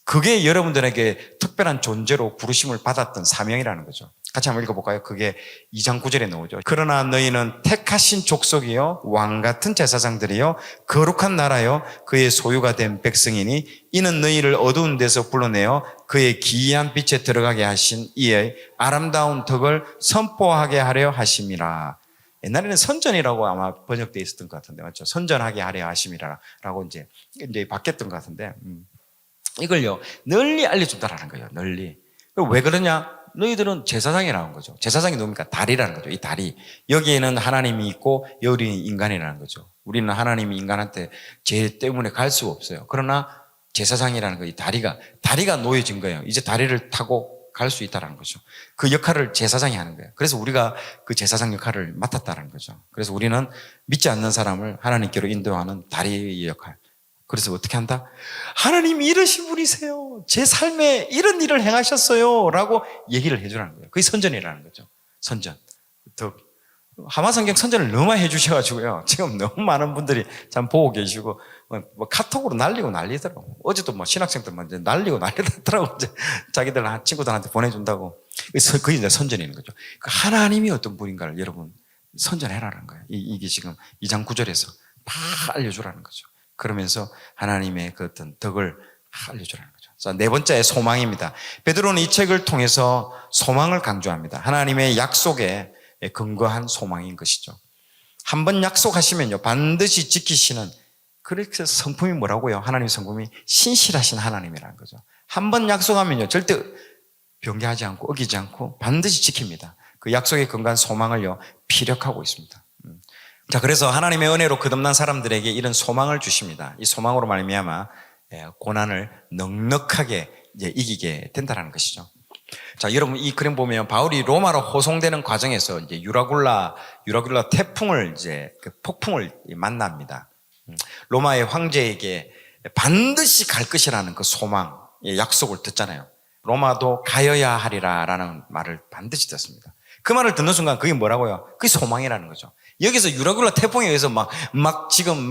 그게 여러분들에게 특별한 존재로 부르심을 받았던 사명이라는 거죠. 같이 한번 읽어볼까요? 그게 2장 9절에 나오죠. 그러나 너희는 택하신 족속이요 왕같은 제사장들이요 거룩한 나라요 그의 소유가 된 백성이니 이는 너희를 어두운 데서 불러내어 그의 기이한 빛에 들어가게 하신 이의 아름다운 덕을 선포하게 하려 하심이라. 옛날에는 선전이라고 아마 번역되어 있었던 것 같은데, 맞죠? 선전하게 하려 하심이라라고 이제 바뀌었던 것 같은데, 이걸요 널리 알려준다라는 거예요. 널리. 왜 그러냐? 너희들은 제사장이라는 거죠. 제사장이 뭡니까? 다리라는 거죠. 이 다리. 여기에는 하나님이 있고 여기는 인간이라는 거죠. 우리는 하나님이 인간한테 죄 때문에 갈 수 없어요. 그러나 제사장이라는 거, 이 다리가 놓여진 거예요. 이제 다리를 타고 갈 수 있다는 거죠. 그 역할을 제사장이 하는 거예요. 그래서 우리가 그 제사장 역할을 맡았다는 거죠. 그래서 우리는 믿지 않는 사람을 하나님께로 인도하는 다리의 역할. 그래서 어떻게 한다? 하나님이 이러신 분이세요. 제 삶에 이런 일을 행하셨어요. 라고 얘기를 해주라는 거예요. 그게 선전이라는 거죠. 선전. 하마성경 선전을 너무 많이 해주셔가지고요. 지금 너무 많은 분들이 참 보고 계시고, 카톡으로 날리고 난리더라고. 어제도 신학생들 이제 날리고 난리더라고. 이제 자기들 친구들한테 보내준다고. 그게 이제 선전이는 거죠. 하나님이 어떤 분인가를 여러분 선전해라는 거예요. 이게 지금 2장 9절에서 다 알려주라는 거죠. 그러면서 하나님의 그 어떤 덕을 알려주라는 거죠. 자, 네 번째 소망입니다. 베드로는 이 책을 통해서 소망을 강조합니다. 하나님의 약속에 근거한 소망인 것이죠. 한번 약속하시면요 반드시 지키시는, 그래서 성품이 뭐라고요? 하나님의 성품이 신실하신 하나님이라는 거죠. 한번 약속하면요 절대 변개하지 않고 어기지 않고 반드시 지킵니다. 그 약속에 근거한 소망을요 피력하고 있습니다. 자, 그래서 하나님의 은혜로 거듭난 사람들에게 이런 소망을 주십니다. 이 소망으로 말미암아 고난을 넉넉하게 이제 이기게 된다는 것이죠. 자, 여러분 이 그림 보면 바울이 로마로 호송되는 과정에서 이제 유라굴라 태풍을 이제 그 폭풍을 만납니다. 로마의 황제에게 반드시 갈 것이라는 그 소망, 약속을 듣잖아요. 로마도 가여야 하리라라는 말을 반드시 듣습니다. 그 말을 듣는 순간 그게 뭐라고요? 그게 소망이라는 거죠. 여기서 유라굴라 태풍에 의해서 지금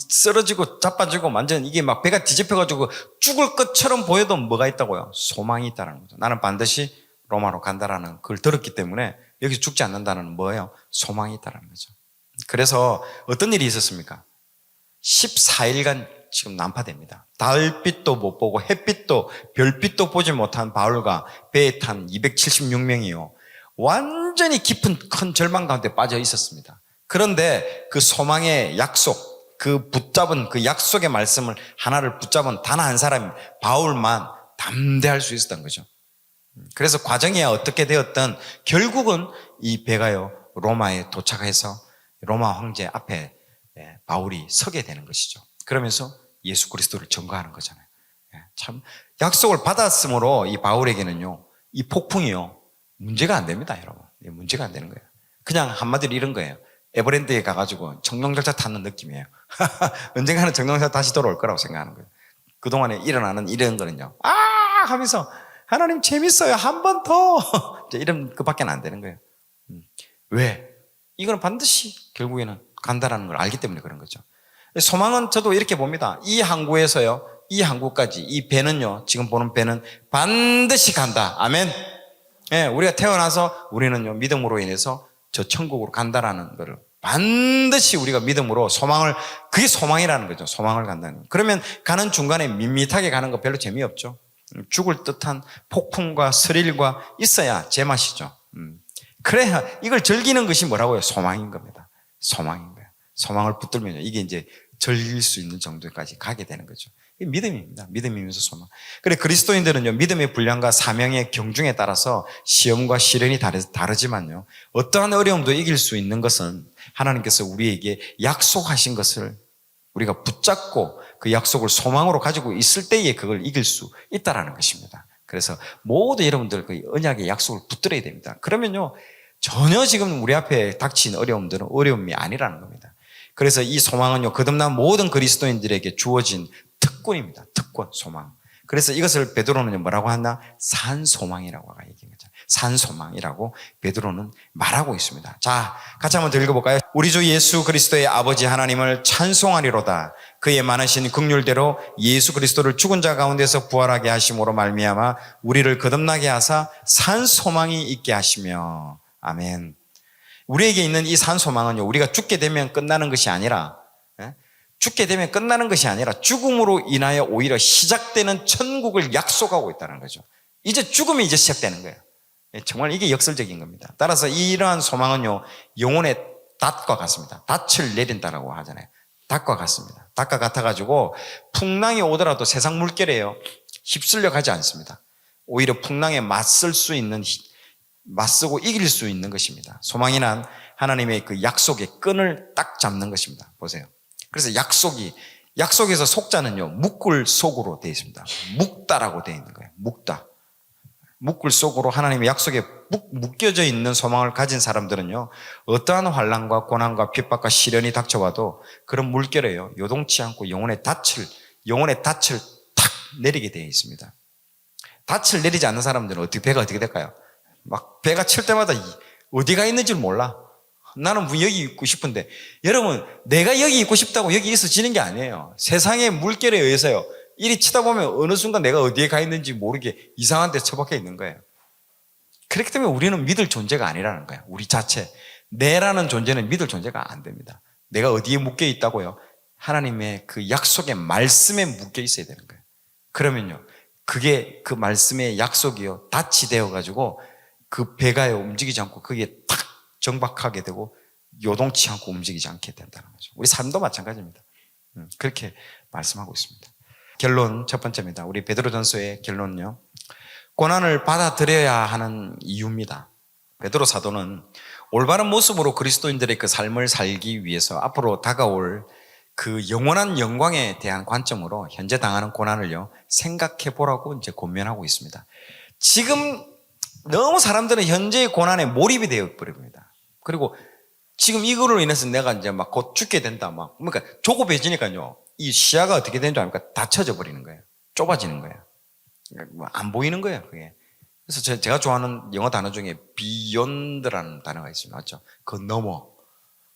쓰러지고 자빠지고 완전 이게 막 배가 뒤집혀가지고 죽을 것처럼 보여도 뭐가 있다고요? 소망이 있다는 거죠. 나는 반드시 로마로 간다라는 그걸 들었기 때문에 여기서 죽지 않는다는 뭐예요? 소망이 있다는 거죠. 그래서 어떤 일이 있었습니까? 14일간 지금 난파됩니다. 달빛도 못 보고 햇빛도 별빛도 보지 못한 바울과 배에 탄 276명이요. 완전히 깊은 큰 절망 가운데 빠져 있었습니다. 그런데 그 소망의 약속, 그 붙잡은 그 약속의 말씀을 하나를 붙잡은 단 한 사람 바울만 담대할 수 있었던 거죠. 그래서 과정이 어떻게 되었든 결국은 이 배가요 로마에 도착해서 로마 황제 앞에 바울이 서게 되는 것이죠. 그러면서 예수 그리스도를 전거하는 거잖아요. 참 약속을 받았으므로 이 바울에게는요 이 폭풍이요 문제가 안 됩니다, 여러분. 문제가 안 되는 거예요. 그냥 한마디로 이런 거예요. 에버랜드에 가가지고 청룡열차 타는 느낌이에요. 언젠가는 청룡열차 다시 돌아올 거라고 생각하는 거예요. 그동안에 일어나는 이런 거는요 하면서 하나님 재밌어요. 한 번 더. 이런 그밖에 안 되는 거예요. 왜? 이거는 반드시 결국에는 간다라는 걸 알기 때문에 그런 거죠. 소망은 저도 이렇게 봅니다. 이 항구에서요, 이 항구까지 이 배는요, 지금 보는 배는 반드시 간다. 아멘. 예, 우리가 태어나서 우리는요, 믿음으로 인해서 저 천국으로 간다라는 거를 반드시 우리가 믿음으로 소망을, 그게 소망이라는 거죠. 소망을 간다는 거. 그러면 가는 중간에 밋밋하게 가는 거 별로 재미없죠. 죽을 듯한 폭풍과 스릴과 있어야 제맛이죠. 그래야 이걸 즐기는 것이 뭐라고요? 소망인 겁니다. 소망인 거예요. 소망을 붙들면요, 이게 이제 즐길 수 있는 정도까지 가게 되는 거죠. 이게 믿음입니다. 믿음이면서 소망. 그래, 그리스도인들은요, 믿음의 분량과 사명의 경중에 따라서 시험과 시련이 다르지만요, 어떠한 어려움도 이길 수 있는 것은 하나님께서 우리에게 약속하신 것을 우리가 붙잡고 그 약속을 소망으로 가지고 있을 때에 그걸 이길 수 있다라는 것입니다. 그래서 모두 여러분들 그 언약의 약속을 붙들어야 됩니다. 그러면요, 전혀 지금 우리 앞에 닥친 어려움들은 어려움이 아니라는 겁니다. 그래서 이 소망은요, 거듭난 모든 그리스도인들에게 주어진 특권입니다. 특권, 소망. 그래서 이것을 베드로는 뭐라고 하나? 산소망이라고 얘기한 거죠. 산소망이라고 베드로는 말하고 있습니다. 자, 같이 한번 더 읽어볼까요? 우리 주 예수 그리스도의 아버지 하나님을 찬송하리로다. 그의 많으신 긍휼대로 예수 그리스도를 죽은 자 가운데서 부활하게 하심으로 말미암아 우리를 거듭나게 하사 산소망이 있게 하시며. 아멘. 우리에게 있는 이 산소망은요, 우리가 죽게 되면 끝나는 것이 아니라, 죽게 되면 끝나는 것이 아니라 죽음으로 인하여 오히려 시작되는 천국을 약속하고 있다는 거죠. 이제 죽음이 이제 시작되는 거예요. 정말 이게 역설적인 겁니다. 따라서 이러한 소망은요, 영혼의 닷과 같습니다. 닻을 내린다라고 하잖아요. 닷과 같습니다. 닷과 같아가지고 풍랑이 오더라도 세상 물결에요, 휩쓸려 가지 않습니다. 오히려 풍랑에 맞서고 이길 수 있는 것입니다. 소망이란 하나님의 그 약속의 끈을 딱 잡는 것입니다. 보세요. 그래서 약속에서 속자는요, 묵글 속으로 되어 있습니다. 묵다라고 되어 있는 거예요. 묵다. 묵글 속으로 하나님의 약속에 묶여져 있는 소망을 가진 사람들은요, 어떠한 환난과 고난과 핍박과 시련이 닥쳐와도 그런 물결에요, 요동치 않고 영혼의 닻을 탁 내리게 되어 있습니다. 닻을 내리지 않는 사람들은 배가 어떻게 될까요? 막 배가 칠 때마다 어디가 있는지를 몰라. 나는 여기 있고 싶은데, 여러분, 내가 여기 있고 싶다고 여기 있어지는 게 아니에요. 세상의 물결에 의해서요, 이리 치다 보면 어느 순간 내가 어디에 가 있는지 모르게 이상한 데 처박혀 있는 거예요. 그렇기 때문에 우리는 믿을 존재가 아니라는 거예요. 우리 자체. 내라는 존재는 믿을 존재가 안 됩니다. 내가 어디에 묶여 있다고요? 하나님의 그 약속의 말씀에 묶여 있어야 되는 거예요. 그러면요, 그게 그 말씀의 약속이요, 닻이 되어가지고 그 배가요, 움직이지 않고 그게 탁 정박하게 되고 요동치 않고 움직이지 않게 된다는 거죠. 우리 삶도 마찬가지입니다. 그렇게 말씀하고 있습니다. 결론 첫 번째입니다. 우리 베드로전서의 결론은요, 고난을 받아들여야 하는 이유입니다. 베드로 사도는 올바른 모습으로 그리스도인들의 그 삶을 살기 위해서 앞으로 다가올 그 영원한 영광에 대한 관점으로 현재 당하는 고난을요, 생각해 보라고 이제 권면하고 있습니다. 지금 너무 사람들은 현재의 고난에 몰입이 되어 버립니다. 그리고 지금 이거로 인해서 내가 이제 막 곧 죽게 된다, 그러니까 조급해지니까요, 이 시야가 어떻게 되는 줄 압니까? 닫혀져 버리는 거예요. 좁아지는 거예요. 그러니까 안 보이는 거예요, 그게. 그래서 제가 좋아하는 영어 단어 중에 beyond라는 단어가 있습니다. 맞죠? 그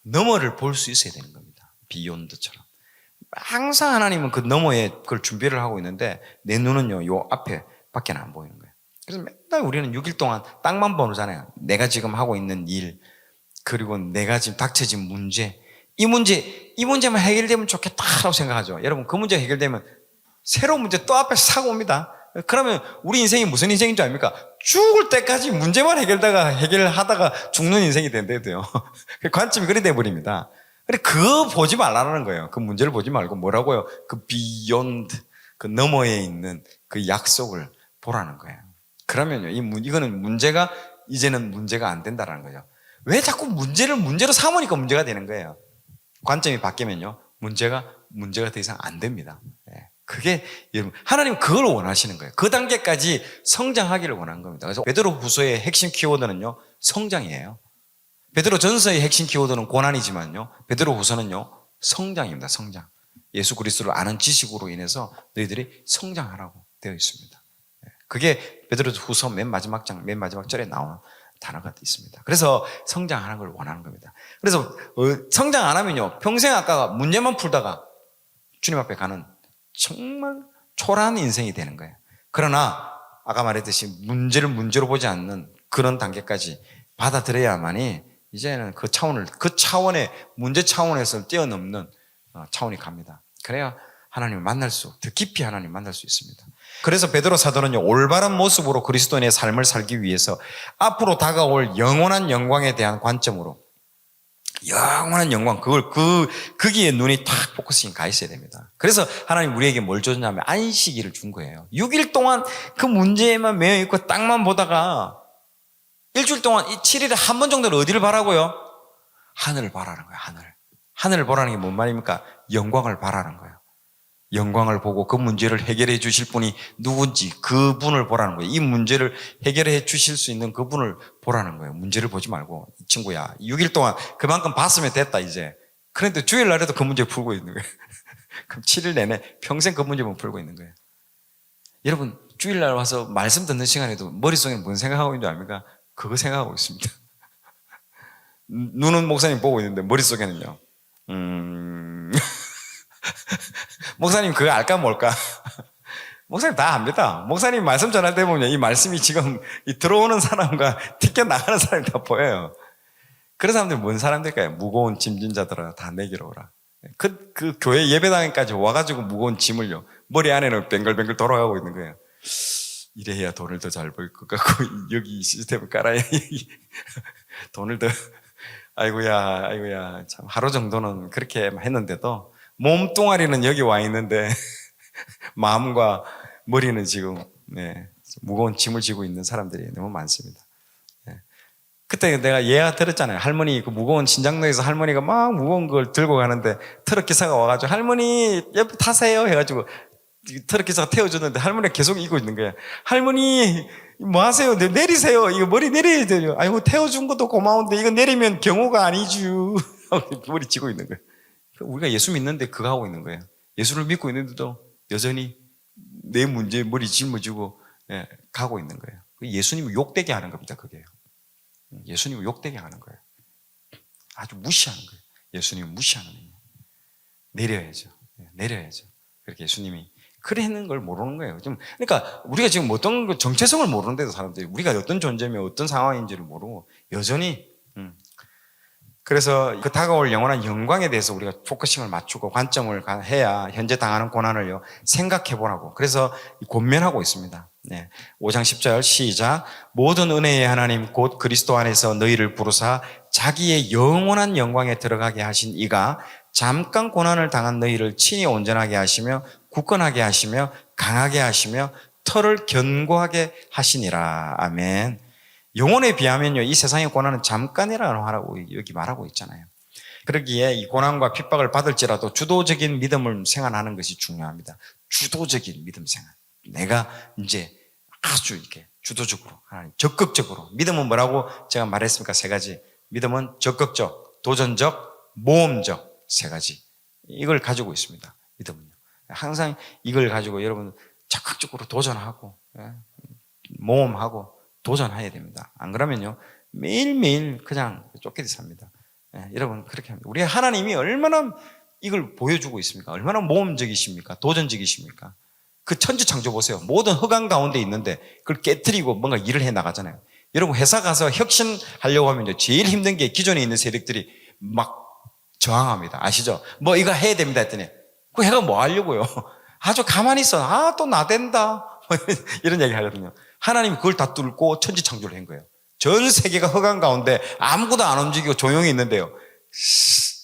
너머를 볼 수 있어야 되는 겁니다. beyond처럼. 항상 하나님은 그 너머에 그걸 준비를 하고 있는데 내 눈은요, 요 앞에 밖에 안 보이는 거예요. 그래서 맨날 우리는 6일 동안 땅만 보잖아요. 내가 지금 하고 있는 일, 그리고 내가 지금 닥쳐진 문제, 이 문제만 해결되면 좋겠다라고 생각하죠. 여러분, 그 문제 해결되면 새로운 문제 또 앞에 사고 옵니다. 그러면 우리 인생이 무슨 인생인 줄 압니까? 죽을 때까지 문제만 해결하다가 죽는 인생이 된대도요. 관점이 그리 돼버립니다. 근데 그거 보지 말라는 거예요. 그 문제를 보지 말고 뭐라고요? 그 beyond, 그 너머에 있는 그 약속을 보라는 거예요. 그러면요, 이거는 문제가, 이제는 문제가 안 된다는 거죠. 왜 자꾸 문제를 문제로 삼으니까 문제가 되는 거예요. 관점이 바뀌면요, 문제가 더 이상 안 됩니다. 그게, 여러분, 하나님은 그걸 원하시는 거예요. 그 단계까지 성장하기를 원하는 겁니다. 그래서 베드로후서의 핵심 키워드는요, 성장이에요. 베드로전서의 핵심 키워드는 고난이지만요, 베드로후서는요, 성장입니다. 성장. 예수 그리스도를 아는 지식으로 인해서 너희들이 성장하라고 되어 있습니다. 그게 베드로후서 맨 마지막 절에 나오는 단어가 있습니다. 그래서 성장하는 걸 원하는 겁니다. 그래서 성장 안 하면요, 평생 아까 문제만 풀다가 주님 앞에 가는 정말 초라한 인생이 되는 거예요. 그러나 아까 말했듯이 문제를 문제로 보지 않는 그런 단계까지 받아들여야만이 이제는 그 차원의 문제 차원에서 뛰어넘는 차원이 갑니다. 그래야 하나님을 더 깊이 하나님을 만날 수 있습니다. 그래서 베드로 사도는요, 올바른 모습으로 그리스도인의 삶을 살기 위해서 앞으로 다가올 영원한 영광에 대한 관점으로, 영원한 영광, 거기에 눈이 탁 포커싱이 가 있어야 됩니다. 그래서 하나님 우리에게 뭘 줬냐면 안식일을 준 거예요. 6일 동안 그 문제에만 매여 있고 땅만 보다가 일주일 동안 이 7일에 한 번 정도는 어디를 바라고요? 하늘을 바라는 거예요, 하늘을 보라는 게 뭔 말입니까? 영광을 바라는 거예요. 영광을 보고 그 문제를 해결해 주실 분이 누군지 그분을 보라는 거예요. 이 문제를 해결해 주실 수 있는 그분을 보라는 거예요. 문제를 보지 말고, 이 친구야, 6일 동안 그만큼 봤으면 됐다 이제. 그런데 주일날에도 그 문제 풀고 있는 거예요. 그럼 7일 내내 평생 그 문제만 풀고 있는 거예요. 여러분, 주일날 와서 말씀 듣는 시간에도 머릿속에 뭔 생각하고 있는 줄 압니까? 그거 생각하고 있습니다. 눈은 목사님 보고 있는데 머릿속에는요, 목사님 그거 알까 뭘까? 목사님 다 압니다. 목사님 말씀 전할 때 보면 이 말씀이 지금 들어오는 사람과 튀겨 나가는 사람이 다 보여요. 그런 사람들이 뭔 사람들일까요? 무거운 짐진 자들아 다 내게로 오라. 그 교회 예배당에까지 와가지고 무거운 짐을요, 머리 안에는 뱅글뱅글 돌아가고 있는 거예요. 이래야 돈을 더 잘 벌 것 같고, 여기 시스템을 깔아야 돈을 더, 아이고야, 참 하루 정도는 그렇게 했는데도 몸뚱아리는 여기 와 있는데 마음과 머리는 지금 무거운 짐을 지고 있는 사람들이 너무 많습니다. 그때 내가 예화 들었잖아요. 할머니 그 무거운 신장로에서 할머니가 막 무거운 걸 들고 가는데 트럭 기사가 와가지고 할머니 옆에 타세요 해가지고 트럭 기사가 태워줬는데 할머니가 계속 이고 있는 거야. 할머니 뭐 하세요? 내리세요. 이거 머리 내려야 돼요. 아이고 태워준 것도 고마운데 이거 내리면 경호가 아니죠. 머리 쥐고 있는 거예요. 우리가 예수 믿는데 그거 하고 있는 거예요. 예수를 믿고 있는데도 여전히 내 문제에 머리 짊어지고 가고 있는 거예요. 예수님을 욕되게 하는 겁니다. 그게요. 예수님을 욕되게 하는 거예요. 아주 무시하는 거예요. 예수님을 무시하는 거예요. 내려야죠. 그렇게 예수님이 그래 했는 걸 모르는 거예요. 그러니까 우리가 지금 어떤 정체성을 모르는데도 사람들이 우리가 어떤 존재며 어떤 상황인지를 모르고 여전히 그래서 그 다가올 영원한 영광에 대해서 우리가 포커싱을 맞추고 관점을 해야 현재 당하는 고난을요 생각해 보라고. 그래서 권면하고 있습니다. 5장 10절 시작. 모든 은혜의 하나님 곧 그리스도 안에서 너희를 부르사 자기의 영원한 영광에 들어가게 하신 이가 잠깐 고난을 당한 너희를 친히 온전하게 하시며 굳건하게 하시며 강하게 하시며 털을 견고하게 하시니라. 아멘. 영혼에 비하면요, 이 세상의 고난은 잠깐이라고 여기 말하고 있잖아요. 그러기에 이 고난과 핍박을 받을지라도 주도적인 믿음을 생활하는 것이 중요합니다. 주도적인 믿음 생활. 내가 이제 아주 이렇게 주도적으로, 하나님, 적극적으로. 믿음은 뭐라고 제가 말했습니까? 3가지. 믿음은 적극적, 도전적, 모험적 3가지. 이걸 가지고 있습니다. 믿음은요. 항상 이걸 가지고 여러분 적극적으로 도전하고 모험하고 도전해야 됩니다. 안 그러면요 매일매일 그냥 쫓기듯 삽니다. 여러분 그렇게 합니다. 우리 하나님이 얼마나 이걸 보여주고 있습니까? 얼마나 모험적이십니까? 도전적이십니까? 그 천지창조 보세요. 모든 흑암 가운데 있는데 그걸 깨트리고 뭔가 일을 해 나가잖아요. 여러분 회사 가서 혁신하려고 하면 제일 힘든 게 기존에 있는 세력들이 막 저항합니다. 아시죠? 뭐 이거 해야 됩니다 했더니 그 해가 뭐 하려고요? 아주 가만히 있어. 또 나댄다. 이런 얘기 하거든요. 하나님이 그걸 다 뚫고 천지창조를 한 거예요. 전 세계가 흑암 가운데 아무것도 안 움직이고 조용히 있는데요.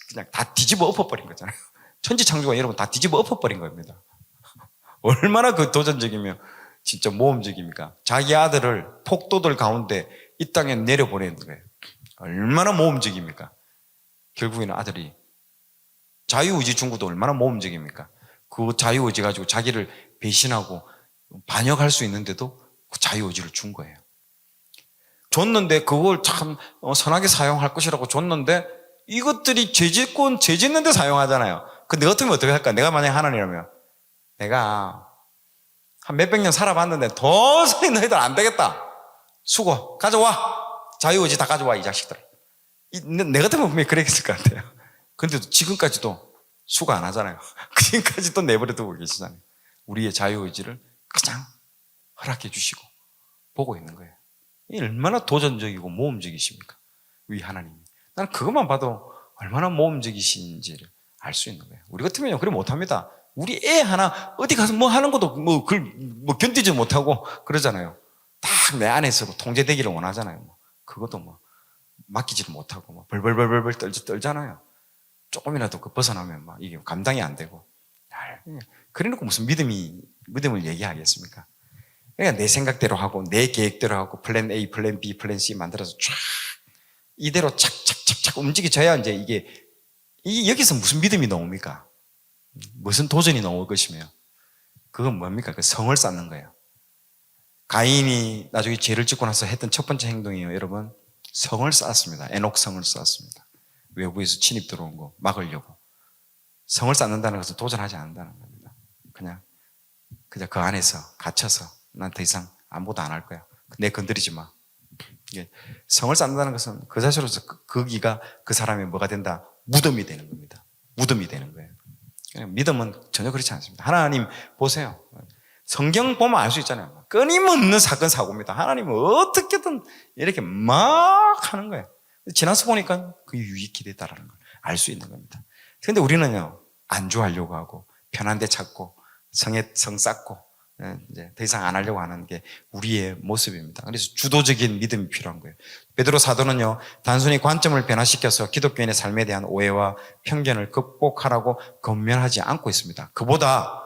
그냥 다 뒤집어 엎어버린 거잖아요. 천지창조가 여러분 다 뒤집어 엎어버린 겁니다. 얼마나 그 도전적이며 진짜 모험적입니까? 자기 아들을 폭도들 가운데 이 땅에 내려보내는 거예요. 얼마나 모험적입니까? 결국에는 아들이 자유의지 중구도 얼마나 모험적입니까? 그 자유의지 가지고 자기를 배신하고 반역할 수 있는데도 그 자유의지를 준 거예요. 줬는데 그걸 참 선하게 사용할 것이라고 줬는데 이것들이 죄 짓는 데 사용하잖아요. 근데 같으면 어떻게 할까? 내가 만약에 하나님이라면 내가 한 몇백 년 살아봤는데 도저히 너희들 안 되겠다. 수고 가져와. 자유의지 다 가져와 이 자식들. 내 같으면 분명히 그랬을 것 같아요. 근데도 지금까지도 수고 안 하잖아요. 지금까지도 내버려 두고 계시잖아요. 우리의 자유의지를 그냥 허락해 주시고 보고 있는 거예요. 얼마나 도전적이고 모험적이십니까? 우리 하나님이. 난 그것만 봐도 얼마나 모험적이신지를 알 수 있는 거예요. 우리 같으면 그래 못합니다. 우리 애 하나 어디 가서 뭐 하는 것도 견디지 못하고 그러잖아요. 딱 내 안에서 통제되기를 원하잖아요. 그것도 맡기지를 못하고 벌벌벌벌 떨잖아요. 조금이라도 벗어나면 이게 감당이 안 되고. 그래놓고 무슨 믿음을 얘기하겠습니까? 그러니까 내 생각대로 하고 내 계획대로 하고 플랜 A, 플랜 B, 플랜 C 만들어서 쫙 이대로 착착착착 움직여져야 이제 이게 여기서 무슨 믿음이 나옵니까? 무슨 도전이 나올 것이며 그건 뭡니까? 그 성을 쌓는 거예요. 가인이 나중에 죄를 짓고 나서 했던 첫 번째 행동이에요. 여러분 성을 쌓았습니다. 에녹성을 쌓았습니다. 외부에서 침입 들어온 거 막으려고. 성을 쌓는다는 것은 도전하지 않는다는 겁니다. 그냥 그 안에서 갇혀서 난 더 이상 아무것도 안 할 거야. 내 건드리지 마. 성을 쌓는다는 것은 그 자체로서 거기가 그 사람이 뭐가 된다? 무덤이 되는 겁니다. 무덤이 되는 거예요. 믿음은 전혀 그렇지 않습니다. 하나님 보세요. 성경 보면 알 수 있잖아요. 끊임없는 사건 사고입니다. 하나님은 어떻게든 이렇게 막 하는 거예요. 지나서 보니까 그 유익이 됐다라는 걸 알 수 있는 겁니다. 그런데 우리는요 안주하려고 하고 편한 데 찾고 성 쌓고 이제 더 이상 안 하려고 하는 게 우리의 모습입니다. 그래서 주도적인 믿음이 필요한 거예요. 베드로 사도는요 단순히 관점을 변화시켜서 기독교인의 삶에 대한 오해와 편견을 극복하라고 권면하지 않고 있습니다. 그보다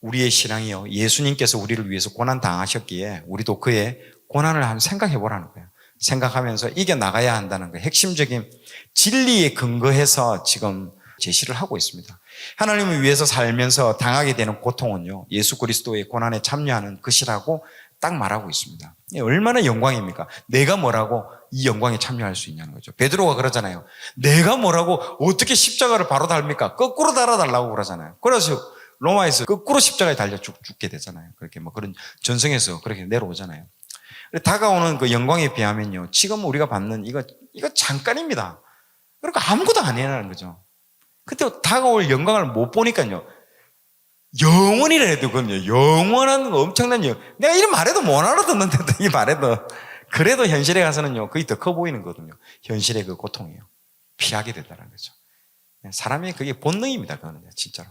우리의 신앙이요 예수님께서 우리를 위해서 고난 당하셨기에 우리도 그의 고난을 한번 생각해 보라는 거예요. 생각하면서 이겨나가야 한다는 거 핵심적인 진리에 근거해서 지금 제시를 하고 있습니다. 하나님을 위해서 살면서 당하게 되는 고통은요 예수 그리스도의 고난에 참여하는 것이라고 딱 말하고 있습니다. 얼마나 영광입니까? 내가 뭐라고 이 영광에 참여할 수 있냐는 거죠. 베드로가 그러잖아요. 내가 뭐라고 어떻게 십자가를 바로 달입니까? 거꾸로 달아달라고 그러잖아요. 그래서 로마에서 거꾸로 십자가에 달려 죽게 되잖아요. 그렇게 그런 전성에서 그렇게 내려오잖아요. 다가오는 그 영광에 비하면요 지금 우리가 받는 이거 잠깐입니다. 그러니까 아무것도 아니라는 거죠. 그때 다가올 영광을 못 보니까요 영원이라 해도 그건요 영원한 엄청난 내가 이런 말해도 못 알아듣는데 이 말해도 그래도 현실에 가서는요 그게 더 커 보이는 거거든요. 현실의 그 고통이요 피하게 된다는 거죠. 사람이 그게 본능입니다. 그거는요 진짜로.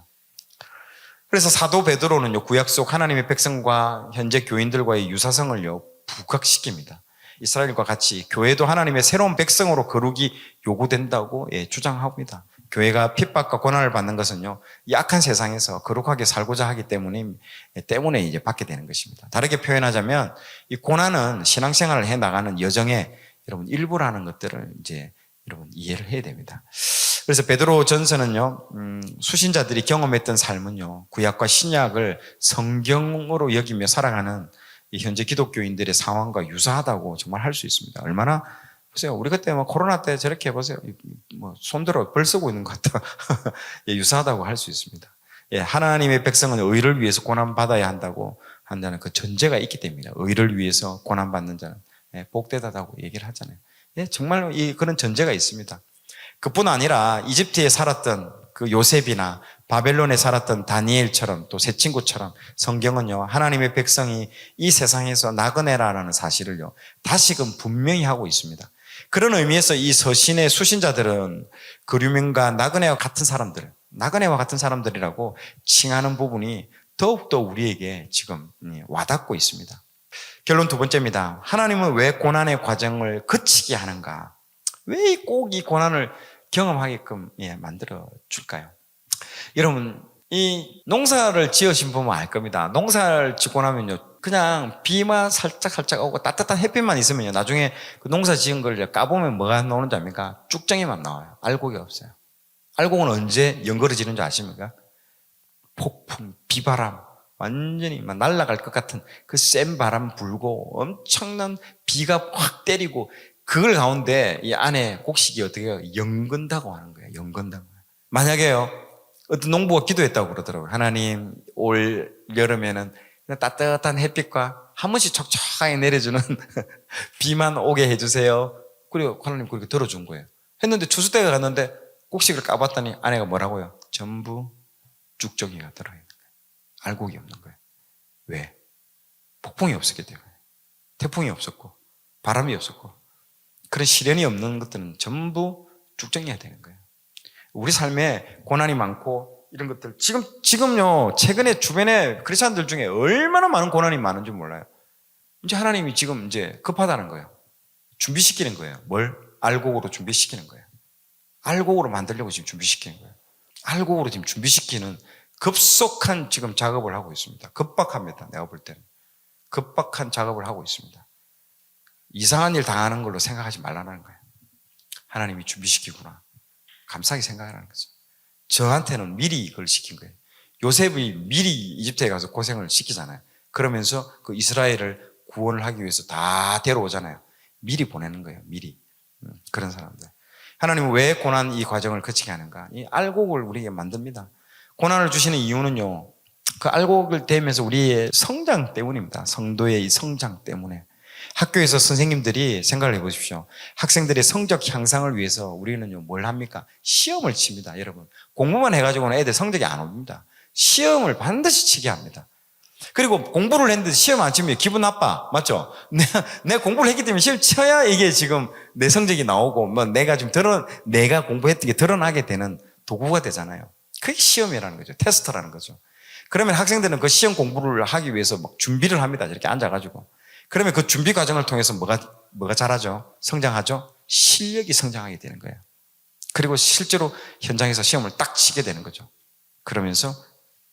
그래서 사도 베드로는요 구약 속 하나님의 백성과 현재 교인들과의 유사성을요 부각시킵니다. 이스라엘과 같이 교회도 하나님의 새로운 백성으로 거룩이 요구된다고 주장합니다. 교회가 핍박과 고난을 받는 것은요 약한 세상에서 거룩하게 살고자 하기 때문에 이제 받게 되는 것입니다. 다르게 표현하자면 이 고난은 신앙생활을 해 나가는 여정의 여러분 일부라는 것들을 이제 여러분 이해를 해야 됩니다. 그래서 베드로 전서는요 수신자들이 경험했던 삶은요 구약과 신약을 성경으로 여기며 살아가는 이 현재 기독교인들의 상황과 유사하다고 정말 할 수 있습니다. 얼마나 보세요. 우리 그때 코로나 때 저렇게 해보세요. 손들어 벌 쓰고 있는 것 같다. 예, 유사하다고 할 수 있습니다. 예, 하나님의 백성은 의를 위해서 고난받아야 한다고 한다는 그 전제가 있기 때문에 의를 위해서 고난받는 자는 복되다고 얘기를 하잖아요. 예, 정말로 그런 전제가 있습니다. 그뿐 아니라 이집트에 살았던 그 요셉이나 바벨론에 살았던 다니엘처럼 또 새 친구처럼 성경은요, 하나님의 백성이 이 세상에서 나그네라는 사실을요, 다시금 분명히 하고 있습니다. 그런 의미에서 이 서신의 수신자들은 그류민과 나그네와 같은 사람들, 나그네와 같은 사람들이라고 칭하는 부분이 더욱더 우리에게 지금 와닿고 있습니다. 결론 두 번째입니다. 하나님은 왜 고난의 과정을 거치게 하는가? 왜 꼭 이 고난을 경험하게끔 만들어 줄까요? 여러분, 이 농사를 지으신 분은 알 겁니다. 농사를 짓고 나면요, 그냥 비만 살짝 오고 따뜻한 햇빛만 있으면요, 나중에 그 농사 지은 걸 까보면 뭐가 나오는지 압니까? 쭉정이만 나와요. 알곡이 없어요. 알곡은 언제 연거려지는 줄 아십니까? 폭풍, 비바람, 완전히 막 날아갈 것 같은 그 센 바람 불고 엄청난 비가 확 때리고 그걸 가운데 이 안에 곡식이 어떻게 해요? 연근다고 하는 거예요. 연근다고. 만약에요, 어떤 농부가 기도했다고 그러더라고요. 하나님, 올 여름에는 따뜻한 햇빛과 한 번씩 촉촉하게 내려주는 비만 오게 해주세요. 그리고 하나님 그렇게 들어준 거예요. 했는데 추수 때가 갔는데 곡식을 까봤더니 안에가 뭐라고요? 전부 쭉정이가 들어있는 거예요. 알곡이 없는 거예요. 왜? 폭풍이 없었기 때문에. 태풍이 없었고 바람이 없었고 그런 시련이 없는 것들은 전부 쭉정이가 되는 거예요. 우리 삶에 고난이 많고 이런 것들 지금요 최근에 주변에 크리스천들 중에 얼마나 많은 고난이 많은지 몰라요. 이제 하나님이 지금 이제 급하다는 거예요. 준비시키는 거예요. 뭘? 알곡으로 준비시키는 거예요. 알곡으로 만들려고 지금 준비시키는 거예요. 알곡으로 지금 준비시키는 급속한 지금 작업을 하고 있습니다. 급박합니다. 내가 볼 때는. 급박한 작업을 하고 있습니다. 이상한 일 당하는 걸로 생각하지 말라는 거예요. 하나님이 준비시키구나. 감사하게 생각하라는 거죠. 저한테는 미리 그걸 시킨 거예요. 요셉이 미리 이집트에 가서 고생을 시키잖아요. 그러면서 그 이스라엘을 구원을 하기 위해서 다 데려오잖아요. 미리 보내는 거예요. 미리. 그런 사람들. 하나님은 왜 고난 이 과정을 거치게 하는가? 이 알곡을 우리에게 만듭니다. 고난을 주시는 이유는요, 그 알곡을 대면서 우리의 성장 때문입니다. 성도의 이 성장 때문에. 학교에서 선생님들이 생각을 해보십시오. 학생들의 성적 향상을 위해서 우리는요, 뭘 합니까? 시험을 칩니다, 여러분. 공부만 해가지고는 애들 성적이 안 옵니다. 시험을 반드시 치게 합니다. 그리고 공부를 했는데 시험 안 치면 기분 나빠. 맞죠? 내가 공부를 했기 때문에 시험 쳐야 이게 지금 내 성적이 나오고, 내가 공부했던 게 드러나게 되는 도구가 되잖아요. 그게 시험이라는 거죠. 테스트라는 거죠. 그러면 학생들은 그 시험 공부를 하기 위해서 막 준비를 합니다. 이렇게 앉아가지고. 그러면 그 준비 과정을 통해서 뭐가 자라죠? 성장하죠? 실력이 성장하게 되는 거예요. 그리고 실제로 현장에서 시험을 딱 치게 되는 거죠. 그러면서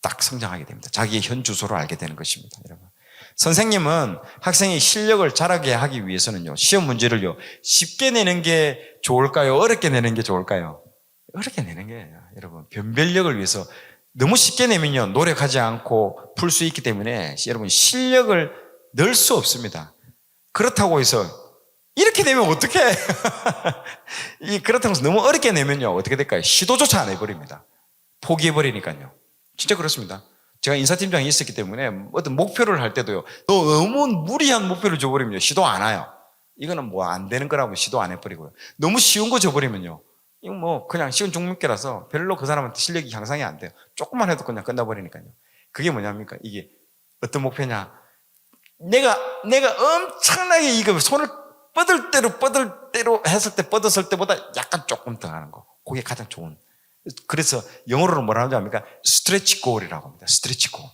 딱 성장하게 됩니다. 자기의 현 주소를 알게 되는 것입니다, 여러분. 선생님은 학생의 실력을 자라게 하기 위해서는요, 시험 문제를요, 쉽게 내는 게 좋을까요? 어렵게 내는 게 좋을까요? 어렵게 내는 게, 여러분, 변별력을 위해서 너무 쉽게 내면요, 노력하지 않고 풀 수 있기 때문에 여러분, 실력을 늘 수 없습니다. 그렇다고 해서 이렇게 되면 어떻게 그렇다고 해서 너무 어렵게 내면요, 어떻게 될까요? 시도조차 안 해버립니다. 포기해버리니까요. 진짜 그렇습니다. 제가 인사팀장이 있었기 때문에 어떤 목표를 할 때도요, 너무 무리한 목표를 줘버리면요, 시도 안 와요. 이거는 뭐 안 되는 거라고 시도 안 해버리고요. 너무 쉬운 거 줘버리면요, 이거 뭐 그냥 쉬운 종목계라서 별로 그 사람한테 실력이 향상이 안 돼요. 조금만 해도 그냥 끝나버리니까요. 그게 뭐냐입니까? 이게 어떤 목표냐? 내가 엄청나게 이거 손을 뻗을 대로 했을 때 뻗었을 때보다 약간 조금 더 하는 거. 그게 가장 좋은. 그래서 영어로는 뭐라 하는지 압니까? 스트레치 골이라고 합니다. 스트레치 골.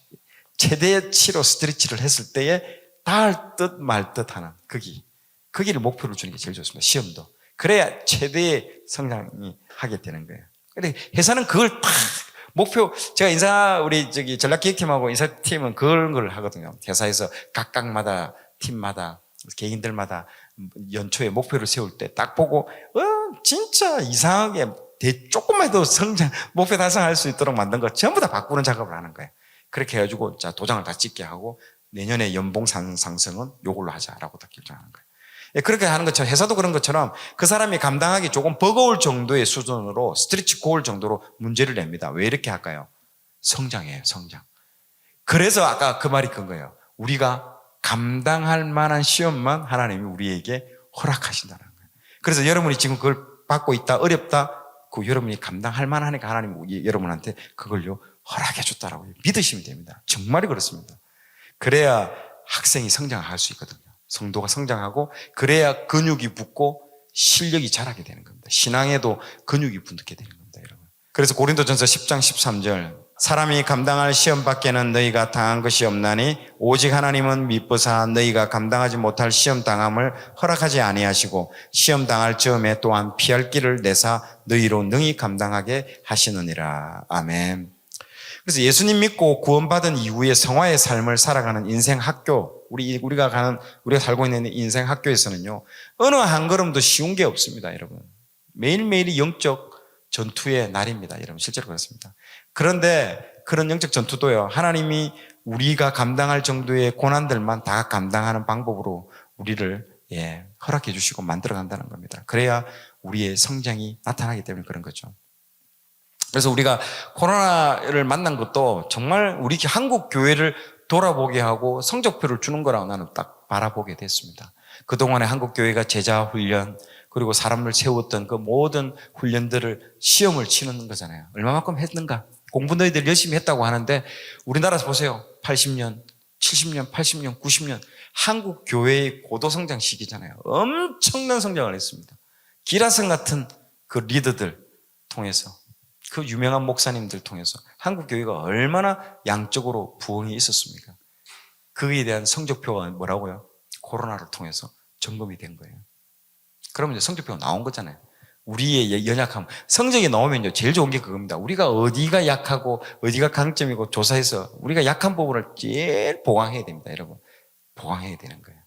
최대치로 스트레치를 했을 때에 닿을 듯 말 듯 하는 거기를 목표로 주는 게 제일 좋습니다. 시험도. 그래야 최대의 성장이 하게 되는 거예요. 근데 회사는 그걸 딱 목표, 제가 우리 전략기획팀하고 인사팀은 그런 걸 하거든요. 회사에서 각각마다, 팀마다, 개인들마다 연초에 목표를 세울 때 딱 보고, 진짜 이상하게 조금만 해도 목표 달성할 수 있도록 만든 거 전부 다 바꾸는 작업을 하는 거예요. 그렇게 해가지고, 자, 도장을 다 찍게 하고, 내년에 연봉 상승은 요걸로 하자라고 다 결정하는 거예요. 그렇게 하는 것처럼, 회사도 그런 것처럼 그 사람이 감당하기 조금 버거울 정도의 수준으로 스트레치 골 정도로 문제를 냅니다. 왜 이렇게 할까요? 성장이에요, 성장. 그래서 아까 그 말이 큰 거예요. 우리가 감당할 만한 시험만 하나님이 우리에게 허락하신다는 거예요. 그래서 여러분이 지금 그걸 받고 있다, 어렵다, 그 여러분이 감당할 만하니까 하나님이 여러분한테 그걸요 허락해 줬다라고 믿으시면 됩니다. 정말이 그렇습니다. 그래야 학생이 성장할 수 있거든요. 성도가 성장하고 그래야 근육이 붙고 실력이 자라게 되는 겁니다. 신앙에도 근육이 붙게 되는 겁니다, 여러분. 그래서 고린도전서 10장 13절 사람이 감당할 시험 밖에는 너희가 당한 것이 없나니 오직 하나님은 미쁘사 너희가 감당하지 못할 시험 당함을 허락하지 아니하시고 시험 당할 즈음에 또한 피할 길을 내사 너희로 능히 감당하게 하시느니라. 아멘. 그래서 예수님 믿고 구원받은 이후에 성화의 삶을 살아가는 인생 학교, 우리가 살고 있는 인생 학교에서는요, 어느 한 걸음도 쉬운 게 없습니다, 여러분. 매일매일이 영적 전투의 날입니다, 여러분. 실제로 그렇습니다. 그런데 그런 영적 전투도요, 하나님이 우리가 감당할 정도의 고난들만 다 감당하는 방법으로 우리를 허락해 주시고 만들어 간다는 겁니다. 그래야 우리의 성장이 나타나기 때문에 그런 거죠. 그래서 우리가 코로나를 만난 것도 정말 우리 한국 교회를 돌아보게 하고 성적표를 주는 거라고 나는 딱 바라보게 됐습니다. 그동안에 한국 교회가 제자 훈련 그리고 사람을 세웠던 그 모든 훈련들을 시험을 치는 거잖아요. 얼마만큼 했는가? 공부 너희들 열심히 했다고 하는데 우리나라에서 보세요. 80년, 70년, 80년, 90년 한국 교회의 고도 성장 시기잖아요. 엄청난 성장을 했습니다. 기라성 같은 그 리더들 통해서 그 유명한 목사님들 통해서 한국 교회가 얼마나 양적으로 부흥이 있었습니까? 그에 대한 성적표가 뭐라고요? 코로나를 통해서 점검이 된 거예요. 그러면 이제 성적표가 나온 거잖아요. 우리의 연약함. 성적이 나오면요, 제일 좋은 게 그겁니다. 우리가 어디가 약하고 어디가 강점이고 조사해서 우리가 약한 부분을 제일 보강해야 됩니다, 여러분. 보강해야 되는 거예요.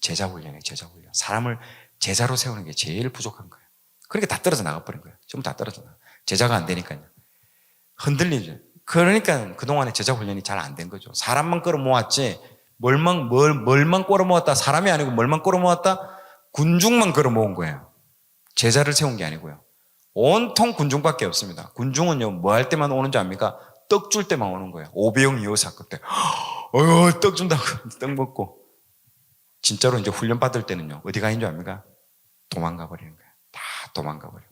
제자 훈련이에요, 제자 훈련. 사람을 제자로 세우는 게 제일 부족한 거예요. 그러니까 다 떨어져 나가버린 거예요. 전부 다 떨어져 나가. 제자가 안 되니까요. 흔들리죠. 그러니까 그동안에 제자 훈련이 잘 안 된 거죠. 사람만 끌어모았지, 뭘만 끌어모았다. 사람이 아니고 뭘만 끌어모았다? 군중만 끌어모은 거예요. 제자를 세운 게 아니고요. 온통 군중밖에 없습니다. 군중은요, 뭐 할 때만 오는 줄 압니까? 떡 줄 때만 오는 거예요. 오배영 여호 사건 때. 떡 준다고 떡 먹고. 진짜로 이제 훈련 받을 때는요, 어디 가는 줄 압니까? 도망가 버리는 거예요. 다 도망가 버려.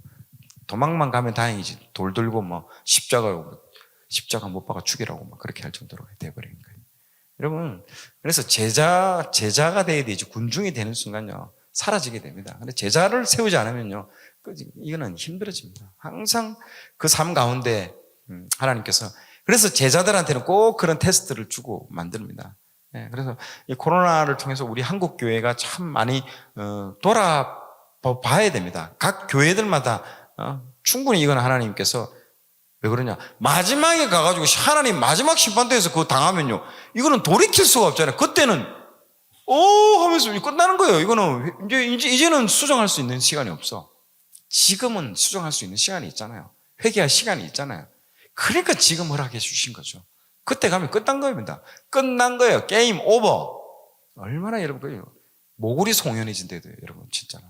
도망만 가면 다행이지. 돌 들고 뭐 십자가 못 박아 죽이라고 막 그렇게 할 정도로 돼버리는 거예요. 여러분, 그래서 제자가 돼야 되지 군중이 되는 순간요, 사라지게 됩니다. 근데 제자를 세우지 않으면요, 이거는 힘들어집니다. 항상 그 삶 가운데 하나님께서 그래서 제자들한테는 꼭 그런 테스트를 주고 만듭니다. 그래서 이 코로나를 통해서 우리 한국 교회가 참 많이 돌아봐야 됩니다. 각 교회들마다 충분히 이건 하나님께서 왜 그러냐? 마지막에 가가지고 하나님 마지막 심판대에서 그거 당하면요, 이거는 돌이킬 수가 없잖아요. 그때는 하면서 끝나는 거예요. 이거는 이제는 수정할 수 있는 시간이 없어. 지금은 수정할 수 있는 시간이 있잖아요. 회개할 시간이 있잖아요. 그러니까 지금 허락해 주신 거죠. 그때 가면 끝난 겁니다. 끝난 거예요. 게임 오버. 얼마나 여러분 모골이 송연해진대도 여러분 진짜로.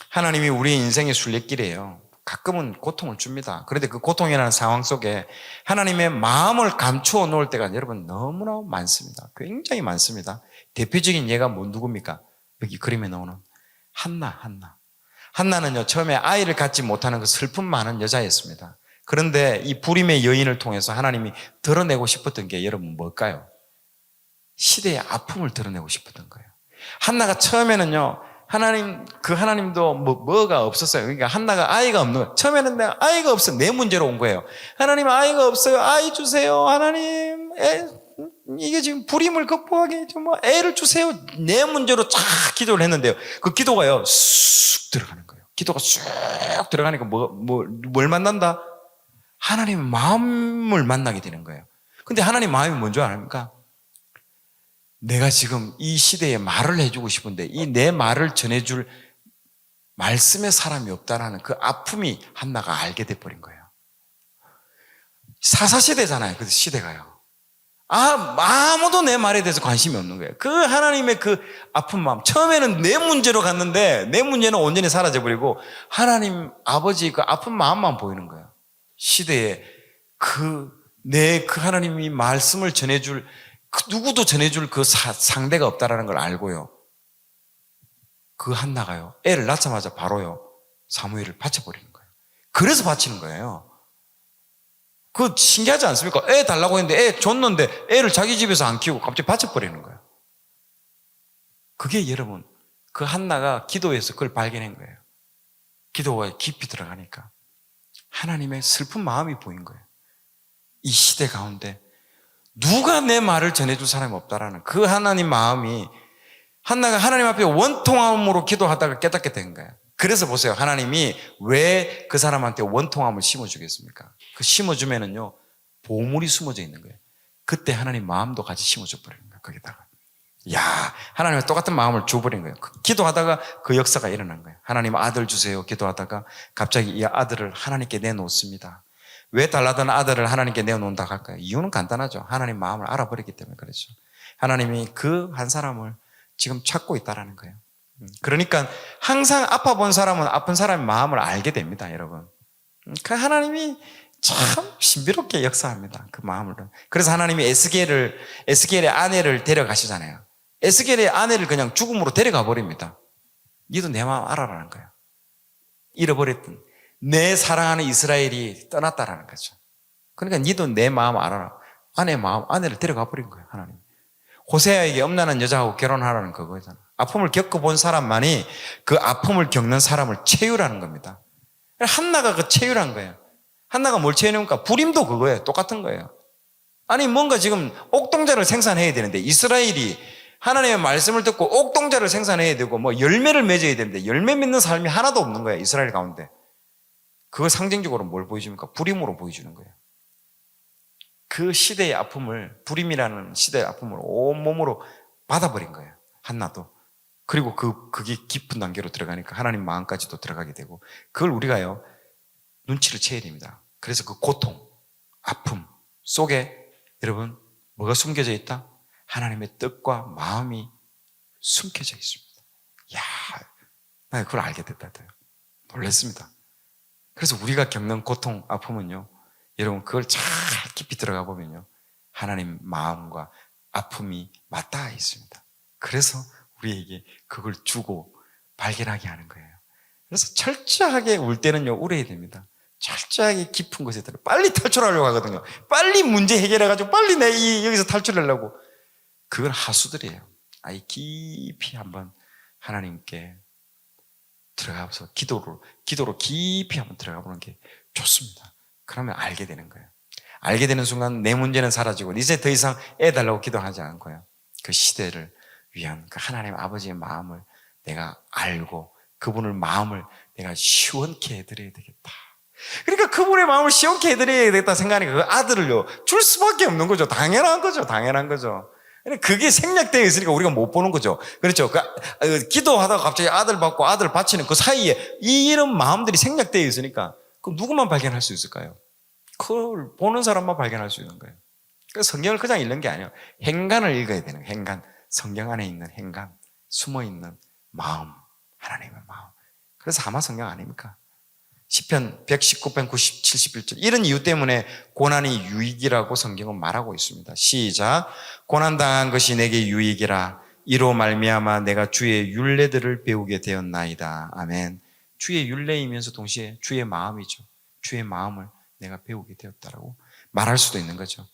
하나님이 우리의 인생의 순례길이에요. 가끔은 고통을 줍니다. 그런데 그 고통이라는 상황 속에 하나님의 마음을 감추어 놓을 때가 여러분 너무나 많습니다. 굉장히 많습니다. 대표적인 예가 누굽니까? 여기 그림에 나오는 한나는요, 처음에 아이를 갖지 못하는 그 슬픔 많은 여자였습니다. 그런데 이 부림의 여인을 통해서 하나님이 드러내고 싶었던 게 여러분 뭘까요? 시대의 아픔을 드러내고 싶었던 거예요. 한나가 처음에는요, 하나님도 뭐가 없었어요. 그러니까 한나가 아이가 없는 거예요. 처음에는 내가 아이가 없어. 내 문제로 온 거예요. 하나님 아이가 없어요. 아이 주세요. 하나님, 이게 지금 불임을 극복하게 좀 애를 주세요. 내 문제로 쫙 기도를 했는데요. 그 기도가요, 쑥 들어가는 거예요. 기도가 쑥 들어가니까 뭘 만난다? 하나님의 마음을 만나게 되는 거예요. 근데 하나님 마음이 뭔지 아십니까? 내가 지금 이 시대에 말을 해주고 싶은데 이 내 말을 전해줄 말씀의 사람이 없다라는 그 아픔이 한나가 알게 돼버린 거예요. 사사시대잖아요. 그 시대가요. 아무도 내 말에 대해서 관심이 없는 거예요. 그 하나님의 그 아픈 마음. 처음에는 내 문제로 갔는데 내 문제는 온전히 사라져버리고 하나님 아버지 그 아픈 마음만 보이는 거예요. 시대에 그 하나님이 말씀을 전해줄, 누구도 전해줄 상대가 없다라는 걸 알고요. 그 한나가요, 애를 낳자마자 바로요, 사무엘을 바쳐버리는 거예요. 그래서 바치는 거예요. 그 신기하지 않습니까? 애 달라고 했는데 애 줬는데 애를 자기 집에서 안 키우고 갑자기 바쳐버리는 거예요. 그게 여러분, 그 한나가 기도해서 그걸 발견한 거예요. 기도가 깊이 들어가니까 하나님의 슬픈 마음이 보인 거예요. 이 시대 가운데 누가 내 말을 전해줄 사람이 없다라는 그 하나님 마음이, 한나가 하나님 앞에 원통함으로 기도하다가 깨닫게 된 거예요. 그래서 보세요, 하나님이 왜 그 사람한테 원통함을 심어주겠습니까? 그 심어주면은요, 보물이 숨어져 있는 거예요. 그때 하나님 마음도 같이 심어줘 버리는 거예요. 거기다가 하나님과 똑같은 마음을 줘버린 거예요. 기도하다가 그 역사가 일어난 거예요. 하나님 아들 주세요 기도하다가 갑자기 이 아들을 하나님께 내놓습니다. 왜 달라던 아들을 하나님께 내어놓는다 할까요? 이유는 간단하죠. 하나님 마음을 알아버렸기 때문에 그렇죠. 하나님이 그 한 사람을 지금 찾고 있다라는 거예요. 그러니까 항상 아파본 사람은 아픈 사람의 마음을 알게 됩니다, 여러분. 그 하나님이 참 신비롭게 역사합니다, 그 마음을. 그래서 하나님이 에스겔의 아내를 데려가시잖아요. 에스겔의 아내를 그냥 죽음으로 데려가 버립니다. 니도 내 마음 알아라는 거예요. 잃어버렸던 내 사랑하는 이스라엘이 떠났다라는 거죠. 그러니까 니도 내 마음 알아라. 아내를 데려가 버린 거예요, 하나님. 호세아에게 엄난한 여자하고 결혼하라는 그거잖아. 아픔을 겪어본 사람만이 그 아픔을 겪는 사람을 채유라는 겁니다. 한나가 그 채유란 거예요. 한나가 뭘 채우니까 불임도 그거예요. 똑같은 거예요. 아니 뭔가 지금 옥동자를 생산해야 되는데, 이스라엘이 하나님의 말씀을 듣고 옥동자를 생산해야 되고 뭐 열매를 맺어야 되는데 열매 맺는 삶이 하나도 없는 거예요, 이스라엘 가운데. 그거 상징적으로 뭘 보여줍니까? 불임으로 보여주는 거예요. 그 시대의 아픔을, 불임이라는 시대의 아픔을 온몸으로 받아버린 거예요, 한나도. 그리고 그게 깊은 단계로 들어가니까 하나님 마음까지도 들어가게 되고, 그걸 우리가요, 눈치를 채야 됩니다. 그래서 그 고통, 아픔 속에 여러분 뭐가 숨겨져 있다? 하나님의 뜻과 마음이 숨겨져 있습니다. 나 그걸 알게 됐다고요. 놀랐습니다. 그래서 우리가 겪는 고통, 아픔은요, 여러분 그걸 잘 깊이 들어가 보면요, 하나님 마음과 아픔이 맞닿아 있습니다. 그래서 우리에게 그걸 주고 발견하게 하는 거예요. 그래서 철저하게 울 때는요, 울어야 됩니다. 철저하게 깊은 곳에 들어 빨리 탈출하려고 하거든요. 빨리 문제 해결해가지고 빨리 여기서 탈출하려고. 그건 하수들이에요. 아예 깊이 한번 하나님께 들어가서 기도로 깊이 한번 들어가 보는 게 좋습니다. 그러면 알게 되는 거예요. 알게 되는 순간 내 문제는 사라지고 이제 더 이상 애 달라고 기도하지 않고요, 그 시대를 위한 그 하나님 아버지의 마음을 내가 알고 그분의 마음을 내가 시원케 해드려야 되겠다. 그러니까 그분의 마음을 시원케 해드려야 되겠다 생각하니까 그 아들을요 줄 수밖에 없는 거죠. 당연한 거죠. 그게 생략되어 있으니까 우리가 못 보는 거죠. 그렇죠. 기도하다가 갑자기 아들 받고 아들 바치는 그 사이에 이런 마음들이 생략되어 있으니까 그럼 누구만 발견할 수 있을까요? 그걸 보는 사람만 발견할 수 있는 거예요. 그래서 성경을 그냥 읽는 게 아니에요. 행간을 읽어야 되는 거예요. 행간. 성경 안에 있는 행간, 숨어있는 마음, 하나님의 마음. 그래서 아마 성경 아닙니까? 시편 119편 90, 71절. 이런 이유 때문에 고난이 유익이라고 성경은 말하고 있습니다. 시작. 고난당한 것이 내게 유익이라. 이로 말미암아 내가 주의 율례들을 배우게 되었나이다. 아멘. 주의 율례이면서 동시에 주의 마음이죠. 주의 마음을 내가 배우게 되었다라고 말할 수도 있는 거죠.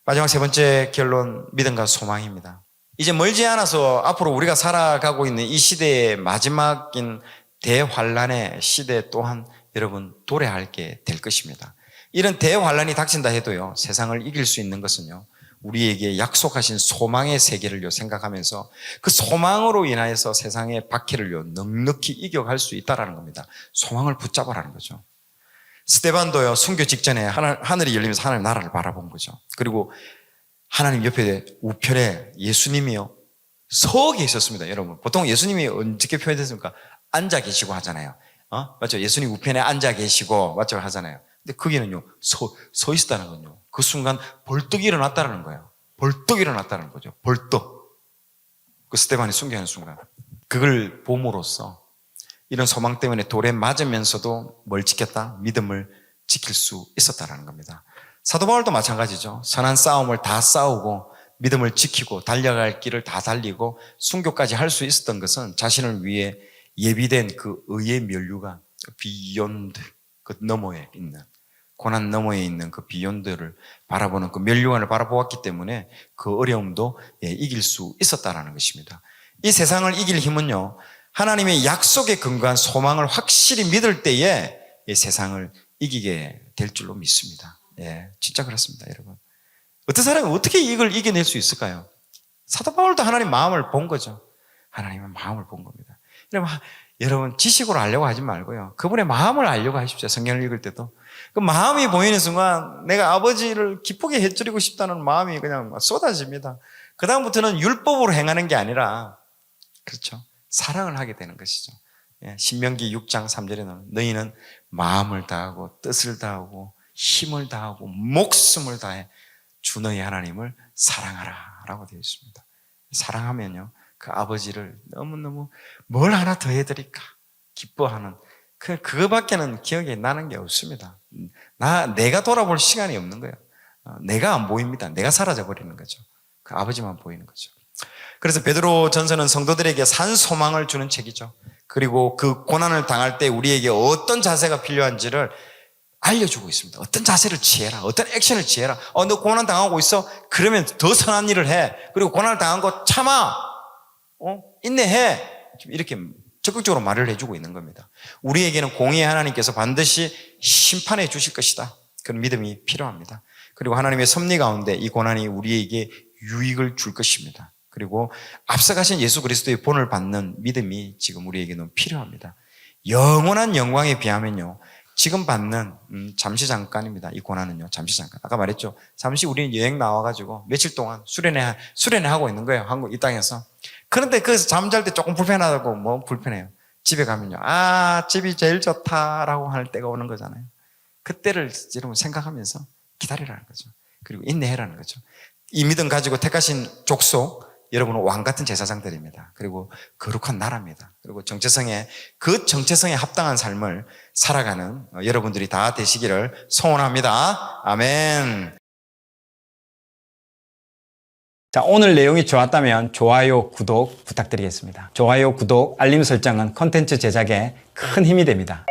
마지막 세 번째 결론, 믿음과 소망입니다. 이제 멀지 않아서 앞으로 우리가 살아가고 있는 이 시대의 마지막인 대환란의 시대 또한 여러분 도래할 게 될 것입니다. 이런 대환란이 닥친다 해도요, 세상을 이길 수 있는 것은요, 우리에게 약속하신 소망의 세계를요 생각하면서 그 소망으로 인하여서 세상의 박해를요 넉넉히 이겨갈 수 있다라는 겁니다. 소망을 붙잡아라는 거죠. 스데반도요 순교 직전에 하늘이 열리면서 하나님 나라를 바라본 거죠. 그리고 하나님 옆에 우편에 예수님이요 서 계셨습니다. 여러분 보통 예수님이 어떻게 표현됐습니까? 앉아 계시고 하잖아요. 맞죠? 예수님 우편에 앉아 계시고 맞죠? 하잖아요. 근데 거기는요 서 있었다는 건요, 그 순간 벌떡 일어났다는 거예요. 벌떡 일어났다는 거죠. 벌떡. 그 스데반이 순교하는 순간 그걸 봄으로써 이런 소망 때문에 돌에 맞으면서도 뭘 지켰다? 믿음을 지킬 수 있었다는 겁니다. 사도 바울도 마찬가지죠. 선한 싸움을 다 싸우고 믿음을 지키고 달려갈 길을 다 달리고 순교까지 할 수 있었던 것은 자신을 위해 예비된 그 의의 면류관, 비욘드, 그 너머에 있는, 고난 너머에 있는 그 비욘드를 바라보는 그 면류관을 바라보았기 때문에 그 어려움도 이길 수 있었다는 것입니다. 이 세상을 이길 힘은요, 하나님의 약속에 근거한 소망을 확실히 믿을 때에 이 세상을 이기게 될 줄로 믿습니다. 예, 진짜 그렇습니다, 여러분. 어떤 사람이 어떻게 이걸 이겨낼 수 있을까요? 사도 바울도 하나님 마음을 본 거죠. 하나님의 마음을 본 겁니다. 여러분 지식으로 알려고 하지 말고요, 그분의 마음을 알려고 하십시오. 성경을 읽을 때도 그 마음이 보이는 순간 내가 아버지를 기쁘게 해드리고 싶다는 마음이 그냥 쏟아집니다. 그 다음부터는 율법으로 행하는 게 아니라, 그렇죠, 사랑을 하게 되는 것이죠. 신명기 6장 3절에는 너희는 마음을 다하고 뜻을 다하고 힘을 다하고 목숨을 다해 주 너희 하나님을 사랑하라 라고 되어 있습니다. 사랑하면요, 그 아버지를 너무너무 뭘 하나 더 해드릴까 기뻐하는 그거밖에는 기억이 나는 게 없습니다. 내가 돌아볼 시간이 없는 거예요. 내가 안 보입니다. 내가 사라져 버리는 거죠. 그 아버지만 보이는 거죠. 그래서 베드로 전서는 성도들에게 산 소망을 주는 책이죠. 그리고 그 고난을 당할 때 우리에게 어떤 자세가 필요한지를 알려주고 있습니다. 어떤 자세를 취해라, 어떤 액션을 취해라. 너 고난 당하고 있어? 그러면 더 선한 일을 해. 그리고 고난을 당한 거 참아, 인내해. 이렇게 적극적으로 말을 해주고 있는 겁니다. 우리에게는 공의의 하나님께서 반드시 심판해 주실 것이다, 그런 믿음이 필요합니다. 그리고 하나님의 섭리 가운데 이 고난이 우리에게 유익을 줄 것입니다. 그리고 앞서가신 예수 그리스도의 본을 받는 믿음이 지금 우리에게는 필요합니다. 영원한 영광에 비하면요, 지금 받는 잠시 잠깐입니다. 이 고난은요, 잠시 잠깐. 아까 말했죠, 잠시 우리는 여행 나와가지고 며칠 동안 수련회 하고 있는 거예요, 한국 이 땅에서. 그런데 거기서 잠잘 때 조금 불편하다고, 뭐 불편해요. 집에 가면요, 집이 제일 좋다라고 할 때가 오는 거잖아요. 그때를 여러분 생각하면서 기다리라는 거죠. 그리고 인내해라는 거죠. 이 믿음 가지고 택하신 족속, 여러분은 왕 같은 제사장들입니다. 그리고 거룩한 나라입니다. 그리고 그 정체성에 합당한 삶을 살아가는 여러분들이 다 되시기를 소원합니다. 아멘. 자, 오늘 내용이 좋았다면 좋아요, 구독 부탁드리겠습니다. 좋아요, 구독, 알림 설정은 콘텐츠 제작에 큰 힘이 됩니다.